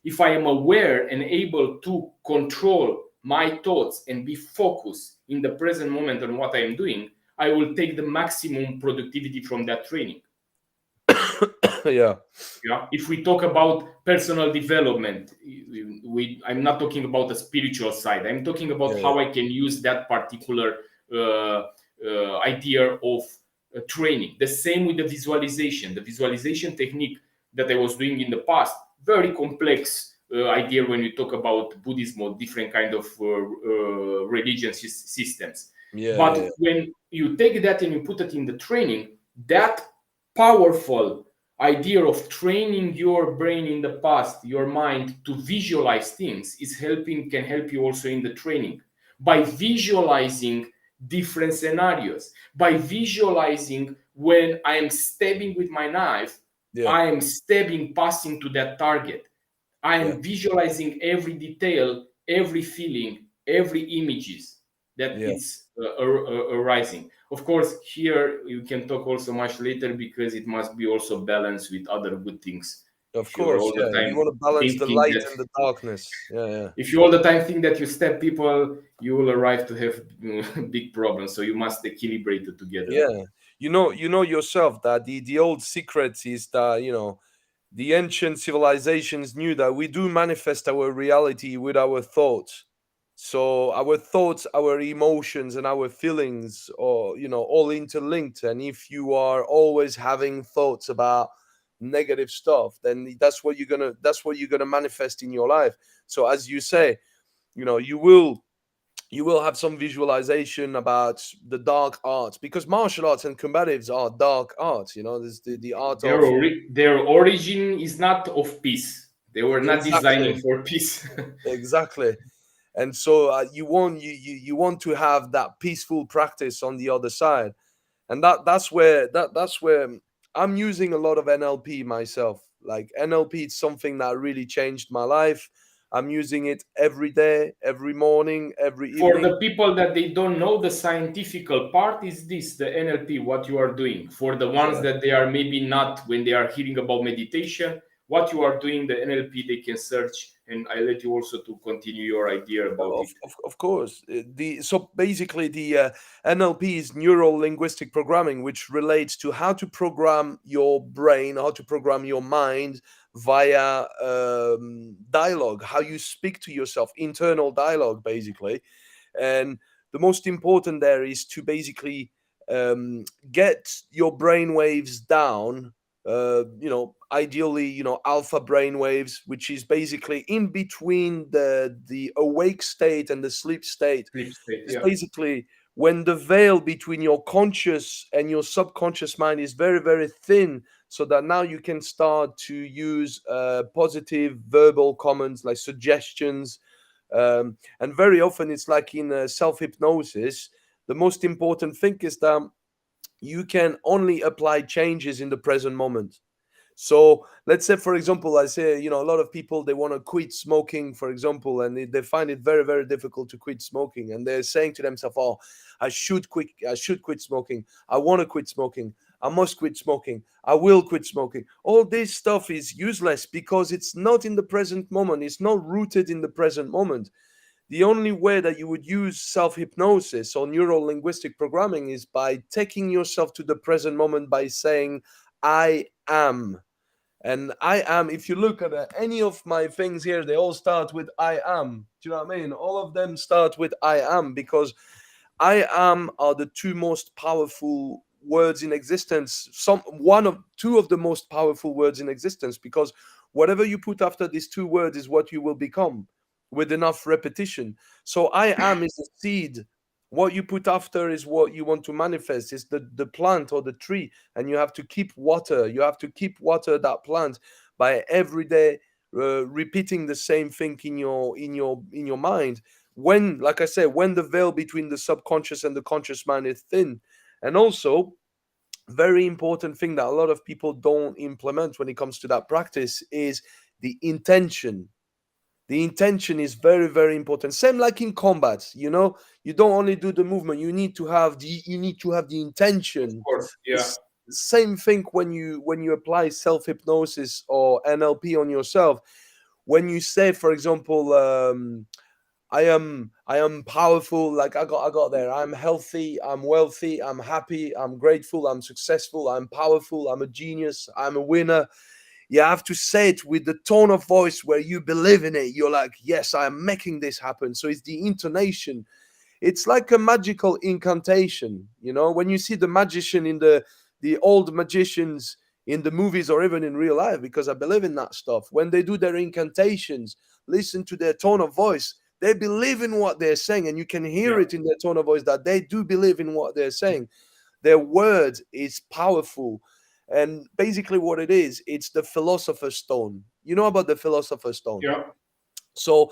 if I am aware and able to control my thoughts and be focused in the present moment on what I am doing, I will take the maximum productivity from that training. Yeah. Yeah, if we talk about personal development, I'm not talking about the spiritual side. I'm talking about Yeah. how I can use that particular idea of training. The same with the visualization. The visualization technique that I was doing in the past, very complex idea when you talk about Buddhism or different kind of religion systems. Yeah. But Yeah. when you take that and you put it in the training, that powerful idea of training your brain in the past, your mind, to visualize things is helping, can help you also in the training by visualizing different scenarios, by visualizing when I am stabbing with my knife, Yeah. I am stabbing passing to that target. I Yeah. am visualizing every detail, every feeling, every images that Yeah. it's arising. Of course, here you can talk also much later because it must be also balanced with other good things. Of If you are course. all the Yeah. You time want to balance the thinking light that, and the darkness. Yeah. Yeah. if you all the time think that you stab people, you will arrive to have big problems. So you must equilibrate it together. Yeah. You know yourself that the old secret is that, the ancient civilizations knew that we do manifest our reality with our thoughts. So our thoughts, our emotions, and our feelings are, all interlinked. And if you are always having thoughts about negative stuff, then that's what you're gonna manifest in your life. So as you say, you will have some visualization about the dark arts, because martial arts and combatives are dark arts. There's the art Their, of. their origin is not of peace. They were not Exactly. designing for peace. Exactly. And so you want to have that peaceful practice on the other side. And that's where I'm using a lot of NLP myself. Like, NLP is something that really changed my life. I'm using it every day, every morning, every For evening. the people that they don't know, the scientific part is this, the NLP, what you are doing. For the ones Yeah. that they are maybe not, when they are hearing about meditation, what you are doing, the NLP, they can search. And I let you also to continue your idea about Of, it. of, of course. So basically, the NLP is neuro linguistic programming, which relates to how to program your brain, how to program your mind via dialogue, how you speak to yourself, internal dialogue, basically. And the most important there is to basically um, get your brain waves down. Ideally, alpha brain waves, which is basically in between the awake state and the sleep state. Sleep state, It's yeah. basically when the veil between your conscious and your subconscious mind is very, very thin, so that now you can start to use positive verbal comments like suggestions. And very often, it's like in self hypnosis, the most important thing is that you can only apply changes in the present moment. So let's say, for example, I say, a lot of people, they want to quit smoking, for example, and they find it very, very difficult to quit smoking. And they're saying to themselves, oh, I should quit smoking. I want to quit smoking. I must quit smoking. I will quit smoking. All this stuff is useless because it's not in the present moment. It's not rooted in the present moment. The only way that you would use self hypnosis or neuro linguistic programming is by taking yourself to the present moment by saying, I am. And I am, if you look at any of my things here, they all start with I am. Do you know what I mean? All of them start with I am, because I am are the two most powerful words in existence. Two of the most powerful words in existence, because whatever you put after these two words is what you will become with enough repetition. So I am is the seed. What you put after is what you want to manifest. It's the plant or the tree, and you have to keep water. You have to keep water that plant by every day repeating the same thing in your mind. when, like I said, when the veil between the subconscious and the conscious mind is thin. And also, very important thing that a lot of people don't implement when it comes to that practice is the intention. The intention is very, very important. Same like in combat, you don't only do the movement, you need to have the Of intention. course. Yeah. Same thing when you apply self hypnosis or NLP on yourself. When you say, for example, I am powerful, like I got there. I'm healthy, I'm wealthy, I'm happy, I'm grateful, I'm successful, I'm powerful, I'm a genius, I'm a winner. You have to say it with the tone of voice where you believe in it. You're like, yes, I'm making this happen. So it's the intonation. It's like a magical incantation. When you see the magician in the old magicians in the movies or even in real life, because I believe in that stuff. When they do their incantations, listen to their tone of voice. They believe in what they're saying, and you can hear Yeah. it in their tone of voice that they do believe in what they're saying. Their word is powerful. And basically, what it is, it's the philosopher's stone. You know about the philosopher's stone? Yeah. So,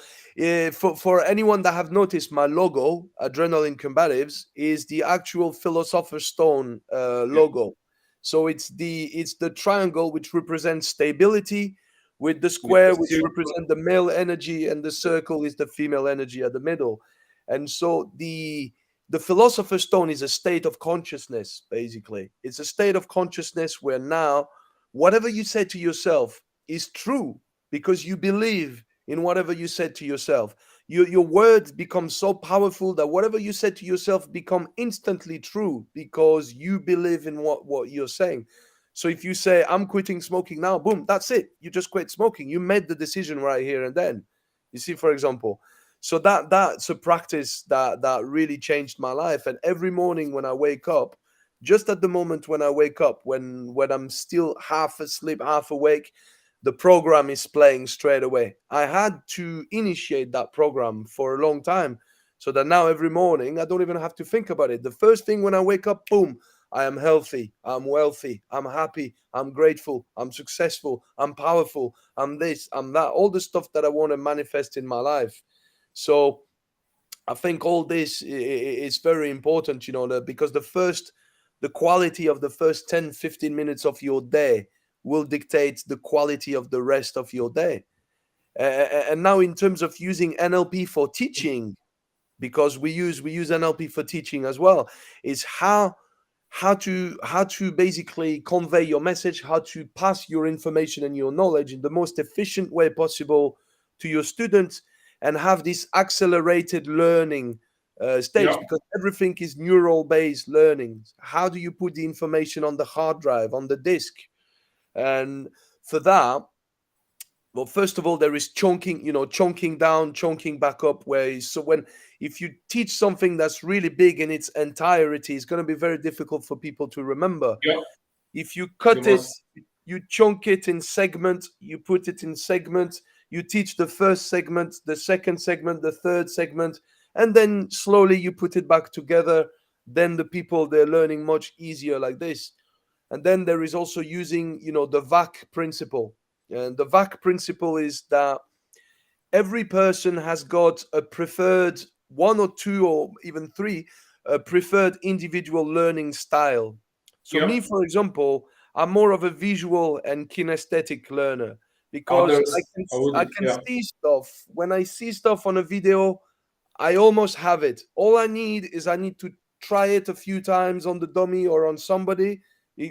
for anyone that have noticed, my logo, Adrenaline Combatives, is the actual Philosopher's Stone Yeah. logo. So it's the triangle which represents stability, with the With the square which circle. represent the male energy, and the circle is the female energy at the middle. And so the Philosopher's Stone is a state of consciousness. Basically, it's a state of consciousness where now whatever you say to yourself is true because you believe in whatever you said to yourself. Your words become so powerful that whatever you said to yourself become instantly true because you believe in what you're saying. So if you say, I'm quitting smoking now, boom, that's it. You just quit smoking. You made the decision right here and then. You see, for example. So that's a practice that really changed my life. And every morning when I wake up, just at the moment when I wake up, when I'm still half asleep, half awake, the program is playing straight away. I had to initiate that program for a long time so that now every morning I don't even have to think about it. The first thing when I wake up, boom, I am healthy, I'm wealthy, I'm happy, I'm grateful, I'm successful, I'm powerful, I'm this, I'm that, all the stuff that I want to manifest in my life. So I think all this is very important, because the quality of the first 10, 15 minutes of your day will dictate the quality of the rest of your day. And now, in terms of using NLP for teaching, because we use NLP for teaching as well, is how to basically convey your message, how to pass your information and your knowledge in the most efficient way possible to your students, and have this accelerated learning stage, Yeah. because everything is neural based learning. How do you put the information on the hard drive, on the disk? And for that, well, first of all, there is chunking, chunking down, chunking back up. So if you teach something that's really big in its entirety, it's going to be very difficult for people to remember. Yeah. If you You cut it, must. you chunk it in segment, you put it in segment, you teach the first segment, the second segment, the third segment, and then slowly you put it back together. Then the people, they're learning much easier like this. And then there is also using, the VAC principle. And the VAC principle is that every person has got a preferred one or two or even three preferred individual learning style. So Yeah. me, for example, I'm more of a visual and kinesthetic learner because I Others, can I I would. can Yeah. see stuff. When I see stuff on a video, I almost have it. All I need to try it a few times on the dummy or on somebody.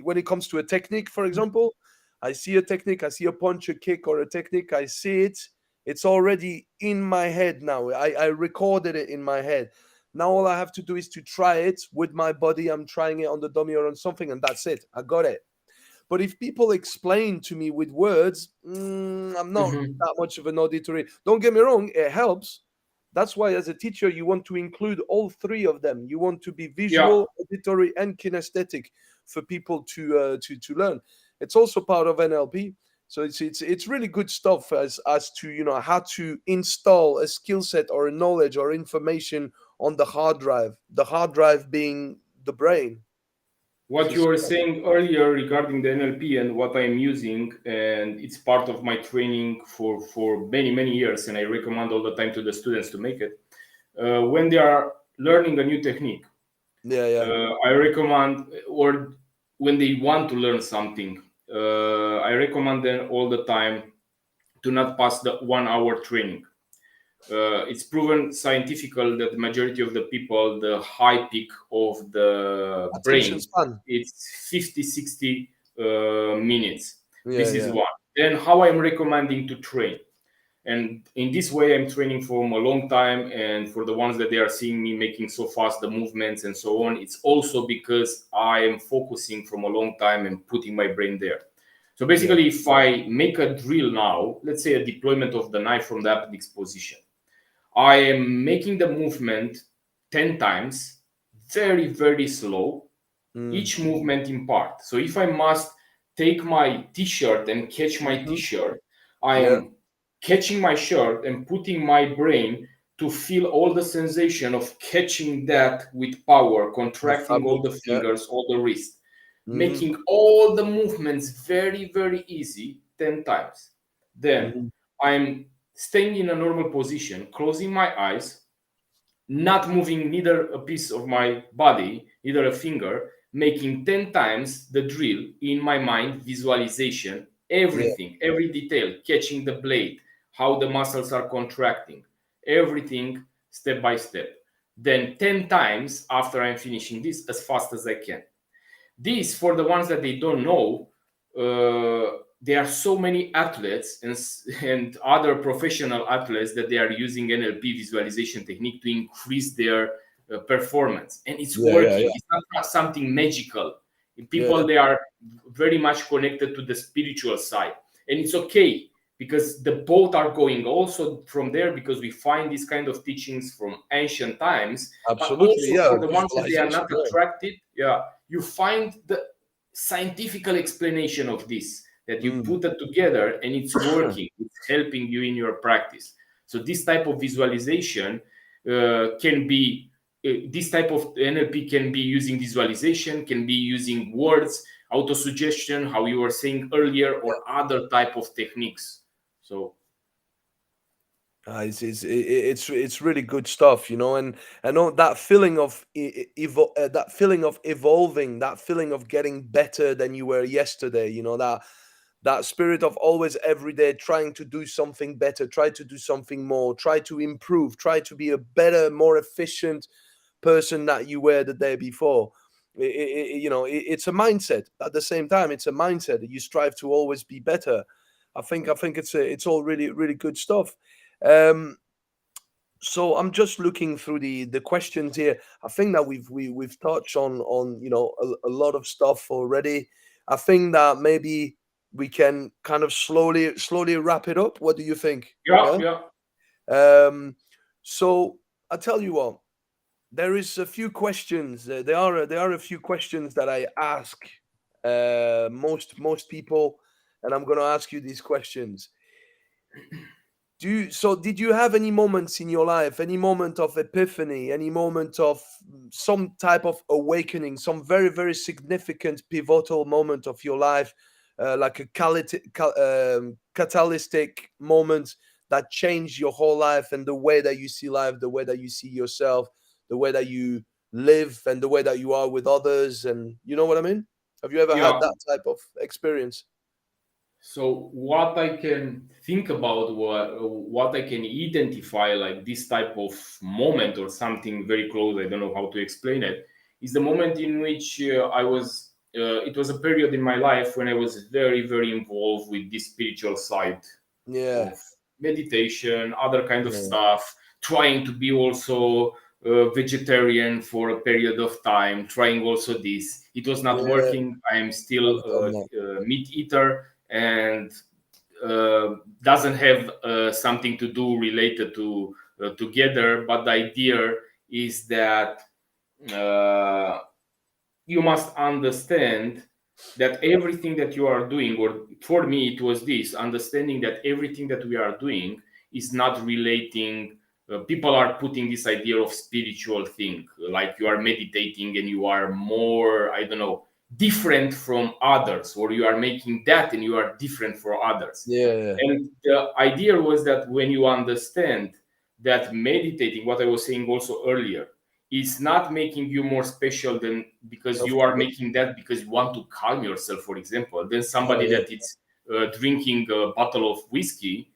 When it comes to a technique, for example, I see a technique, I see a punch, a kick, or a technique, I see it. It's already in my head now. I recorded it in my head. Now all I have to do is to try it with my body. I'm trying it on the dummy or on something, and that's it. I got it. But if people explain to me with words, I'm not Mhm. that much of an auditory. Don't get me wrong, it helps. That's why, as a teacher, you want to include all three of them. You want to be Yeah. visual, auditory, and kinesthetic for people to learn. It's also part of NLP. So it's really good stuff as to how to install a skill set or a knowledge or information on the hard drive. The hard drive being the brain. So What you were saying earlier regarding the NLP and what I'm using, and it's part of my training for many years, and I recommend all the time to the students to make it. when they are learning a new technique, Yeah. I recommend, or when they want to learn something, I recommend them all the time to not pass the 1 hour training. It's proven scientifical that the majority of the people, the high peak of the Attention brain, span. it's 50, 60 minutes. This is Yeah. one. Then how I'm recommending to train. And in this way, I'm training from a long time. And for the ones that they are seeing me making so fast the movements and so on, it's also because I am focusing from a long time and putting my brain there. So Yeah. basically, if I make a drill now, let's say a deployment of the knife from the appendix position, I am making the movement 10 times, very, very slow, Mm. each movement in part. So if I must take my t-shirt and catch my Hmm. t-shirt, I Yeah. am catching my shirt and putting my brain to feel all the sensation of catching that with power, The contracting all fabric. the Yeah. fingers, all the wrist, Hmm. making all the movements very, very easy 10 times. Then Hmm. I'm staying in a normal position, closing my eyes, not moving neither a piece of my body, neither a finger, making 10 times the drill in my mind, visualization, Yeah. everything, every detail, catching the blade, how the muscles are contracting, everything step by step. Then 10 times after I'm finishing this as fast as I can. This, for the ones that they don't know, there are so many athletes and other professional athletes that they are using NLP visualization technique to increase their performance, and it's Yeah. working. It's not something magical. Yeah. People, they are very much connected to the spiritual side, and it's okay because the both are going also from there, because we find these kind of teachings from ancient times, but Absolutely. also Yeah. for the ones that they are Visualization. not Yeah. attracted, yeah, you find the scientific explanation of this, that you Mm. put it together and it's working, it's helping you in your practice. So this type of visualization can be this type of NLP can be using visualization, can be using words, autosuggestion, how you were saying earlier, or other type of techniques. So It's really good stuff, and I know that feeling of that feeling of evolving, that feeling of getting better than you were yesterday. That spirit of always every day trying to do something better, try to do something more, try to improve, try to be a better, more efficient person that you were the day before. It's a mindset. At the same time, it's a mindset that you strive to always be better. I think it's all really really good stuff. Um, so I'm just looking through the questions here. I think that we've touched on a lot of stuff already. I think that maybe we can kind of slowly wrap it up. What do you think? yeah, Yeah. yeah, Um, so I tell you what, there is a few questions. There are a few questions that I ask most people, and I'm going to ask you these questions. Did you have any moments in your life, any moment of epiphany, any moment of some type of awakening, some very very significant pivotal moment of your life, like a catalytic moment that changed your whole life and the way that you see life, the way that you see yourself, the way that you live, and the way that you are with others, and you know what I mean? Have you ever had yeah. that type of experience? So what I can think about, what I can identify like this type of moment or something very close, I don't know how to explain it, is the moment in which I was. It was a period in my life when I was very very involved with this spiritual side Yeah, of meditation, other kind of yeah, stuff, trying to be also vegetarian for a period of time, trying also this. It was not yeah. working. I am still I've done that. a meat eater, and doesn't have something to do related to together. But the idea is that uh, you must understand that everything that you are doing, or for me it was this understanding that everything that we are doing is not relating. People are putting this idea of spiritual thing, like you are meditating and you are more, I don't know, different from others, or you are making that and you are different from others. Yeah, And the idea was that when you understand that meditating, what I was saying also earlier, is not making you more special than because Of you are course. making that because you want to calm yourself, for example, than Oh somebody yeah. that is drinking a bottle of whiskey.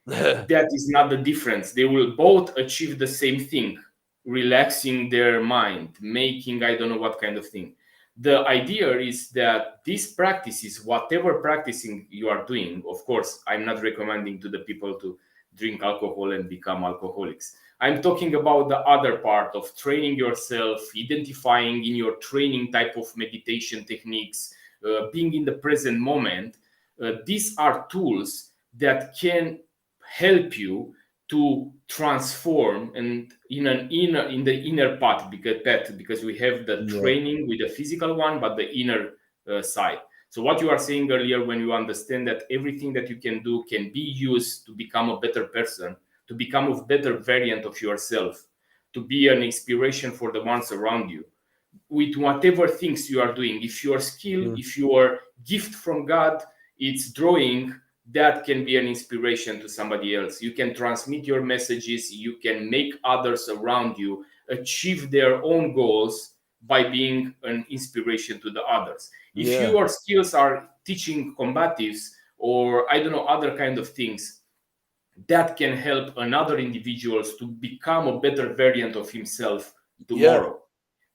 That is not the difference. They will both achieve the same thing, relaxing their mind, making I don't know what kind of thing. The idea is that these practices, whatever practicing you are doing, of course, I'm not recommending to the people to drink alcohol and become alcoholics. I'm talking about the other part of training yourself, identifying in your training type of meditation techniques, being in the present moment. These are tools that can help you to transform and in the inner because we have the Yeah. training with the physical one but the inner side. So what you are saying earlier, when you understand that everything that you can do can be used to become a better person, to become a better variant of yourself, to be an inspiration for the ones around you, with whatever things you are doing. If your skill, Mm. if your gift from God, it's drawing, that can be an inspiration to somebody else. You can transmit your messages, you can make others around you achieve their own goals by being an inspiration to the others. If Yeah. your skills are teaching combatives or I don't know other kind of things, that can help another individuals to become a better variant of himself Yeah. tomorrow,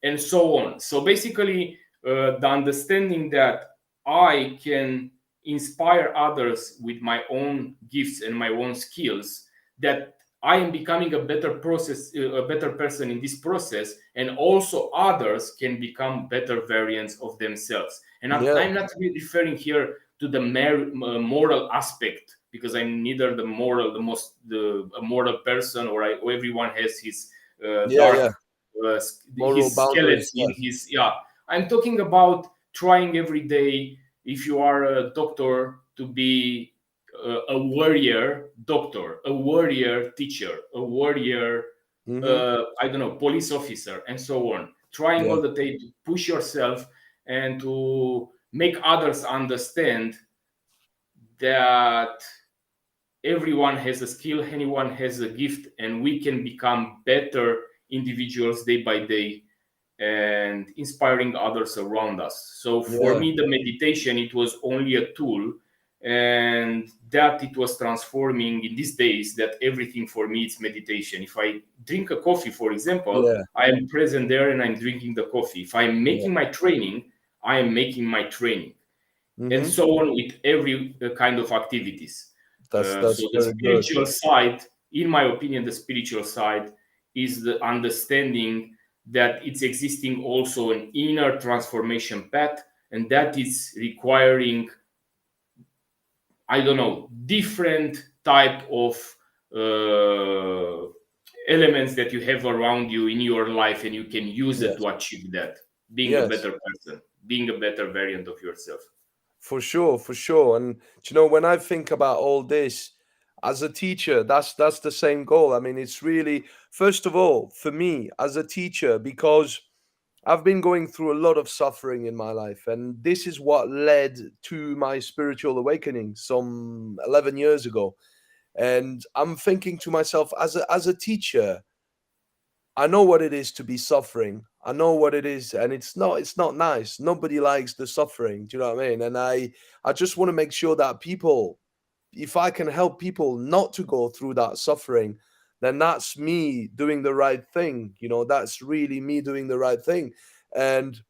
and so on. So basically, the understanding that I can inspire others with my own gifts and my own skills, that I am becoming a better person in this process, and also others can become better variants of themselves. And Yeah. I'm not really referring here to the moral aspect, because I'm neither a moral person, or everyone has his Yeah. Yeah. dark Moral his boundaries. skeleton, Yes. his yeah. I'm talking about trying every day. If you are a doctor, to be a warrior doctor, a warrior teacher, a warrior Mm-hmm. I don't know, police officer, and so on. Trying Yeah. all the day to push yourself and to make others understand that everyone has a skill, anyone has a gift, and we can become better individuals day by day and inspiring others around us. So for Yeah. me, the meditation, it was only a tool, and that it was transforming in these days that everything for me is meditation. If I drink a coffee, for example, Yeah. I am present there and I'm drinking the coffee. If I'm Yeah. making my training, I am making my training, and Mm-hmm. so on with every kind of activities. So That's the very good. spiritual side, in my opinion, the spiritual side is the understanding that it's existing also an inner transformation path, and that is requiring, I don't know, different type of uh, elements that you have around you in your life, and you can use it Yes. to achieve that, being a Yes. better person, being a better variant of yourself. For sure, for sure. And when I think about all this as a teacher, that's the same goal. I mean, it's really first of all for me as a teacher because I've been going through a lot of suffering in my life, and this is what led to my spiritual awakening some 11 years ago. And I'm thinking to myself as a teacher, I know what it is to be suffering. I know what it is, and it's not nice. Nobody likes the suffering. Do you know what I mean? And I just want to make sure that people, if I can help people not to go through that suffering, then that's me doing the right thing. That's really me doing the right thing. And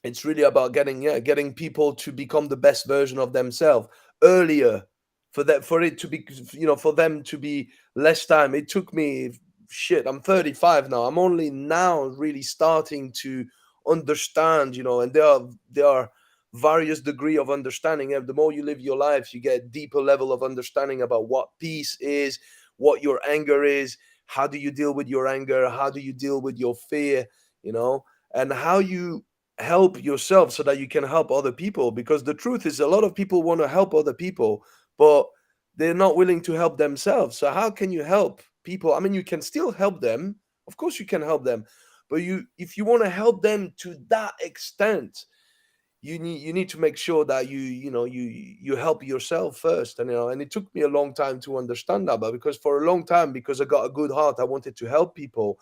it's really about getting people to become the best version of themselves earlier, for it to be, for them to be less time. It took me, shit, I'm 35 now. I'm only now really starting to understand, and there are various degree of understanding. And the more you live your life, you get deeper level of understanding about what peace is, what your anger is, how do you deal with your anger, how do you deal with your fear, and how you help yourself so that you can help other people. Because the truth is, a lot of people want to help other people, but they're not willing to help themselves. So how can you help people? I mean, you can still help them. Of course you can help them, but if you want to help them to that extent, you need to make sure that you help yourself first. And it took me a long time to understand that, but because for a long time, because I got a good heart, I wanted to help people.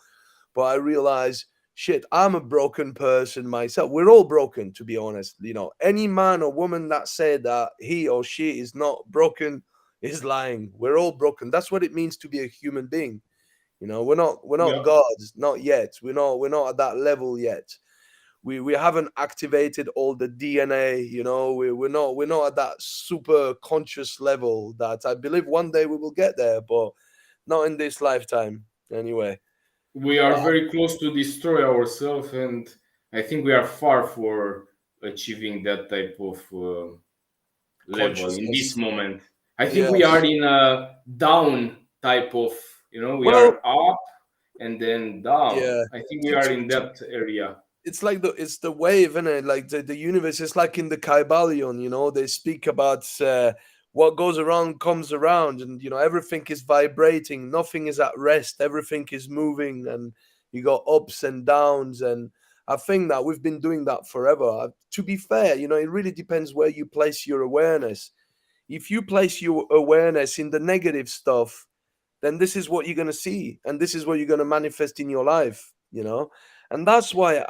But I realized, shit, I'm a broken person myself. We're all broken, to be honest. Any man or woman that said that he or she is not broken is lying. We're all broken. That's what it means to be a human being. We're not Yeah. gods, not yet. We're not at that level yet. We haven't activated all the DNA. We're not at that super conscious level that I believe one day we will get there, but not in this lifetime anyway. We are very close to destroy ourselves, and I think we are far for achieving that type of level in this Consciousness. moment. I think we are Yes. in a down type of, we Well, are up and then down. yeah. I think we To, are to, in to, that area. it's the wave, isn't it? Like the universe is like in the Kybalion, they speak about what goes around comes around, and everything is vibrating, nothing is at rest, everything is moving, and you got ups and downs. And I think that we've been doing that forever. To be fair, it really depends where you place your awareness. If you place your awareness in the negative stuff, then this is what you're going to see, and this is what you're going to manifest in your life. And that's why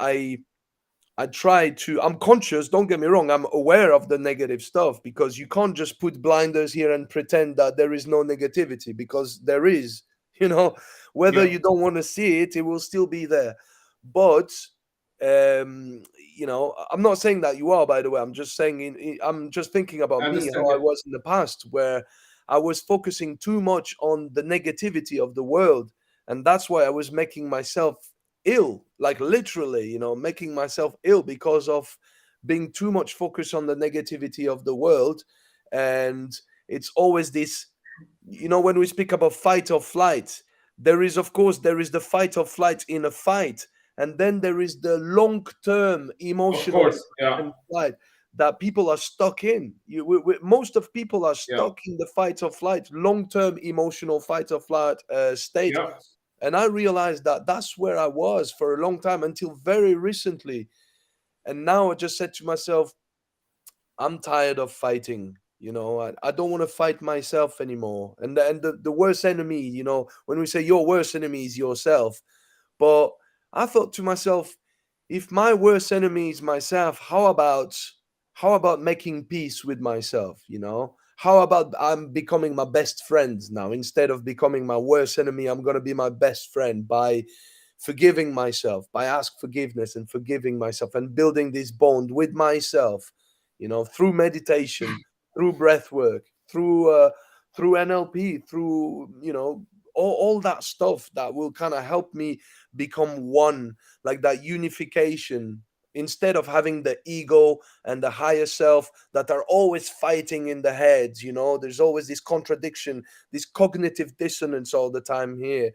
I try to, I'm conscious, don't get me wrong, I'm aware of the negative stuff, because you can't just put blinders here and pretend that there is no negativity, because there is. you know Whether Yeah, you don't want to see it, it will still be there. But I'm not saying that you are, by the way. I'm just saying, I'm just thinking I about me, how understand. I Yeah, was in the past, where I was focusing too much on the negativity of the world, and that's why I was making myself ill, like literally, making myself ill because of being too much focused on the negativity of the world. And it's always this, when we speak about fight or flight, there is the fight or flight in a fight, and then there is the long term of emotional course. Yeah, flight that people are stuck in. Most of people are yeah, stuck in the fight or flight, long term emotional fight or flight state. yeah. And I realized that that's where I was for a long time, until very recently. And now I just said to myself, I'm tired of fighting. I don't want to fight myself anymore. And the worst enemy, when we say your worst enemy is yourself. But I thought to myself, if my worst enemy is myself, how about making peace with myself? How about I'm becoming my best friend now? Instead of becoming my worst enemy, I'm gonna be my best friend by forgiving myself, by ask forgiveness and forgiving myself, and building this bond with myself, through meditation, through breath work, through NLP, through all that stuff that will kind of help me become one, like that unification, instead of having the ego and the higher self that are always fighting in the heads. There's always this contradiction, this cognitive dissonance all the time here,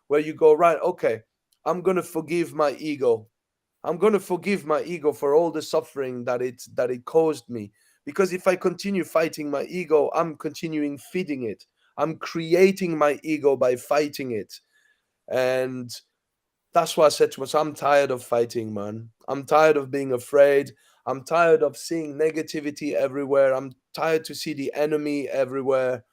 where you go, right, okay, I'm going to forgive my ego. I'm going to forgive my ego for all the suffering that it caused me. Because if I continue fighting my ego, I'm continuing feeding it. I'm creating my ego by fighting it. And that's why I said to myself, I'm tired of fighting, man. I'm tired of being afraid. I'm tired of seeing negativity everywhere. I'm tired to see the enemy everywhere.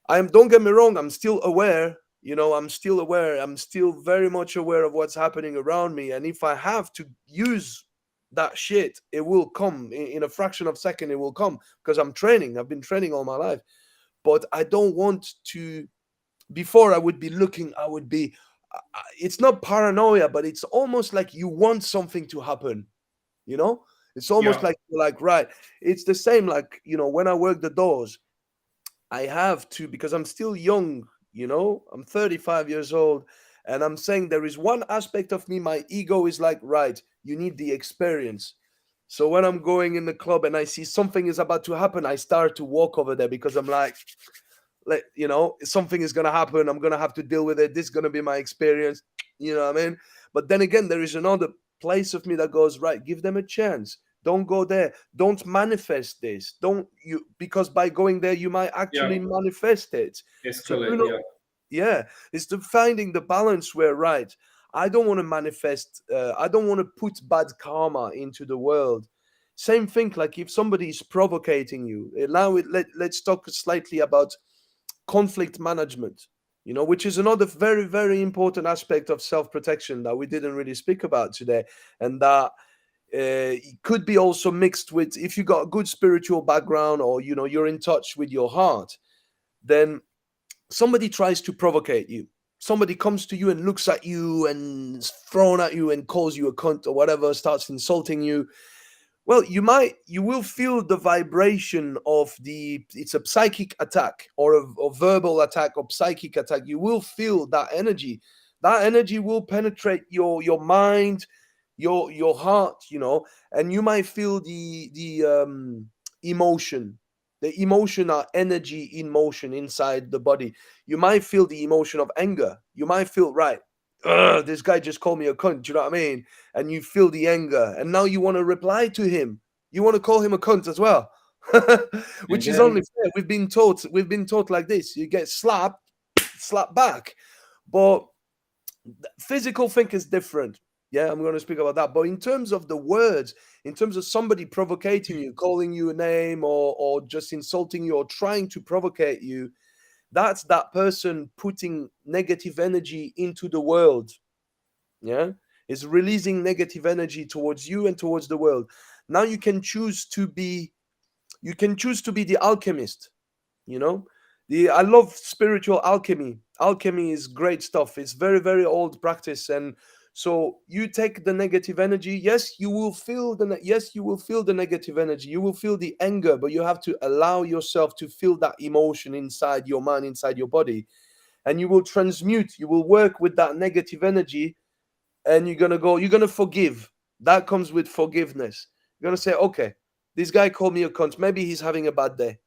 Don't get me wrong, I'm still aware. I'm still aware. I'm still very much aware of what's happening around me. And if I have to use that shit, it will come in a fraction of a second. It will come because I'm training. I've been training all my life. But I don't want to. Before I would be looking, I would be. It's not paranoia, but it's almost like you want something to happen. You know, it's almost Yeah, like right. It's the same like when I work the doors. I have to, because I'm still young. I'm 35 years old, and I'm saying there is one aspect of me. My ego is like, right, you need the experience. So when I'm going in the club and I see something is about to happen, I start to walk over there because I'm like something is gonna happen. I'm gonna have to deal with it. This is gonna be my experience. You know what I mean? But then again, there is another place of me that goes, right, give them a chance. Don't go there. Don't manifest this. Don't you, because by going there you might yeah. actually manifest it. So Escalate. Yeah, yeah, it's the finding the balance where, right, I don't want to manifest, I don't want to put bad karma into the world. Same thing, like if somebody is provocating you. Now let's talk slightly about conflict management, which is another very, very important aspect of self-protection that we didn't really speak about today, and that it could be also mixed with, if you got a good spiritual background, or you're in touch with your heart, then somebody tries to provocate you. Somebody comes to you and looks at you and is thrown at you and calls you a cunt or whatever, starts insulting you. Well, you will feel the vibration of it's a psychic attack, or a verbal attack, or psychic attack. You will feel that energy. That energy will penetrate your mind, your heart, and you might feel the emotion. The emotion are energy in motion inside the body. You might feel the emotion of anger. You might feel, right, this guy just called me a cunt. Do you know what I mean? And you feel the anger, and now you want to reply to him. You want to call him a cunt as well, And which is only then, fair. We've been taught like this. You get slapped back. But physical thing is different. Yeah, I'm going to speak about that. But in terms of the words, in terms of somebody provocating you, calling you a name, or just insulting you, or trying to provocate you, that's that person putting negative energy into the world. Yeah, is releasing negative energy towards you and towards the world. Now you can choose to be the alchemist. you know I love spiritual alchemy. Alchemy is great stuff. It's very, very old practice. And so you take the negative energy. Yes, you will feel the negative energy. You will feel the anger, but you have to allow yourself to feel that emotion inside your mind, inside your body, and you will transmute. You will work with that negative energy, and you're gonna forgive. That comes with forgiveness. You're gonna say, okay, this guy called me a cunt. Maybe he's having a bad day.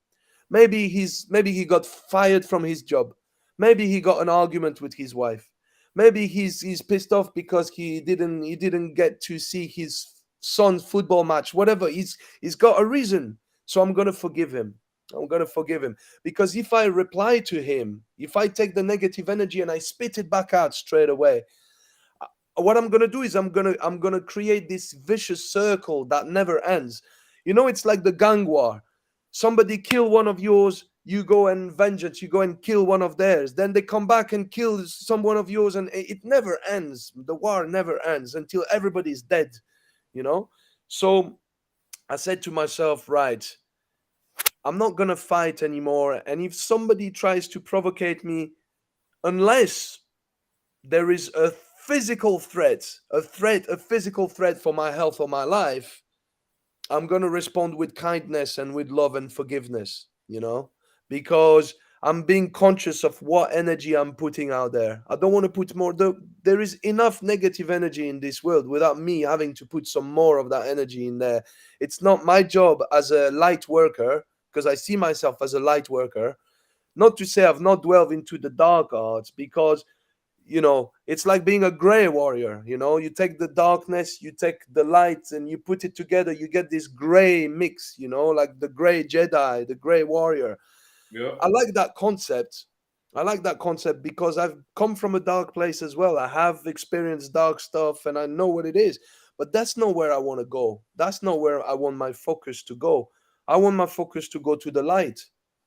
Maybe he got fired from his job. Maybe he got an argument with his wife. Maybe he's pissed off because he didn't get to see his son's football match. Whatever. He's got a reason. So I'm gonna forgive him. I'm gonna forgive him, because if I reply to him, if I take the negative energy and I spit it back out straight away, what I'm gonna do is I'm gonna create this vicious circle that never ends. It's like the gang war. Somebody kill one of yours, you go and vengeance, you go and kill one of theirs. Then they come back and kill some one of yours, and it never ends. The war never ends until everybody's dead. You know. So I said to myself, right, I'm not gonna fight anymore. And if somebody tries to provocate me, unless there is a physical threat, a physical threat for my health or my life, I'm going to respond with kindness and with love and forgiveness, because I'm being conscious of what energy I'm putting out there. I don't want to put more. There is enough negative energy in this world without me having to put some more of that energy in there. It's not my job as a light worker, because I see myself as a light worker. Not to say I've not dwelled into the dark arts, because it's like being a gray warrior. You take the darkness, you take the light, and you put it together, you get this gray mix, like the gray Jedi, the gray warrior. yeah, I like that concept. Because I've come from a dark place as well. I have experienced dark stuff, and I know what it is. But that's not where I want to go. That's not where I want my focus to go. I want my focus to go to the light,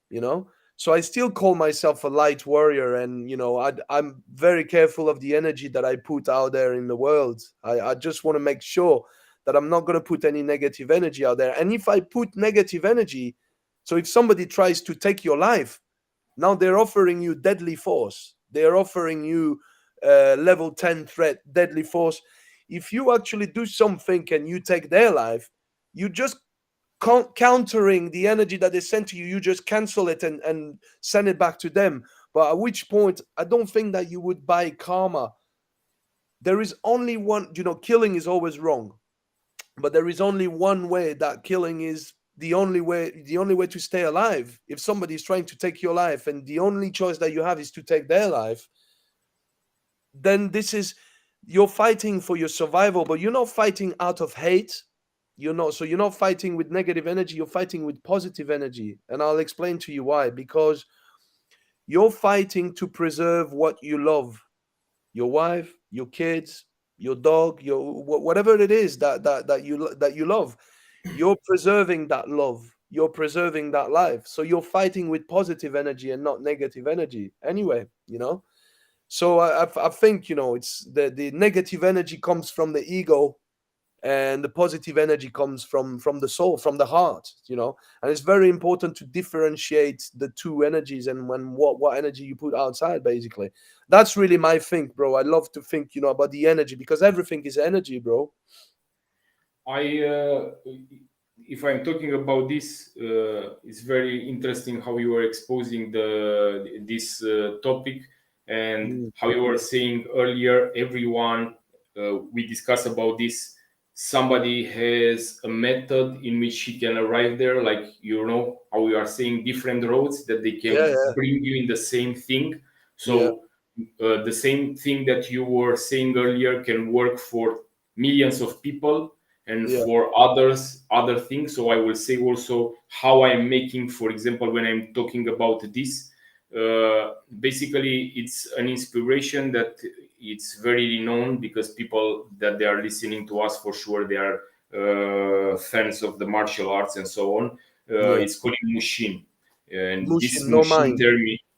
you know so I still call myself a light warrior. And I'm very careful of the energy that I put out there in the world. I just want to make sure that I'm not going to put any negative energy out there. And if I put negative energy, so if somebody tries to take your life, now they're offering you deadly force. They're offering you level 10 threat, deadly force. If you actually do something and you take their life, you just countering the energy that they sent to you. You just cancel it and send it back to them. But at which point, I don't think that you would buy karma. There is only one, killing is always wrong. But there is only one way that killing is the only way to stay alive. If somebody is trying to take your life and the only choice that you have is to take their life, then you're fighting for your survival, but you're not fighting out of hate. You're not fighting with negative energy, you're fighting with positive energy. And I'll explain to you why. Because you're fighting to preserve what you love: your wife, your kids, your dog, your whatever it is that you love. you're preserving that love, you're preserving that life. So you're fighting with positive energy and not negative energy anyway, you know. So I think, you know, it's the negative energy comes from the ego, and the positive energy comes from the soul, from the heart, you know. And it's very important to differentiate the two energies, and when what energy you put outside, basically. That's really my think, bro. I love to think, you know, about the energy, because everything is energy, bro. I if I'm talking about this, it's very interesting how you are exposing this topic, and Mm. how you were saying earlier. Everyone, we discuss about this. Somebody has a method in which he can arrive there, like, you know, how we are saying different roads that they Yeah, can yeah, bring you in the same thing. yeah, So the same thing that you were saying earlier can work for millions of people, and yeah, for others other things. So I will say also how I'm making, for example, when I'm talking about this, basically it's an inspiration that it's very known, because people that they are listening to us, for sure they are fans of the martial arts and so on. yeah. It's called mushin, and this Mushin, no mushin mind.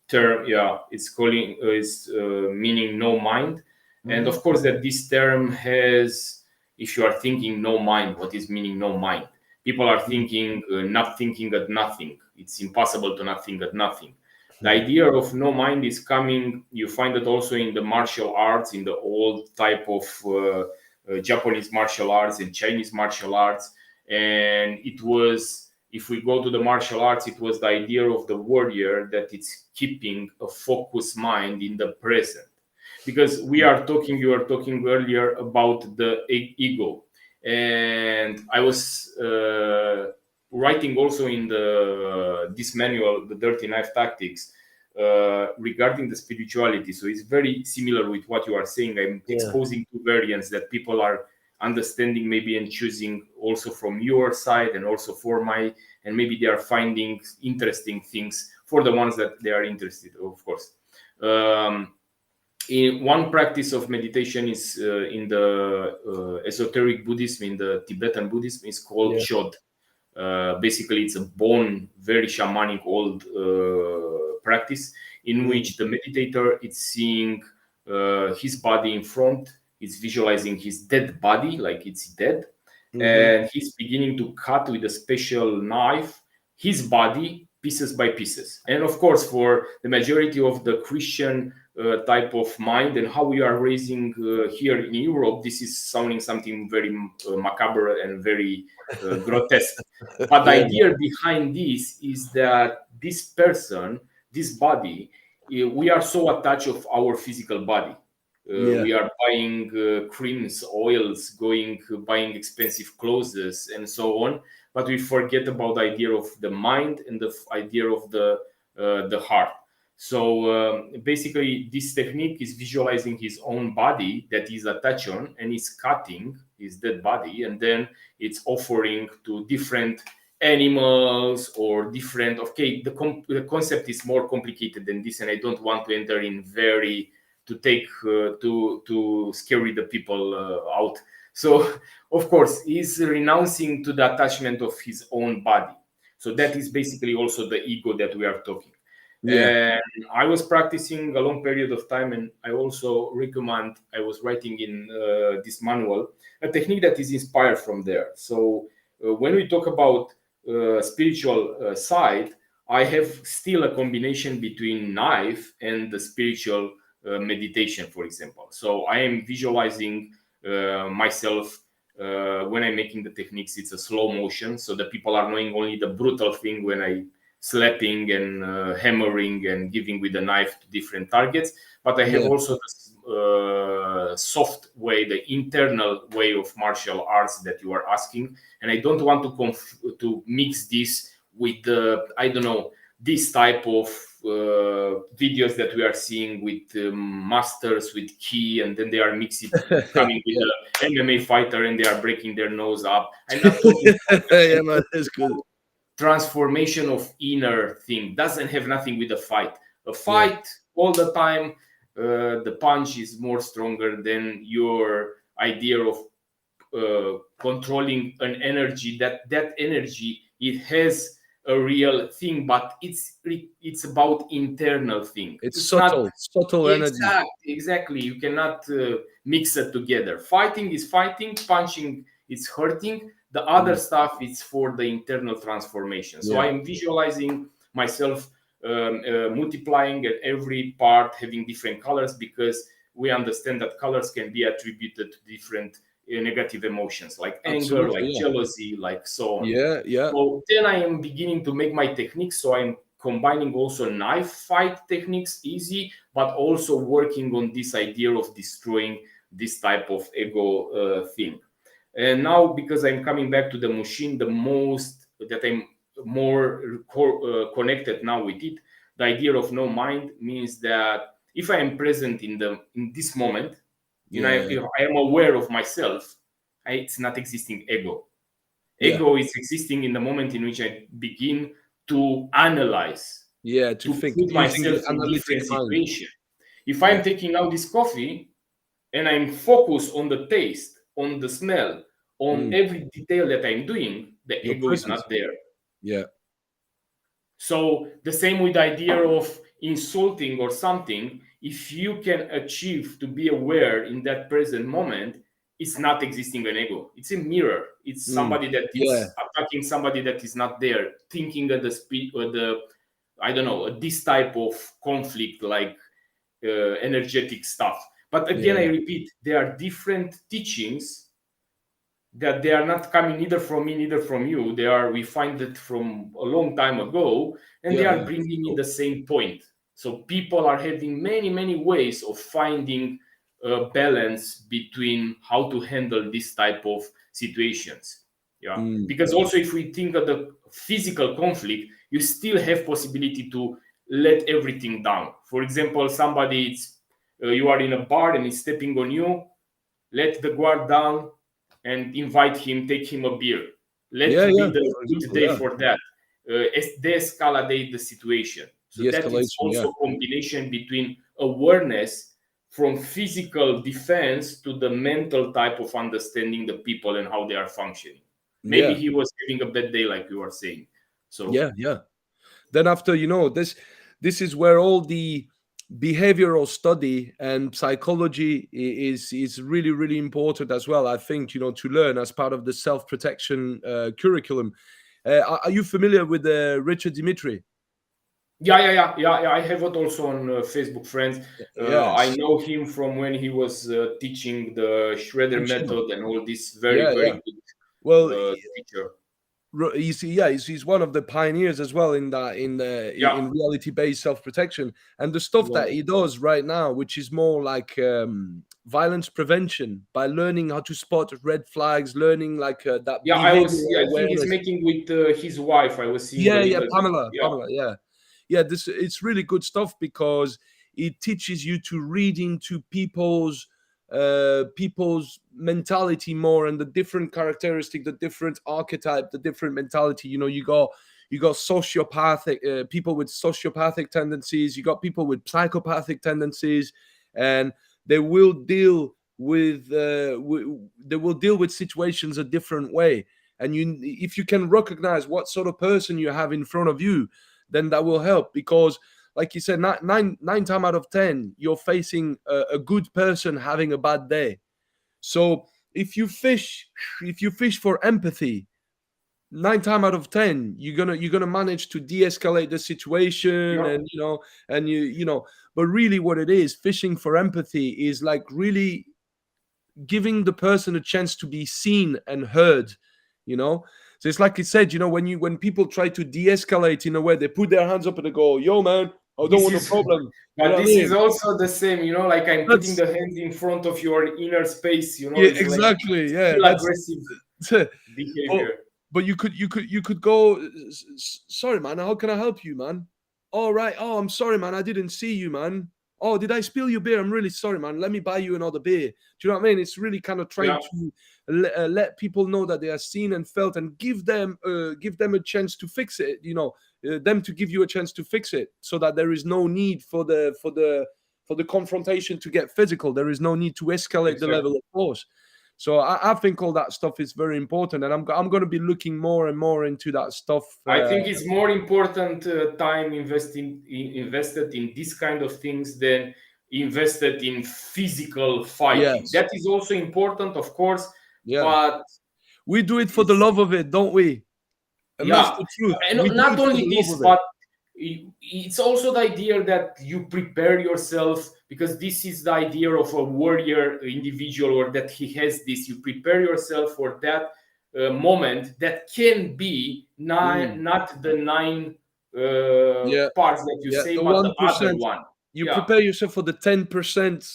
term, yeah, it's calling is meaning no mind. And Hmm. of course that this term has, if you are thinking no mind, what is meaning no mind? People are thinking not thinking at nothing. It's impossible to not think at nothing. The idea of no mind is coming, you find it also in the martial arts, in the old type of Japanese martial arts and Chinese martial arts. And it was, if we go to the martial arts, it was the idea of the warrior that it's keeping a focused mind in the present. Because we are talking, you were talking earlier about the ego. And I was writing also in this manual, the Dirty Knife Tactics, regarding the spirituality. So it's very similar with what you are saying. I'm Yeah, exposing two variants that people are understanding maybe, and choosing also from your side and also for my, and maybe they are finding interesting things for the ones that they are interested, of course. In one practice of meditation is in the esoteric Buddhism, in the Tibetan Buddhism, is called yeah. Chod. Basically, it's a bone, very shamanic old practice, in Mm. which the meditator is seeing his body in front, is visualizing his dead body, like it's dead, Mm-hmm. and he's beginning to cut with a special knife his body pieces by pieces. And of course, for the majority of the Christian type of mind, and how we are raising here in Europe, this is sounding something very macabre and very grotesque. But the Yeah, idea behind this is that this person, this body, we are so attached of our physical body. yeah, We are buying creams, oils, going buying expensive clothes, and so on. But we forget about the idea of the mind and the idea of the heart. So basically, this technique is visualizing his own body that is attached on, and is cutting his dead body, and then it's offering to different animals or different. Okay, the concept is more complicated than this, and I don't want to enter in very to take to scare the people out. So of course he's renouncing to the attachment of his own body. So that is basically also the ego that we are talking. yeah, And I was practicing a long period of time, and I also recommend, I was writing in this manual a technique that is inspired from there. So when we talk about spiritual side, I have still a combination between knife and the spiritual meditation, for example. So I am visualizing myself when I'm making the techniques. It's a slow motion, so the people are knowing only the brutal thing when I slapping and hammering and giving with the knife to different targets. But I have yeah. also this soft way, the internal way of martial arts that you are asking, and I don't want to mix this with the, I don't know, this type of videos that we are seeing with masters with key, and then they are mixing, coming with Yeah. the MMA fighter, and they are breaking their nose up. I'm not talking about that. Yeah, man, that's good. Transformation of inner thing doesn't have nothing with a fight. A Yeah, fight all the time, the punch is more stronger than your idea of controlling an energy, that energy, it has a real thing, but it's about internal thing. It's It's not subtle energy. exactly. You cannot mix it together. Fighting is fighting, punching is hurting. The other stuff is for the internal transformation. So I Yeah. am visualizing myself multiplying and every part having different colors, because we understand that colors can be attributed to different negative emotions like anger, Absolutely. like Yeah. jealousy, like so on. Yeah. Yeah. So then I am beginning to make my techniques. So I'm combining also knife fight techniques, easy, but also working on this idea of destroying this type of ego thing. And now, because I'm coming back to the machine, the most that I'm more connected now with it, the idea of no mind means that if I am present in this moment, Yeah. if I am aware of myself, it's not existing ego. Yeah. Ego is existing in the moment in which I begin to analyze, Yeah. To to think put using myself the in analytic different mind. situations. If I'm Yeah. taking out this coffee and I'm focused on the taste, on the smell, on every detail that I'm doing, the Your ego is presence. not there. Yeah. So the same with the idea of insulting or something, if you can achieve to be aware in that present moment, it's not existing an ego. It's a mirror. It's somebody that Yeah. is attacking somebody that is not there, thinking at the speed or the, I don't know, this type of conflict, like energetic stuff. But again, I Yeah. repeat, there are different teachings that they are not coming neither from me, neither from you. They are, we find it from a long time ago, and they Yeah. are Yeah. bringing in Cool. the same point. So people are having many, many ways of finding a balance between how to handle this type of situations. Yeah, because also if we think of the physical conflict, you still have possibility to let everything down. For example, somebody, it's you are in a bar and he's stepping on you, let the guard down and invite him, take him a beer. Let Yeah. be Yeah. the For good example. day Yeah. for that. De-escalate the situation. So that is De-escalation. Yeah. also a combination between awareness from physical defense to the mental type of understanding the people and how they are functioning. Maybe Yeah. he was having a bad day, like you were saying. So Yeah. Yeah. Then after, this is where all the behavioral study and psychology is really, really important as well, I think, to learn as part of the self-protection curriculum. Are you familiar with Richard Dimitri? yeah. I have it also on Facebook friends. I Yes. know him from when he was teaching the shredder Teaching. method and all this very, Yeah, very yeah. good Well, teacher. you see, yeah, he's one of the pioneers as well in that Yeah, in reality-based self-protection, and the stuff that he does right now, which is more like violence prevention, by learning how to spot red flags, learning like that yeah. behavioral I think he's awareness. making with his wife. I was seeing a Yeah, yeah, little bit. Pamela, Yeah, Pamela, yeah, yeah. This it's really good stuff because it teaches you to read into people's mentality more, and the different characteristic, the different archetype, the different mentality. You got sociopathic people with sociopathic tendencies. You got people with psychopathic tendencies, and they will deal with they will deal with situations a different way. And if you can recognize what sort of person you have in front of you, then that will help, because like you said, nine time out of 10 you're facing a good person having a bad day. So if you fish for empathy, 9 time out of 10 you're gonna manage to de-escalate the situation, yeah, and but really what it is, fishing for empathy is like really giving the person a chance to be seen and heard. you know so it's like you said, when people try to de-escalate in a way, they put their hands up and they go, yo man, I don't this want a is. problem. You But know what I this is mean? also the same. Like I'm putting That's the hand in front of your inner space. Yeah, It's like exactly. Yeah, still that's aggressive but behavior. but you could go, Sorry man, how can I help you, man? All right. Oh, I'm sorry, man, I didn't see you, man. Oh, did I spill your beer? I'm really sorry, man, let me buy you another beer. Do you know what I mean? It's really kind of trying Yeah, to let people know that they are seen and felt, and give them a chance to fix it, them to give you a chance to fix it, so that there is no need for the confrontation to get physical. There is no need to escalate the exactly. level of force. So I think all that stuff is very important, and I'm going to be looking more and more into that stuff. I think it's more important time invested in this kind of things than invested in physical fighting. Yes. That is also important, of course, Yeah. but We do it for the love of it, don't we? And that's yeah, the truth. and We do not it for only the this, love of it. but it's also the idea that you prepare yourself, because this is the idea of a warrior individual, or that he has this. You prepare yourself for that moment that can be not the nine Yeah. parts that you Yeah. say, The but the 1%. other one. You Yeah, prepare yourself for the 10%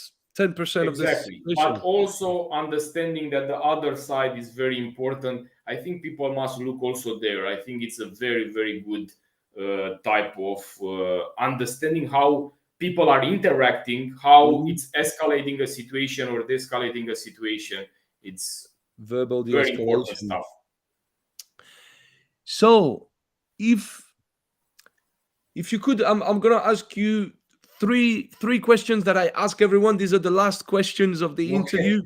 of the exactly. situation. But also understanding that the other side is very important. I think people must look also there. I think it's a very, very good type of understanding how people are interacting, how Mhm. it's escalating a situation or de-escalating a situation. It's Verbal very important de-escalation. stuff. So, if you could, I'm gonna ask you three questions that I ask everyone. These are the last questions of the interview.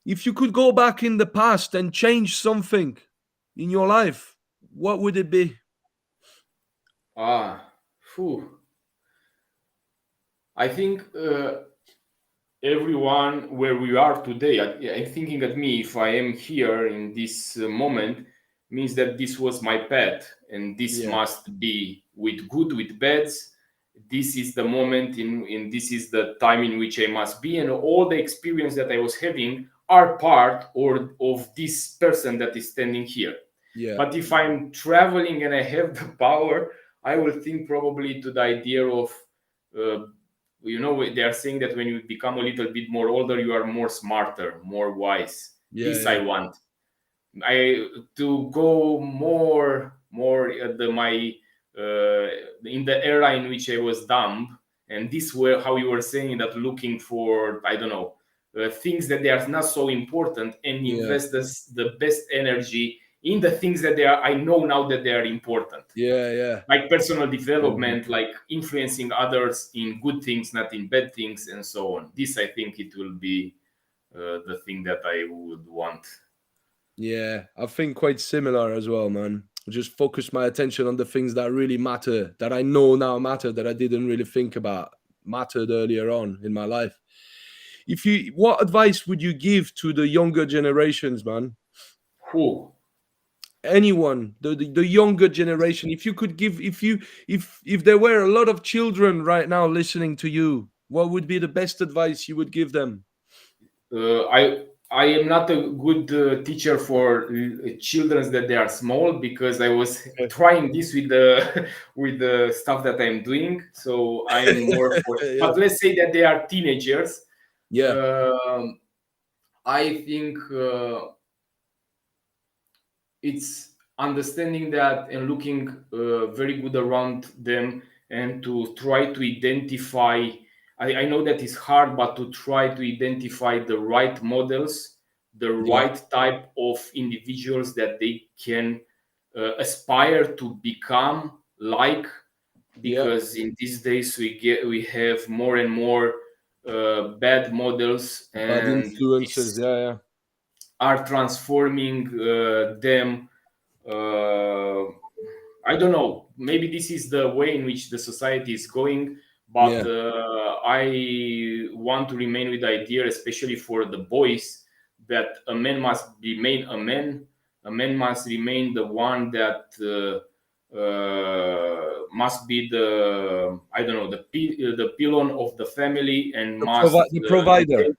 If you could go back in the past and change something in your life, what would it be? Phew. I think everyone where we are today, I'm thinking at me, if I am here in this moment, means that this was my path, and this Yeah. must be with good, with bads. This is the moment in this is the time in which I must be, and all the experience that I was having are part or of this person that is standing here. Yeah. But if I'm traveling and I have the power, I will think probably to the idea of they are saying that when you become a little bit more older, you are more smarter, more wise. This Yeah. I want. I to go more at the my in the era in which I was dumb, and this were how you were saying that, looking for, I don't know, things that they are not so important, and Yeah. invest the best energy in the things that they are. I know now that they are important, Yeah. like personal development, like influencing others in good things, not in bad things, and so on. This, I think, it will be the thing that I would want. Yeah, I think quite similar as well, man. Just focus my attention on the things that really matter, that I know now matter, that I didn't really think about mattered earlier on in my life. What advice would you give to the younger generations, man? Who? Anyone, the younger generation. If you could give, if there were a lot of children right now listening to you, what would be the best advice you would give them? I am not a good teacher for children that they are small, because I was trying this with the with the stuff that I'm doing. So I'm more for. Yeah. But let's say that they are teenagers. Yeah. I think it's understanding that and looking very good around them, and to try to identify. I know that is hard, but to try to identify the right models, the Yeah. right type of individuals that they can aspire to become like, Yeah. because in these days we have more and more bad models, Bad and influences. this Yeah. are transforming them. I don't know. Maybe this is the way in which the society is going, but Yeah. I want to remain with the idea, especially for the boys, that a man must remain a man. A man must remain the one that must be the, I don't know, the pylon of the family, and must The provider.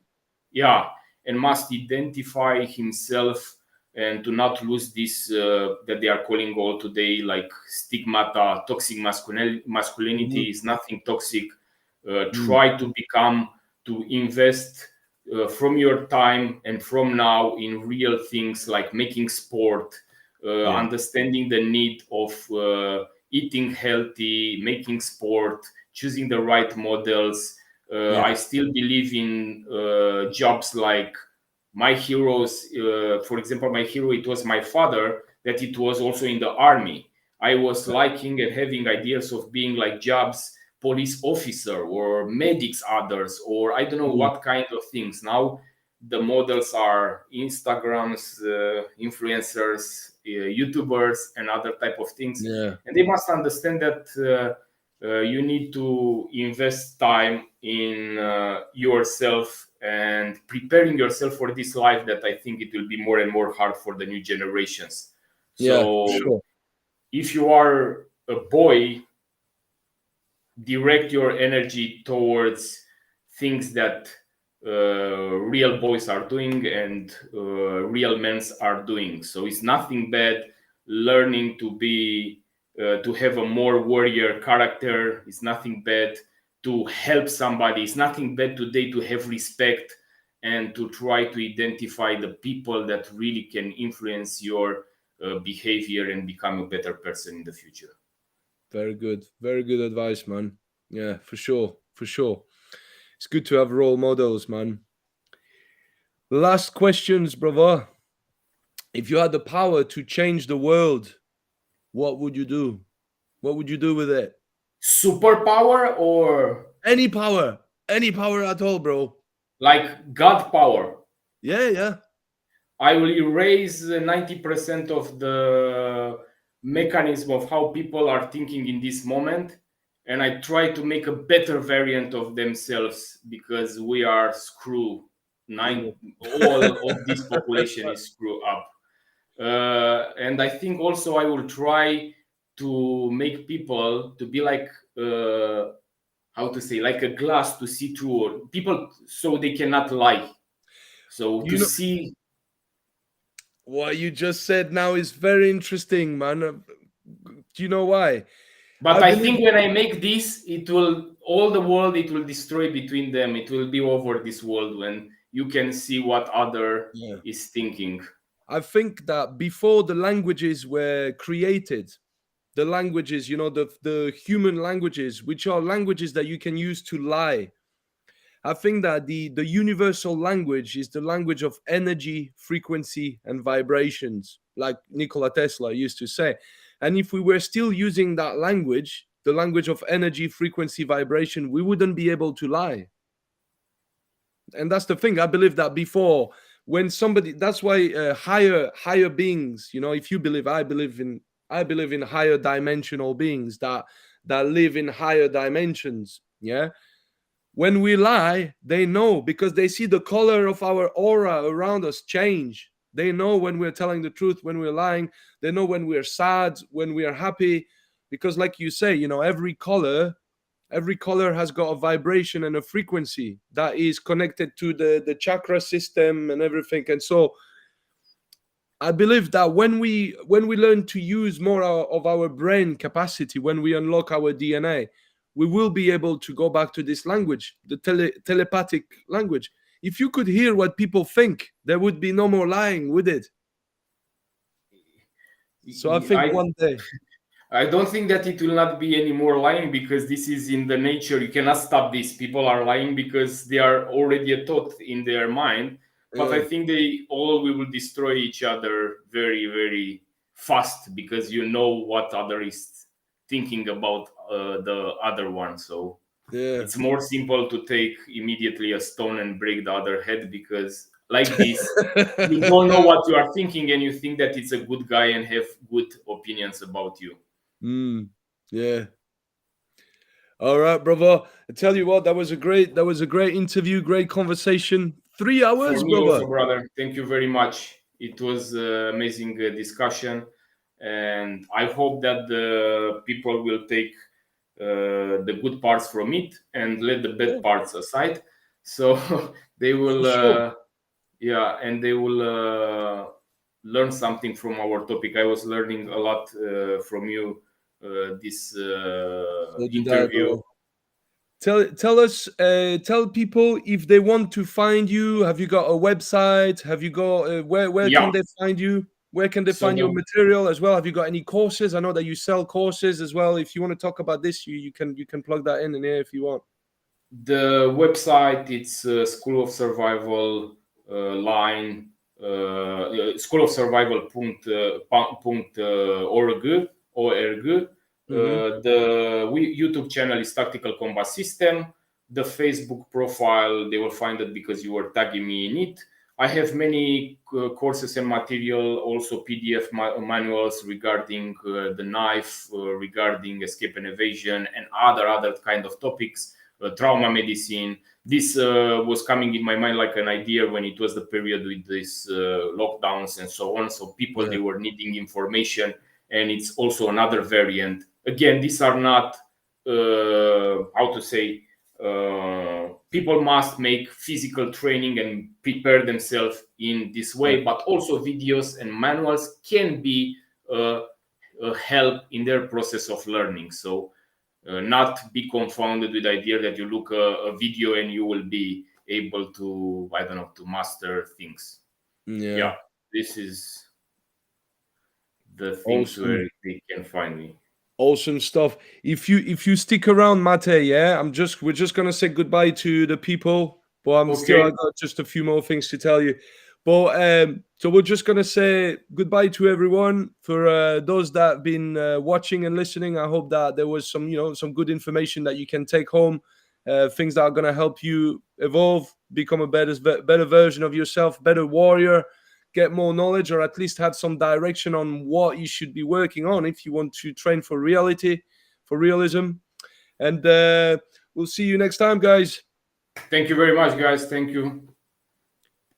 yeah, and must identify himself, and to not lose this that they are calling all today like stigmata. Toxic masculinity is nothing toxic. Mm. Try to become, to invest from your time and from now in real things like making sport, Yeah. understanding the need of eating healthy, making sport, choosing the right models. Yeah. I still believe in jobs like my heroes. For example, my hero, it was my father, that it was also in the army. I was liking and having ideas of being like jobs, police officer or medics, others, or I don't know Mm. what kind of things. Now, the models are Instagrams, influencers, YouTubers, and other type of things. Yeah. And they must understand that you need to invest time in yourself and preparing yourself for this life, that I think it will be more and more hard for the new generations. Yeah, So sure. if you are a boy, direct your energy towards things that real boys are doing and real men are doing. So it's nothing bad learning to be to have a more warrior character. It's nothing bad to help somebody. It's nothing bad today to have respect and to try to identify the people that really can influence your behavior and become a better person in the future. Very good. Very good advice, man. Yeah, for sure. For sure. It's good to have role models, man. Last questions, brother. If you had the power to change the world, what would you do? What would you do with it? Superpower or Any power at all, bro. like God power? Yeah, yeah. I will erase 90% of the mechanism of how people are thinking in this moment, and I try to make a better variant of themselves, because we are screwed. Yeah. All of this population is screwed up. And I think also I will try to make people to be like how to say, like a glass to see through people, so they cannot lie. So to You know see. what you just said now is very interesting, man. Do you know why? But I I believe. think when I make this, it will all the world, it will destroy between them. It will be over this world when you can see what other Yeah. is thinking. I think that before the languages were created, the languages, the human languages, which are languages that you can use to lie. I think that the universal language is the language of energy, frequency, and vibrations, like Nikola Tesla used to say. And if we were still using that language, the language of energy, frequency, vibration, we wouldn't be able to lie. And that's the thing. I believe that before, when somebody, that's why higher beings, if you believe, I believe in higher dimensional beings that live in higher dimensions. Yeah. When we lie, they know, because they see the color of our aura around us change. They know when we're telling the truth, when we're lying. They know when we're sad, when we are happy. Because like you say, every color has got a vibration and a frequency that is connected to the chakra system and everything. And so I believe that when we learn to use more of our brain capacity, when we unlock our DNA, we will be able to go back to this language, the telepathic language. If you could hear what people think, there would be no more lying, would it? So I think I one day. I don't think that it will not be any more lying, because this is in the nature. You cannot stop this. People are lying because they are already a thought in their mind. But I think they all we will destroy each other very, very fast, because you know what other is thinking about the other one. So Yeah. it's more simple to take immediately a stone and break the other head, because like this, you don't know what you are thinking, and you think that it's a good guy and have good opinions about you. Yeah. All right, brother. I tell you what, that was a great interview, great conversation. 3 For hours, me brother. also, brother, thank you very much. It was amazing discussion, and I hope that the people will take the good parts from it and let the Yeah, bad parts aside. So they for will, sure. yeah, and they will learn something from our topic. I was learning a lot from you this So did I, interview. bro. Tell people if they want to find you. Have you got a website? Have you got where Yeah. can they find you? Where can they So find your material as well? Have you got any courses? I know that you sell courses as well. If you want to talk about this, you can plug that in here if you want. the website, it's School of Survival line, School of Survival org. Mm-hmm. The YouTube channel is Tactical Combat System. The Facebook profile, they will find it because you were tagging me in it. I have many courses and material, also PDF manuals regarding the knife, regarding escape and evasion, and other kind of topics, trauma medicine. This was coming in my mind like an idea when it was the period with these lockdowns and so on. So people, they were needing information, and it's also another variant. Again, these are not, how to say, people must make physical training and prepare themselves in this way, but also videos and manuals can be a help in their process of learning. So not be confounded with the idea that you look a video and you will be able to, I don't know, to master things. Yeah, this is the things where they can find me. Awesome stuff. If you stick around, Matei, we're just gonna say goodbye to the people, but I got just a few more things to tell you. But so we're just gonna say goodbye to everyone. For those that have been watching and listening, I hope that there was some good information that you can take home, things that are gonna help you evolve, become a better version of yourself, better warrior, get more knowledge, or at least have some direction on what you should be working on if you want to train for realism. And we'll see you next time, guys. Thank you very much, guys. Thank you.